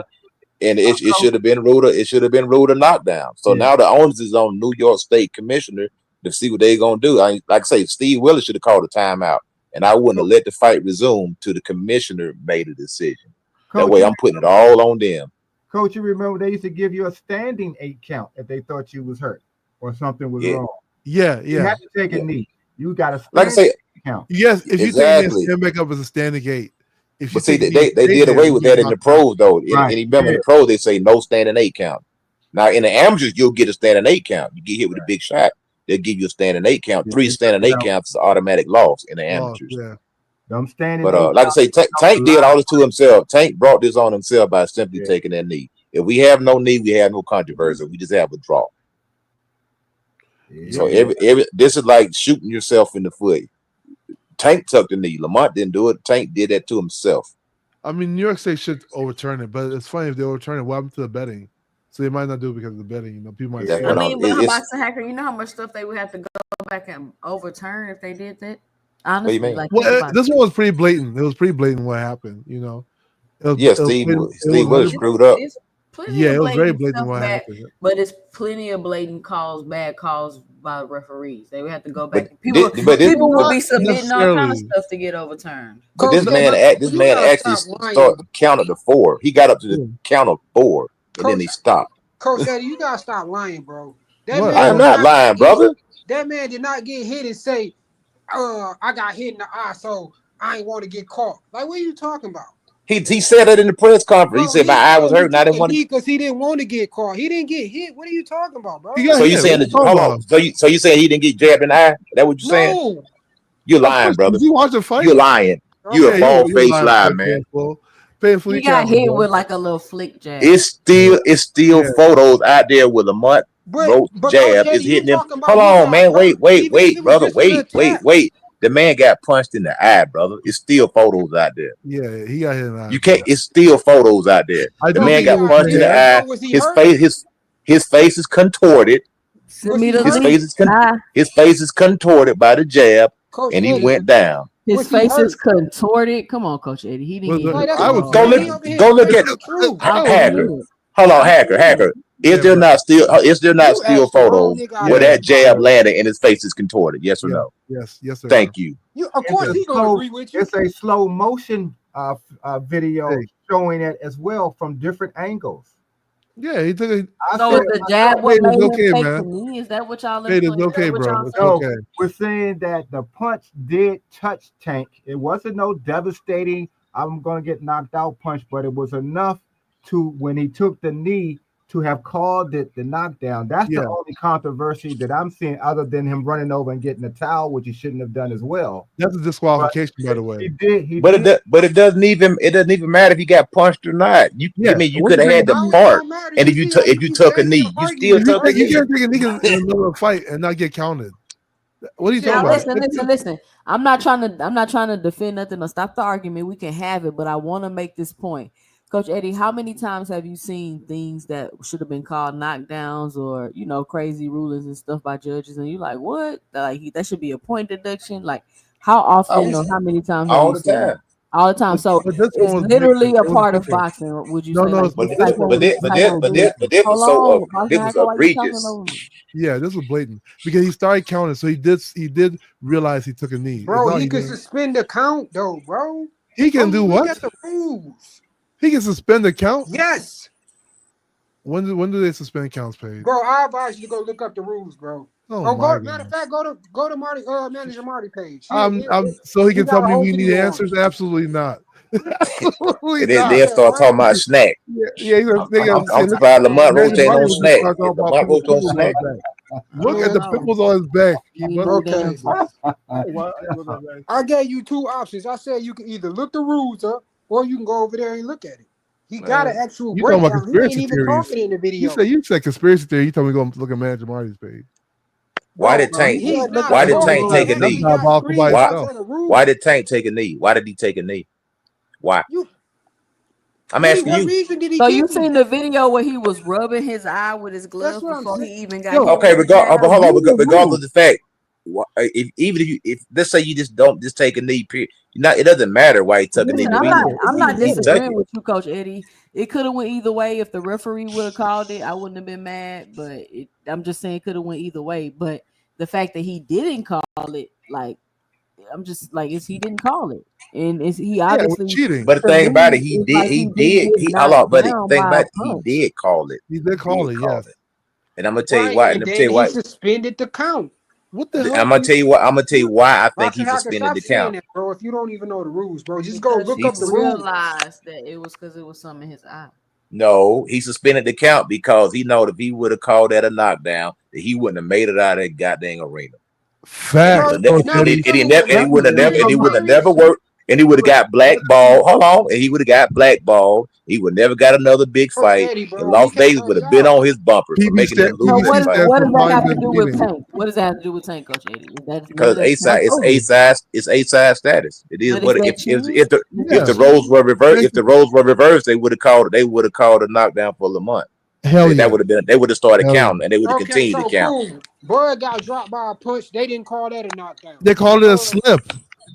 And it should have been ruled. It should have been ruled a knockdown. So now the onus is on New York State Commissioner to see what they're gonna do. Like I say, Steve Willis should have called a timeout, and I wouldn't have let the fight resume till the commissioner made a decision. Coach, that way, I'm putting it all on them. Coach, you remember they used to give you a standing 8 count if they thought you was hurt or something was wrong. Yeah. You had to take a knee. You got a like I say count. Yes, if you stand back up as a standing 8. But see, they did away with that in the pros, though. And remember, in the pros, they say no standing 8 count. Now, in the amateurs, you'll get a standing 8 count. You get hit with a big shot, they'll give you a standing 8 count. 3 standing 8 counts is automatic loss in the amateurs. But like I say, Tank did all this to himself. Tank brought this on himself by simply taking that knee. If we have no knee, we have no controversy. We just have a draw. So this is like shooting yourself in the foot. Tank took the knee. Lamont didn't do it. Tank did that to himself. I mean, New York State should overturn it, but it's funny if they overturn it. What happened to the betting? So they might not do it because of the betting. You know, people might say, I mean, but boxing hacker, you know how much stuff they would have to go back and overturn if they did that? Honestly, like this one was pretty blatant. It was pretty blatant what happened, you know. Steve was screwed up. It was very blatant what happened. But it's plenty of blatant bad calls by referees. They would have to go back. People will be submitting all kind of stuff to get overturned. But this man actually counted to 4. He got up to the count of 4, and then he stopped. Coach Eddie, you gotta stop lying, bro. I'm not lying, brother. That man did not get hit and say, I got hit in the eye, so I ain't want to get caught. Like, what are you talking about? He said that in the press conference. He Bro, said my eye was hurt and I didn't want to. because he didn't want to get caught. He didn't get hit. What are you talking about, bro? So you saying that? Hold on. So you saying he didn't get jabbed in the eye? Is that what you're saying? No. You're lying, brother. Did you watch the fight? You're lying. You're a bald-faced lie, man. He got hit with like a little flick jab. It's still photos out there with Lamont Roach jab is hitting him. Hold on, man. Wait, brother. Wait. The man got punched in the eye, brother. It's still photos out there. Yeah, he got hit in the eye. You can't. It's still photos out there. The man got punched in the eye. His face is contorted. His face is contorted by the jab, and he went down. His face is contorted. Come on, Coach Eddie. He didn't. Go look at Hacker. Hold on, Hacker. Is there not still photos where that jab landed and his face is contorted? Yes or no? Yes. Thank you. Of course, he's gonna agree with you. It's a slow motion video showing it as well from different angles. Yeah, he took it. So is the jab what made him take the knee? Is that what y'all? It's okay, bro. It's so okay. We're saying that the punch did touch Tank. It wasn't no devastating, I'm gonna get knocked out punch, but it was enough to, when he took the knee, to have called it the knockdown. That's the only controversy that I'm seeing, other than him running over and getting a towel, which he shouldn't have done as well. That's a disqualification, by the way. It doesn't even matter if he got punched or not. You could have had the part, and if you took a knee, you still took a knee. You can't take a knee in the middle of a fight and not get counted. What are you talking about? Listen. I'm not trying to defend nothing or stop the argument. We can have it, but I want to make this point. Coach Eddie, how many times have you seen things that should have been called knockdowns or, crazy rulings and stuff by judges, and you're like, what? Like that should be a point deduction? Like, how often or how many times? All the time. All the time. So it's literally a part of boxing. Would you say? No, but this was egregious. Yeah, this was blatant because he started counting, so he did realize he took a knee. Bro, he could suspend the count though, bro. He can do what? Get the rules. He can suspend the count? Yes. When do they suspend counts, Paige? Bro, I advise you to go look up the rules, bro. Matter of fact, go to Marty, manager Marty page. So he can tell me we need answers? Absolutely not. Absolutely not. They'll start talking about snack. Yeah, I'm surprised Lamont Roach ain't on snack. Lamont Roach on snack. Look at the pimples on his back. Okay. I gave you two options. I said you can either look the rules up, or you can go over there and look at it. He got an actual breakdown. He ain't even talking in the video. You said conspiracy theory. You told me to go look at Manager Marty's page. Why did Tank take a knee? Why did Tank take a knee? Why did he take a knee? Why? I'm asking you. So you seen the video where he was rubbing his eye with his glove before he even got hit? Okay, regardless of the fact, if let's say you just don't take a knee, it doesn't matter why he took a knee. I'm not disagreeing with you, Coach Eddie. It could have went either way. If the referee would have called it, I wouldn't have been mad. But I'm just saying it could have went either way. But the fact that he didn't call it, like, I'm just like, he didn't call it, and he obviously cheating. But the thing about it, he did call it. He did call it, yes. And I'm gonna tell you why. And he suspended the count. What the hell? I'm gonna tell you why I think he suspended the count. That, bro, if you don't even know the rules, bro, just go look up the rules. Realize that it was because it was something in his eye. No, he suspended the count because he know if he would have called that a knockdown, that he wouldn't have made it out of that goddamn arena. Fact. And he would have never worked. And he would have got blackballed. Hold on. And he would have got blackballed. He would never got another big fight. And Las Vegas would have been on his bumper for making him lose his fight. What does that have to do with Tank? What does that have to do with Tank, Coach Eddie? Because it's A-side status. It is what if the roles were reversed, they would have called a knockdown for Lamont. Hell yeah. That would have been. They would have started counting, and they would have continued to count. Boom. Bud got dropped by a punch. They didn't call that a knockdown. They called it a slip.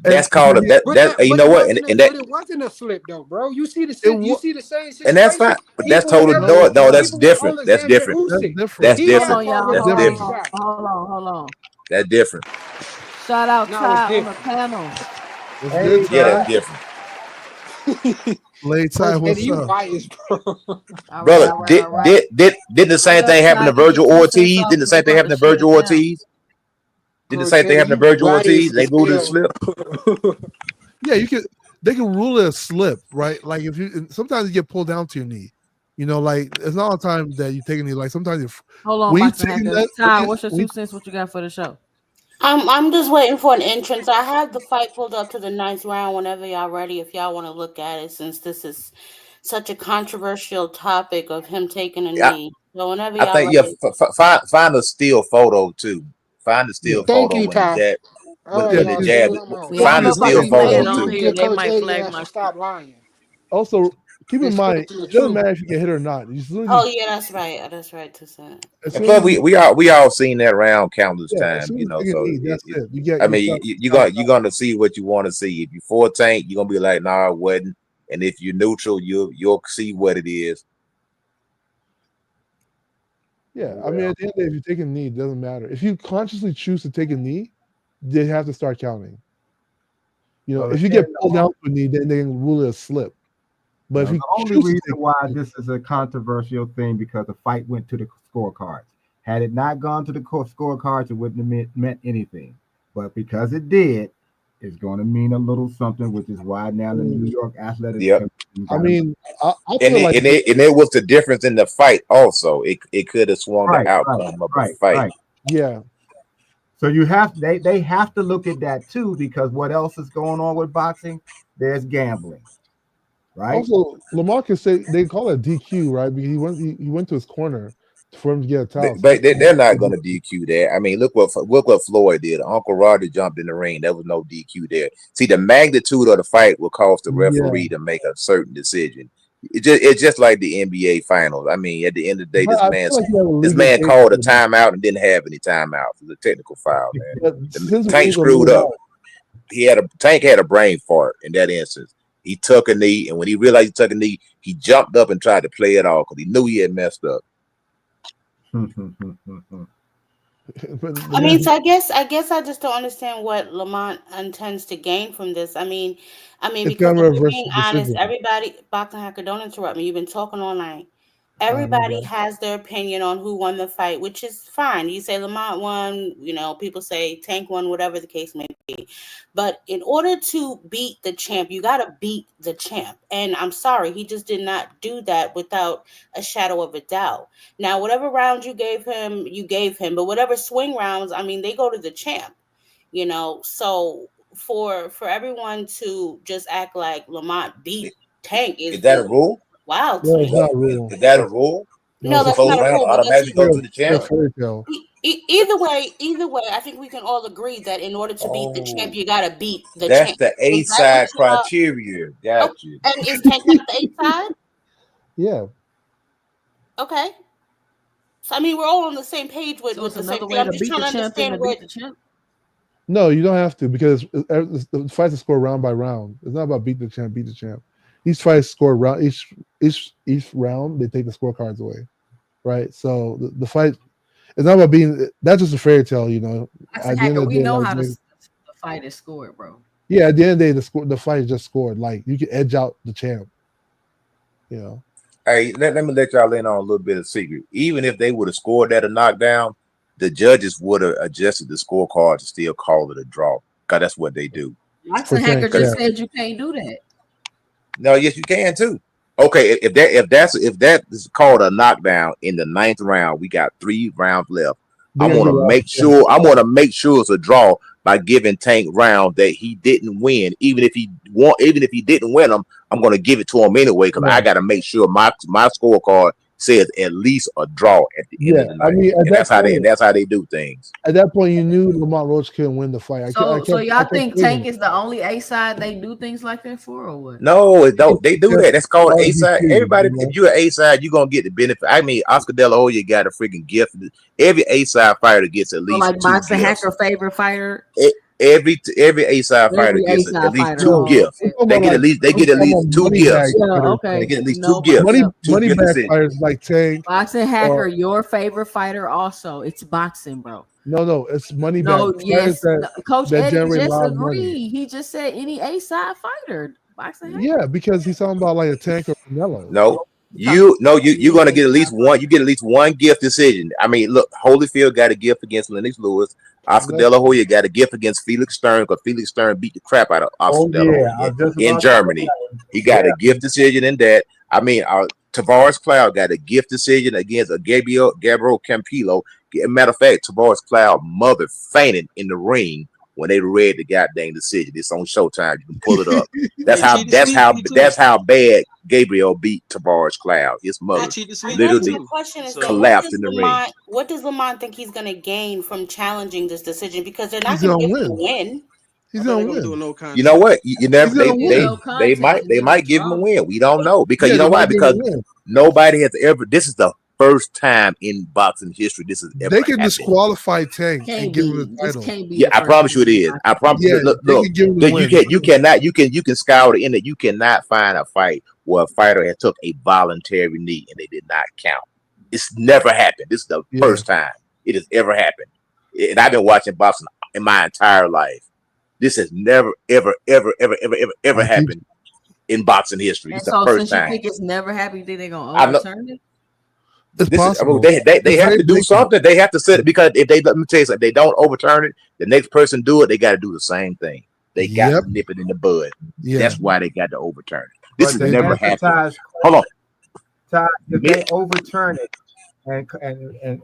That's called you know what? And that it wasn't a slip though, bro. You see the same situation. And that's fine. But that's totally no. That's different. That's different. That's different. Hold on. That's different. Shout out Ty on the panel. Yeah, that's different. Late time, what's up? Brother, did the same thing happen to Virgil Ortiz? Didn't the same thing happen to Virgil Ortiz? Did the same thing happen to Virgil Ortiz? They moved to the slip. Yeah, you could. they can rule it a slip, right? Like if you sometimes you get pulled down to your knee. You know, like it's not all the time that you take a knee. Like sometimes you Hold on, when you Boxing taking Hacker. that. Ty, what's your 2 cents? What you got for the show? I'm just waiting for an entrance. I have the fight pulled up to the 9th round whenever y'all ready. If y'all want to look at it, since this is such a controversial topic of him taking a I, knee. So whenever I y'all think ready. find a still photo too. Find a still Thank photo you, when the Ty. jab All right, when the y'all. See jab. what I'm on. See, I Find don't a know if I still can play it photo on too. here. Get They Coach might A flag ass my to shit. stop lying. Also, keep in And mind, stick to the it doesn't truth. matter if you get hit or not. As soon as Oh you, yeah, that's right. That's right. as And soon plus, as you, we all seen that round countless yeah, as times, soon you as know. you take a So knee, that's it. You get I you mean, start. you're gonna see what you want to see. If you for Tank, you're gonna be like, nah, it wasn't. And if you're neutral, you'll see what it is. Yeah, I mean, at the end of the day, if you take a knee, it doesn't matter. If you consciously choose to take a knee, they have to start counting. You know, Well, if you again, get pulled down to a knee, then they can rule it a slip. But if the you only choose to reason take why a knee, this is a controversial thing because the fight went to the scorecards. Had it not gone to the scorecards, it wouldn't have meant anything. But because it did, it's going to mean a little something, which is why now the New York Athletics Yep. Commission I got mean, I And feel like it was the difference in the fight. Also, it could have swung the outcome of the fight. yeah. So they have to look at that too, because what else is going on with boxing? There's gambling, right? Also, Lamont can say they call it DQ, right? Because he went to his corner for him to get a towel. So But they're not going to DQ that. I mean, look what Floyd did. Uncle Roger jumped in the ring. There was no DQ there. See, the magnitude of the fight will cause the referee to make a certain decision. It's just like the NBA finals. I mean, at the end of the day, But I feel like you have a this legal man case called a for it. timeout and didn't have any timeouts. It was a technical foul, man. But since Tank rules are screwed laid up. out, Tank had a brain fart in that instance. He took a knee, and when he realized he took a knee, he jumped up and tried to play it off because he knew he had messed up. I mean, so I guess I just don't understand what Lamont intends to gain from this. I mean, it's because gonna if we're reverse being the honest, decision. everybody, Boxing Hacker, don't interrupt me. You've been talking all night. My Everybody bad. has their opinion on who won the fight, which is fine. You say Lamont won, people say Tank won, whatever the case may be. But in order to beat the champ, you got to beat the champ. And I'm sorry, he just did not do that without a shadow of a doubt. Now, whatever rounds you gave him, you gave him. But whatever swing rounds, I mean, they go to the champ, So for everyone to just act like Lamont beat Tank Is that a rule? wild to No, me. it's not a rule. Is that a rule? No, No, that's Close not a round rule. But automatically go to the champ. fairy tale. Either way, I think we can all agree that in order to beat the champ, you gotta beat the That's champ. the A Is that what side criteria. oh, Got you. and is Tank not the A side? Yeah. Okay. So I mean, we're all on the same page with So it's the same another thing. way I'm to just beat trying the to champ than to understand what. beat the champ. No, you don't have to because the fights are scored round by round. It's not about beat the champ, beat the champ. Each fight is scored round. Each round they take the scorecards away, right? So the fight it's not about being. That's just a fairy tale, At the end of the We day, know like, how the fight is scored, bro. yeah, at the end of the day, the fight is just scored. Like you can edge out the champ. Hey, let me let y'all in on a little bit of secret. Even if they would have scored that a knockdown, the judges would have adjusted the scorecard to still call it a draw. Because that's what they do. Boxing Hacker just said you can't do that. No, yes, you can too. Okay, if that is called a knockdown in the 9th round, we got 3 rounds left. I'm gonna make sure it's a draw by giving Tank round that he didn't win. Even if he didn't win them, I'm gonna give it to him anyway because I gotta make sure my scorecard says at least a draw at the end of the night. I mean, and that's how they do things. At that point, you knew Lamont Roach couldn't win the fight. So y'all think Tank is the only A side they do things like that for, or what? No, they do that. That's called A side. Everybody, if you're an A side, you're gonna get the benefit. I mean, Oscar De La Hoya got a freaking gift. Every A side fighter gets at least like 2 Boxing gifts. Hacker favorite fighter. Every A side fighter gets at least 2 gifts. They get at least 2 gifts. Yeah, okay. They get at least 2 gifts. Money back fighters like Tank. Boxing Hacker, your favorite fighter also. It's boxing, bro. No, it's money back. No, yes. Coach Eddie just agreed. Money. He just said any A side fighter. Boxing Hacker. Yeah, because he's talking about like a Tank or Canelo. You're gonna get at least one. You get at least one gift decision. I mean, look, Holyfield got a gift against Lennox Lewis. Oscar De La Hoya got a gift against Felix Stern because Felix Stern beat the crap out of Oscar De La Hoya in Germany. He got a gift decision in that. I mean, Tavares Cloud got a gift decision against Gabriel Campillo. Matter of fact, Tavares Cloud mother fainted in the ring when they read the goddamn decision. It's on Showtime. You can pull it up. That's how bad Gabriel beat Tavares Cloud. His mother literally collapsed in the ring. What does Lamont think he's going to gain from challenging this decision? Because they're not going to give him a win. He's gonna win. You know what? You never. They might give him a win. We don't know because you know why? Because nobody has ever. This is the first time in boxing history this is ever. They can disqualify Tank and give him the title. Yeah, I promise you it is. I promise you. Look, you can scour the internet. You cannot find a fight where a fighter has took a voluntary knee and they did not count. It's never happened. This is the first time it has ever happened. And I've been watching boxing in my entire life. This has never, ever happened in boxing history. It's the first time. You think it's never happened? You think they're gonna overturn it? They have to do something. They have to set it because if they let me tell you something, if they don't overturn it, the next person do it. They got to do the same thing. They got to nip it in the bud. That's why they got to overturn it. This has never happened. Hold on. If they overturn it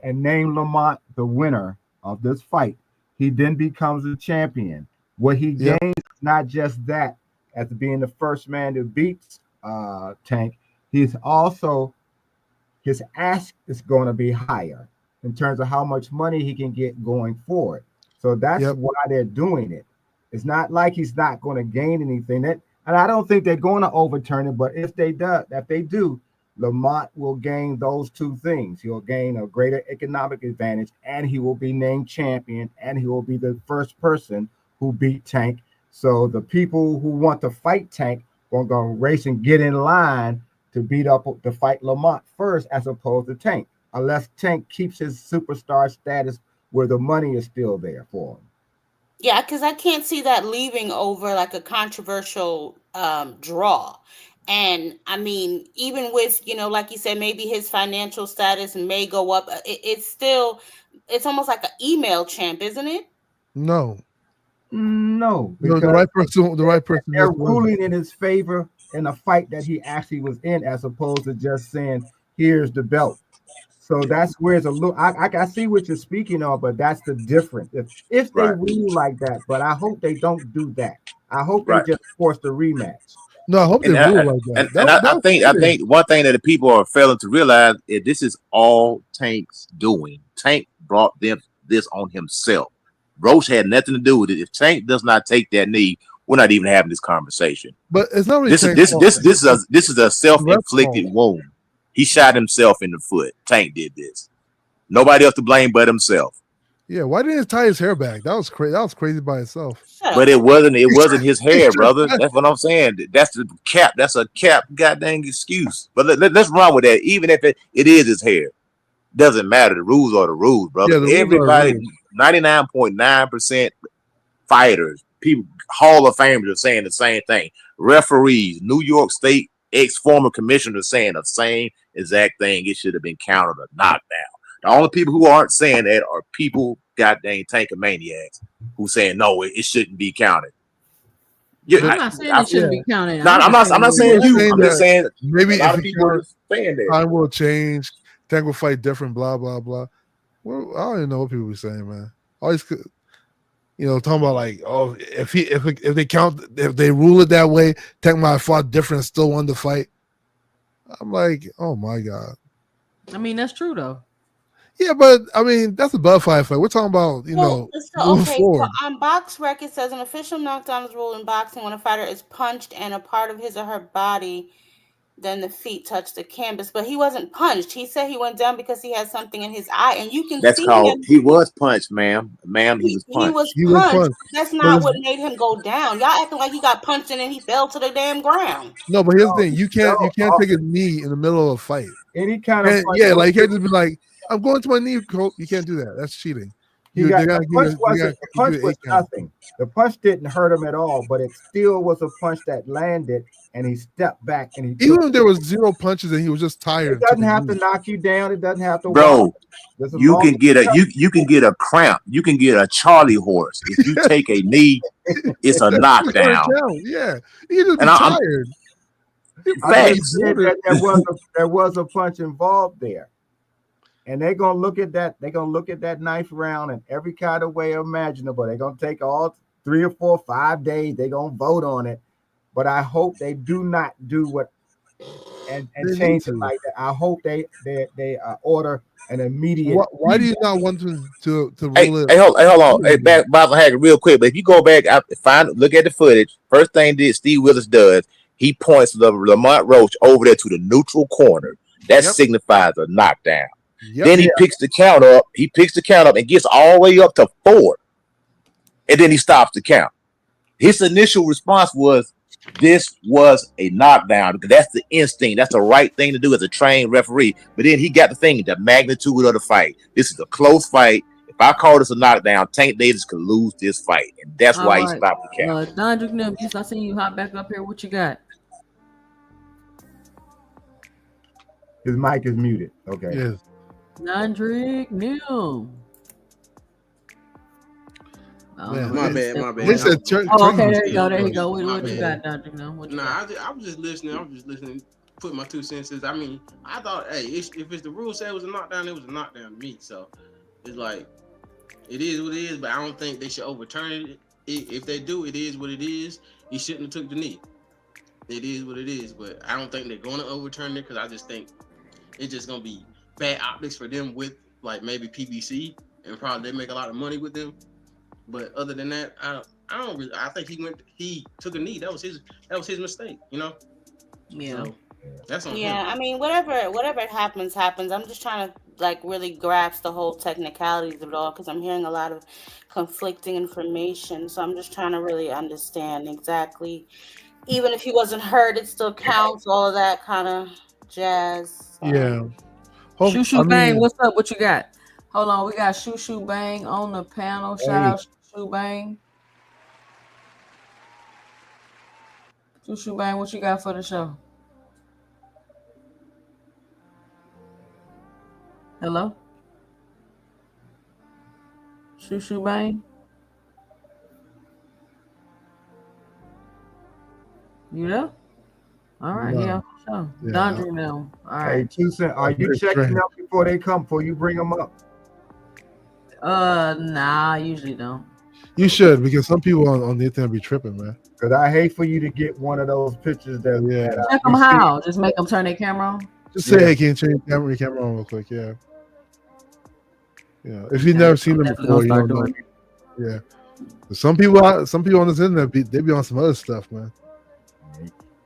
and name Lamont the winner of this fight, he then becomes a champion. What he gains is not just that as being the first man to beat Tank. He's also his ask is going to be higher in terms of how much money he can get going forward. So that's why they're doing it. It's not like he's not going to gain anything. And I don't think they're going to overturn it. But if they do, Lamont will gain those two things. He'll gain a greater economic advantage, and he will be named champion, and he will be the first person who beat Tank. So the people who want to fight Tank are going to race and get in line to fight Lamont first, as opposed to Tank, unless Tank keeps his superstar status where the money is still there for him. Yeah, because I can't see that leaving over like a controversial draw. And I mean, even with, like you said, maybe his financial status may go up. It's almost like an email champ, isn't it? No, because the right person. They're ruling in his favor in a fight that he actually was in, as opposed to just saying, "Here's the belt." So that's where it's a little. I see what you're speaking of, but that's the difference. If they rule like that, but I hope they don't do that. I hope they just force the rematch. No, I hope they rule like that. I think one thing that the people are failing to realize is this is all Tank's doing. Tank brought this on himself. Roach had nothing to do with it. If Tank does not take that knee, we're not even having this conversation. But it's not really this is a self-inflicted wound. He shot himself in the foot. Tank did this. Nobody else to blame but himself. Yeah, why didn't he tie his hair back? That was crazy. That was crazy by itself. But it wasn't his hair, brother. That's what I'm saying. That's the cap. That's a cap goddamn excuse. But let's run with that. Even if it is his hair. Doesn't matter. The rules are the rules, brother. Yeah, everybody, 99.9% fighters, people, Hall of Famers are saying the same thing. Referees, New York State ex-former commissioners saying the same exact thing. It should have been counted a knockdown. The only people who aren't saying that are people, goddamn tankomaniacs, who saying no, it shouldn't be counted. Yeah, I'm not saying it shouldn't be counted. I'm not saying you. I'm just saying maybe a lot of people are saying that time will change. Tank will fight different. Blah blah blah. Well, I don't even know what people be saying, man. Always, talking about like, oh, if they rule it that way, Tank might have fought different, and still won the fight. I'm like, oh my god. I mean, that's true though. Yeah, but I mean, that's a butterfly fight. We're talking about, okay. So on BoxRec, it says an official knockdown is ruled in boxing when a fighter is punched and a part of his or her body, then the feet touch the canvas. But he wasn't punched. He said he went down because he had something in his eye, and you can see him. He was punched, ma'am. He was punched. He was punched. That's not what made him go down. Y'all acting like he got punched and then he fell to the damn ground. No, but here's the thing: you can't take a knee in the middle of a fight. Any kind of you can't just be like, I'm going to my knee, coach. You can't do that. That's cheating. The punch was nothing. The punch didn't hurt him at all, but it still was a punch that landed, and he stepped back and he. Even if there was 0 punches and he was just tired. It doesn't have to knock you down. It doesn't have to. Bro, you can get a cramp. You can get a Charlie horse if you take a knee. It's a knockdown. Yeah, he just tired. There was a punch involved there. And they're gonna look at that. They're gonna look at that knife round in every kind of way imaginable. They're gonna take all 3 or 4, 5 days. They're gonna vote on it. But I hope they do not do what and change it like that. I hope they order an immediate. Why do you not want to rule it? Hey, hold on. Hey, back Bob Haggard, real quick. But if you go back, look at the footage. First thing that Steve Willis does, he points Lamont Roach over there to the neutral corner. That signifies a knockdown. Then he picks the count up. He picks the count up and gets all the way up to 4. And then he stops the count. His initial response was, this was a knockdown, because that's the instinct. That's the right thing to do as a trained referee. But then he got the thing, the magnitude of the fight. This is a close fight. If I call this a knockdown, Tank Davis could lose this fight. And that's why he stopped the count. Dondrick, I seen you hop back up here. What you got? His mic is muted. Okay. Yes. Dondrick New. My bad. They said okay, there you go. What you got, Dondrick New? I was just listening. Put my 2 cents. I mean, I thought, hey, if it's the rule said it was a knockdown, it was a knockdown to me. So it's like, it is what it is. But I don't think they should overturn it. If they do, it is what it is. He shouldn't have took the knee. It is what it is. But I don't think they're going to overturn it, because I just think it's just going to be bad optics for them with, like, maybe PBC, and probably they make a lot of money with them. But other than that, I think he took a knee. That was his mistake, you know? Yeah. So, that's on him. Yeah, I mean, whatever happens. I'm just trying to, like, really grasp the whole technicalities of it all, because I'm hearing a lot of conflicting information. So I'm just trying to really understand exactly. Even if he wasn't hurt, it still counts. All of that kind of jazz. Yeah. Shoo Bang, what's up? What you got? Hold on, we got Shoo Bang on the panel. Shout out Shoo Bang. Shoo Bang, what you got for the show? Hello? Shoo Bang? You know? All right, No. Dondry now. All right. Hey, 2 cents. Are you checking up before you bring them up? Nah, I usually don't. You should, because some people on the internet be tripping, man. Because I hate for you to get one of those pictures that. Check them how? Just make them turn their camera on? Just say, hey, can you turn your camera on real quick? Yeah. Yeah. If you've never seen them before, you don't know. Yeah. Some people on this internet, they be on some other stuff, man.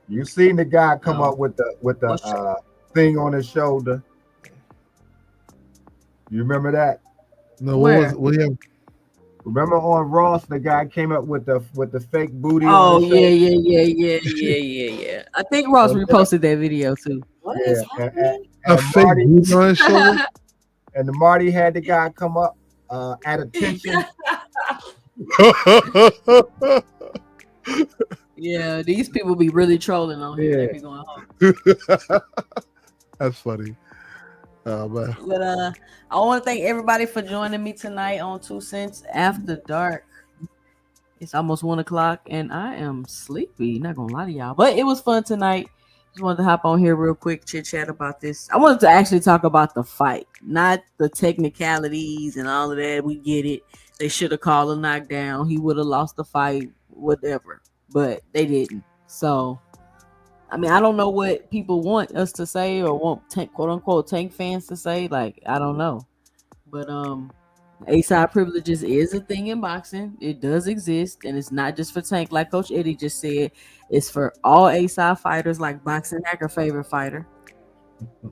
You seen the guy come up with the thing on his shoulder? You remember that? No, what do you have? Remember on Ross, the guy came up with the fake booty. Oh yeah. I think Ross reposted that video too. What is happening? A fake booty on his shoulder? And the Marty had the guy come up at attention. Yeah, these people be really trolling on here. They be going home. That's funny. But I want to thank everybody for joining me tonight on 2 Cents After Dark. It's almost 1:00 and I am sleepy. Not gonna lie to y'all, but it was fun tonight. Just wanted to hop on here real quick, chit chat about this. I wanted to actually talk about the fight, not the technicalities and all of that. We get it. They should have called a knockdown. He would have lost the fight, whatever. But they didn't. So, I mean, I don't know what people want us to say or want quote unquote Tank fans to say. Like, I don't know. But A-side privileges is a thing in boxing. It does exist, and it's not just for Tank. Like Coach Eddie just said, it's for all A-side fighters, like Boxing Hacker favorite fighter.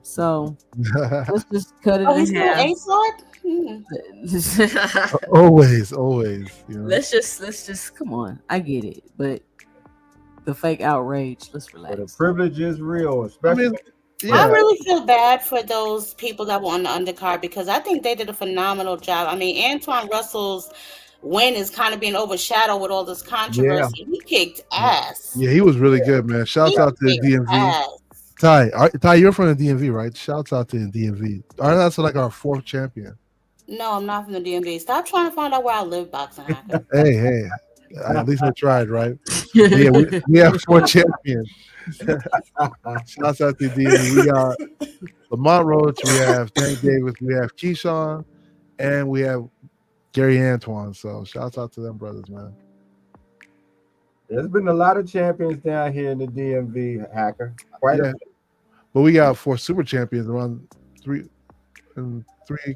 So let's just cut it in half. A-side? always. You know? Let's just come on. I get it, but the fake outrage. Let's relax. But the privilege is real, especially I really feel bad for those people that were on the undercard because I think they did a phenomenal job. I mean, Antoine Russell's win is kind of being overshadowed with all this controversy. He kicked ass. Yeah, he was really good, man. Shouts out to the DMV. Ty, you're from the DMV, right? Shouts out to the DMV. That's like our 4th champion. No, I'm not from the DMV. Stop trying to find out where I live, boxing hacker. Hey. At least I tried, right? Yeah, we have 4 champions. Shouts out to DMV. We got Lamont Roach, we have Tank Davis, we have Keyshawn, and we have Gary Antoine. So shouts out to them brothers, man. There's been a lot of champions down here in the DMV, hacker. Quite a few. But we got 4 super champions around 3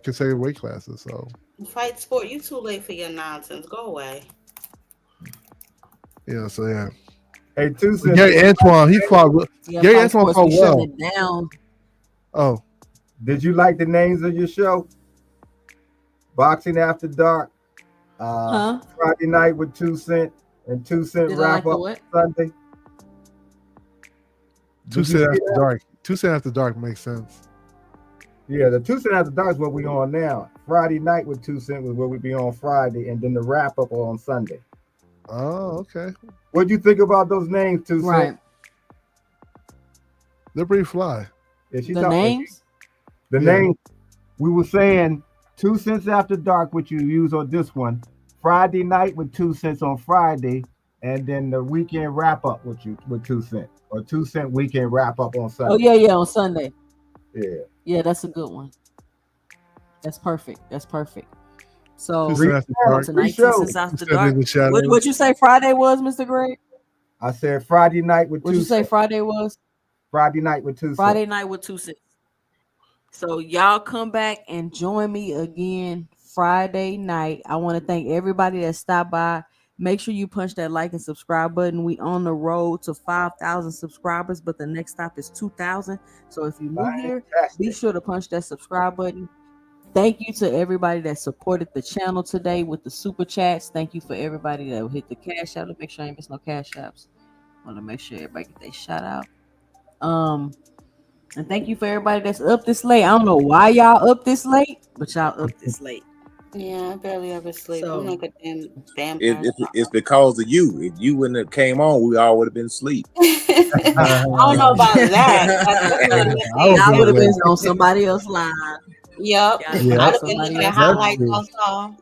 consecutive weight classes. So Fight Sport, you too late for your nonsense. Go away. Yeah, so yeah. Hey, 2 cents. Gary Antoine, he fought. Gary Antoine fought well. Down. Oh, did you like the names of your show? Boxing After Dark, Friday night with 2 Cent, and 2 Cent wrap up Sunday. 2 Cent After Dark. 2 Cent After Dark makes sense. Yeah, the 2 Cent After Dark is what we on now. Friday night with 2 Cent was where we be on Friday, and then the wrap up on Sunday. Oh, okay. What'd you think about those names, 2 Cent? Right. They're pretty fly. Yeah, the names? The names. We were saying 2 Cents After Dark, which you use on this one. Friday night with 2 Cents on Friday, and then the weekend wrap up with 2 Cent, or 2 Cent weekend wrap up on Sunday. Oh yeah, on Sunday. Yeah, that's a good one. That's perfect. So tonight, since after dark. What you say Friday was, Mr. Gray? I said Friday night with 2 Cents. What you say Friday was? Friday night with 2 Cents. Friday night with 2 Cents. So y'all come back and join me again Friday night. I want to thank everybody that stopped by. Make sure you punch that like and subscribe button. We on the road to 5,000 subscribers, but the next stop is 2,000. So if you're new here, be sure to punch that subscribe button. Thank you to everybody that supported the channel today with the super chats. Thank you for everybody that hit the cash out. Make sure I ain't miss no cash apps. Want to make sure everybody get their shout out. And thank you for everybody that's up this late. I don't know why y'all up this late, but y'all up this late. Yeah, I barely ever sleep. So, I'm like a damn it's because of you. If you wouldn't have came on, we all would have been asleep. I don't know about that. I would have been on somebody else's line. Yep. I'd have been looking at highlights also.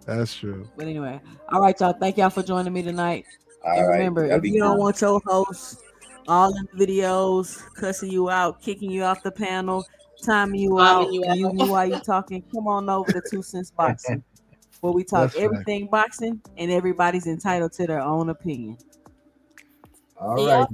That's true. But anyway, all right, y'all. Thank y'all for joining me tonight. And remember, if you don't want your host all in videos cussing you out, kicking you off the panel, timing you out, muting you while you talking, come on over to 2 Cents Boxing, where we talk everything boxing, and everybody's entitled to their own opinion. All right.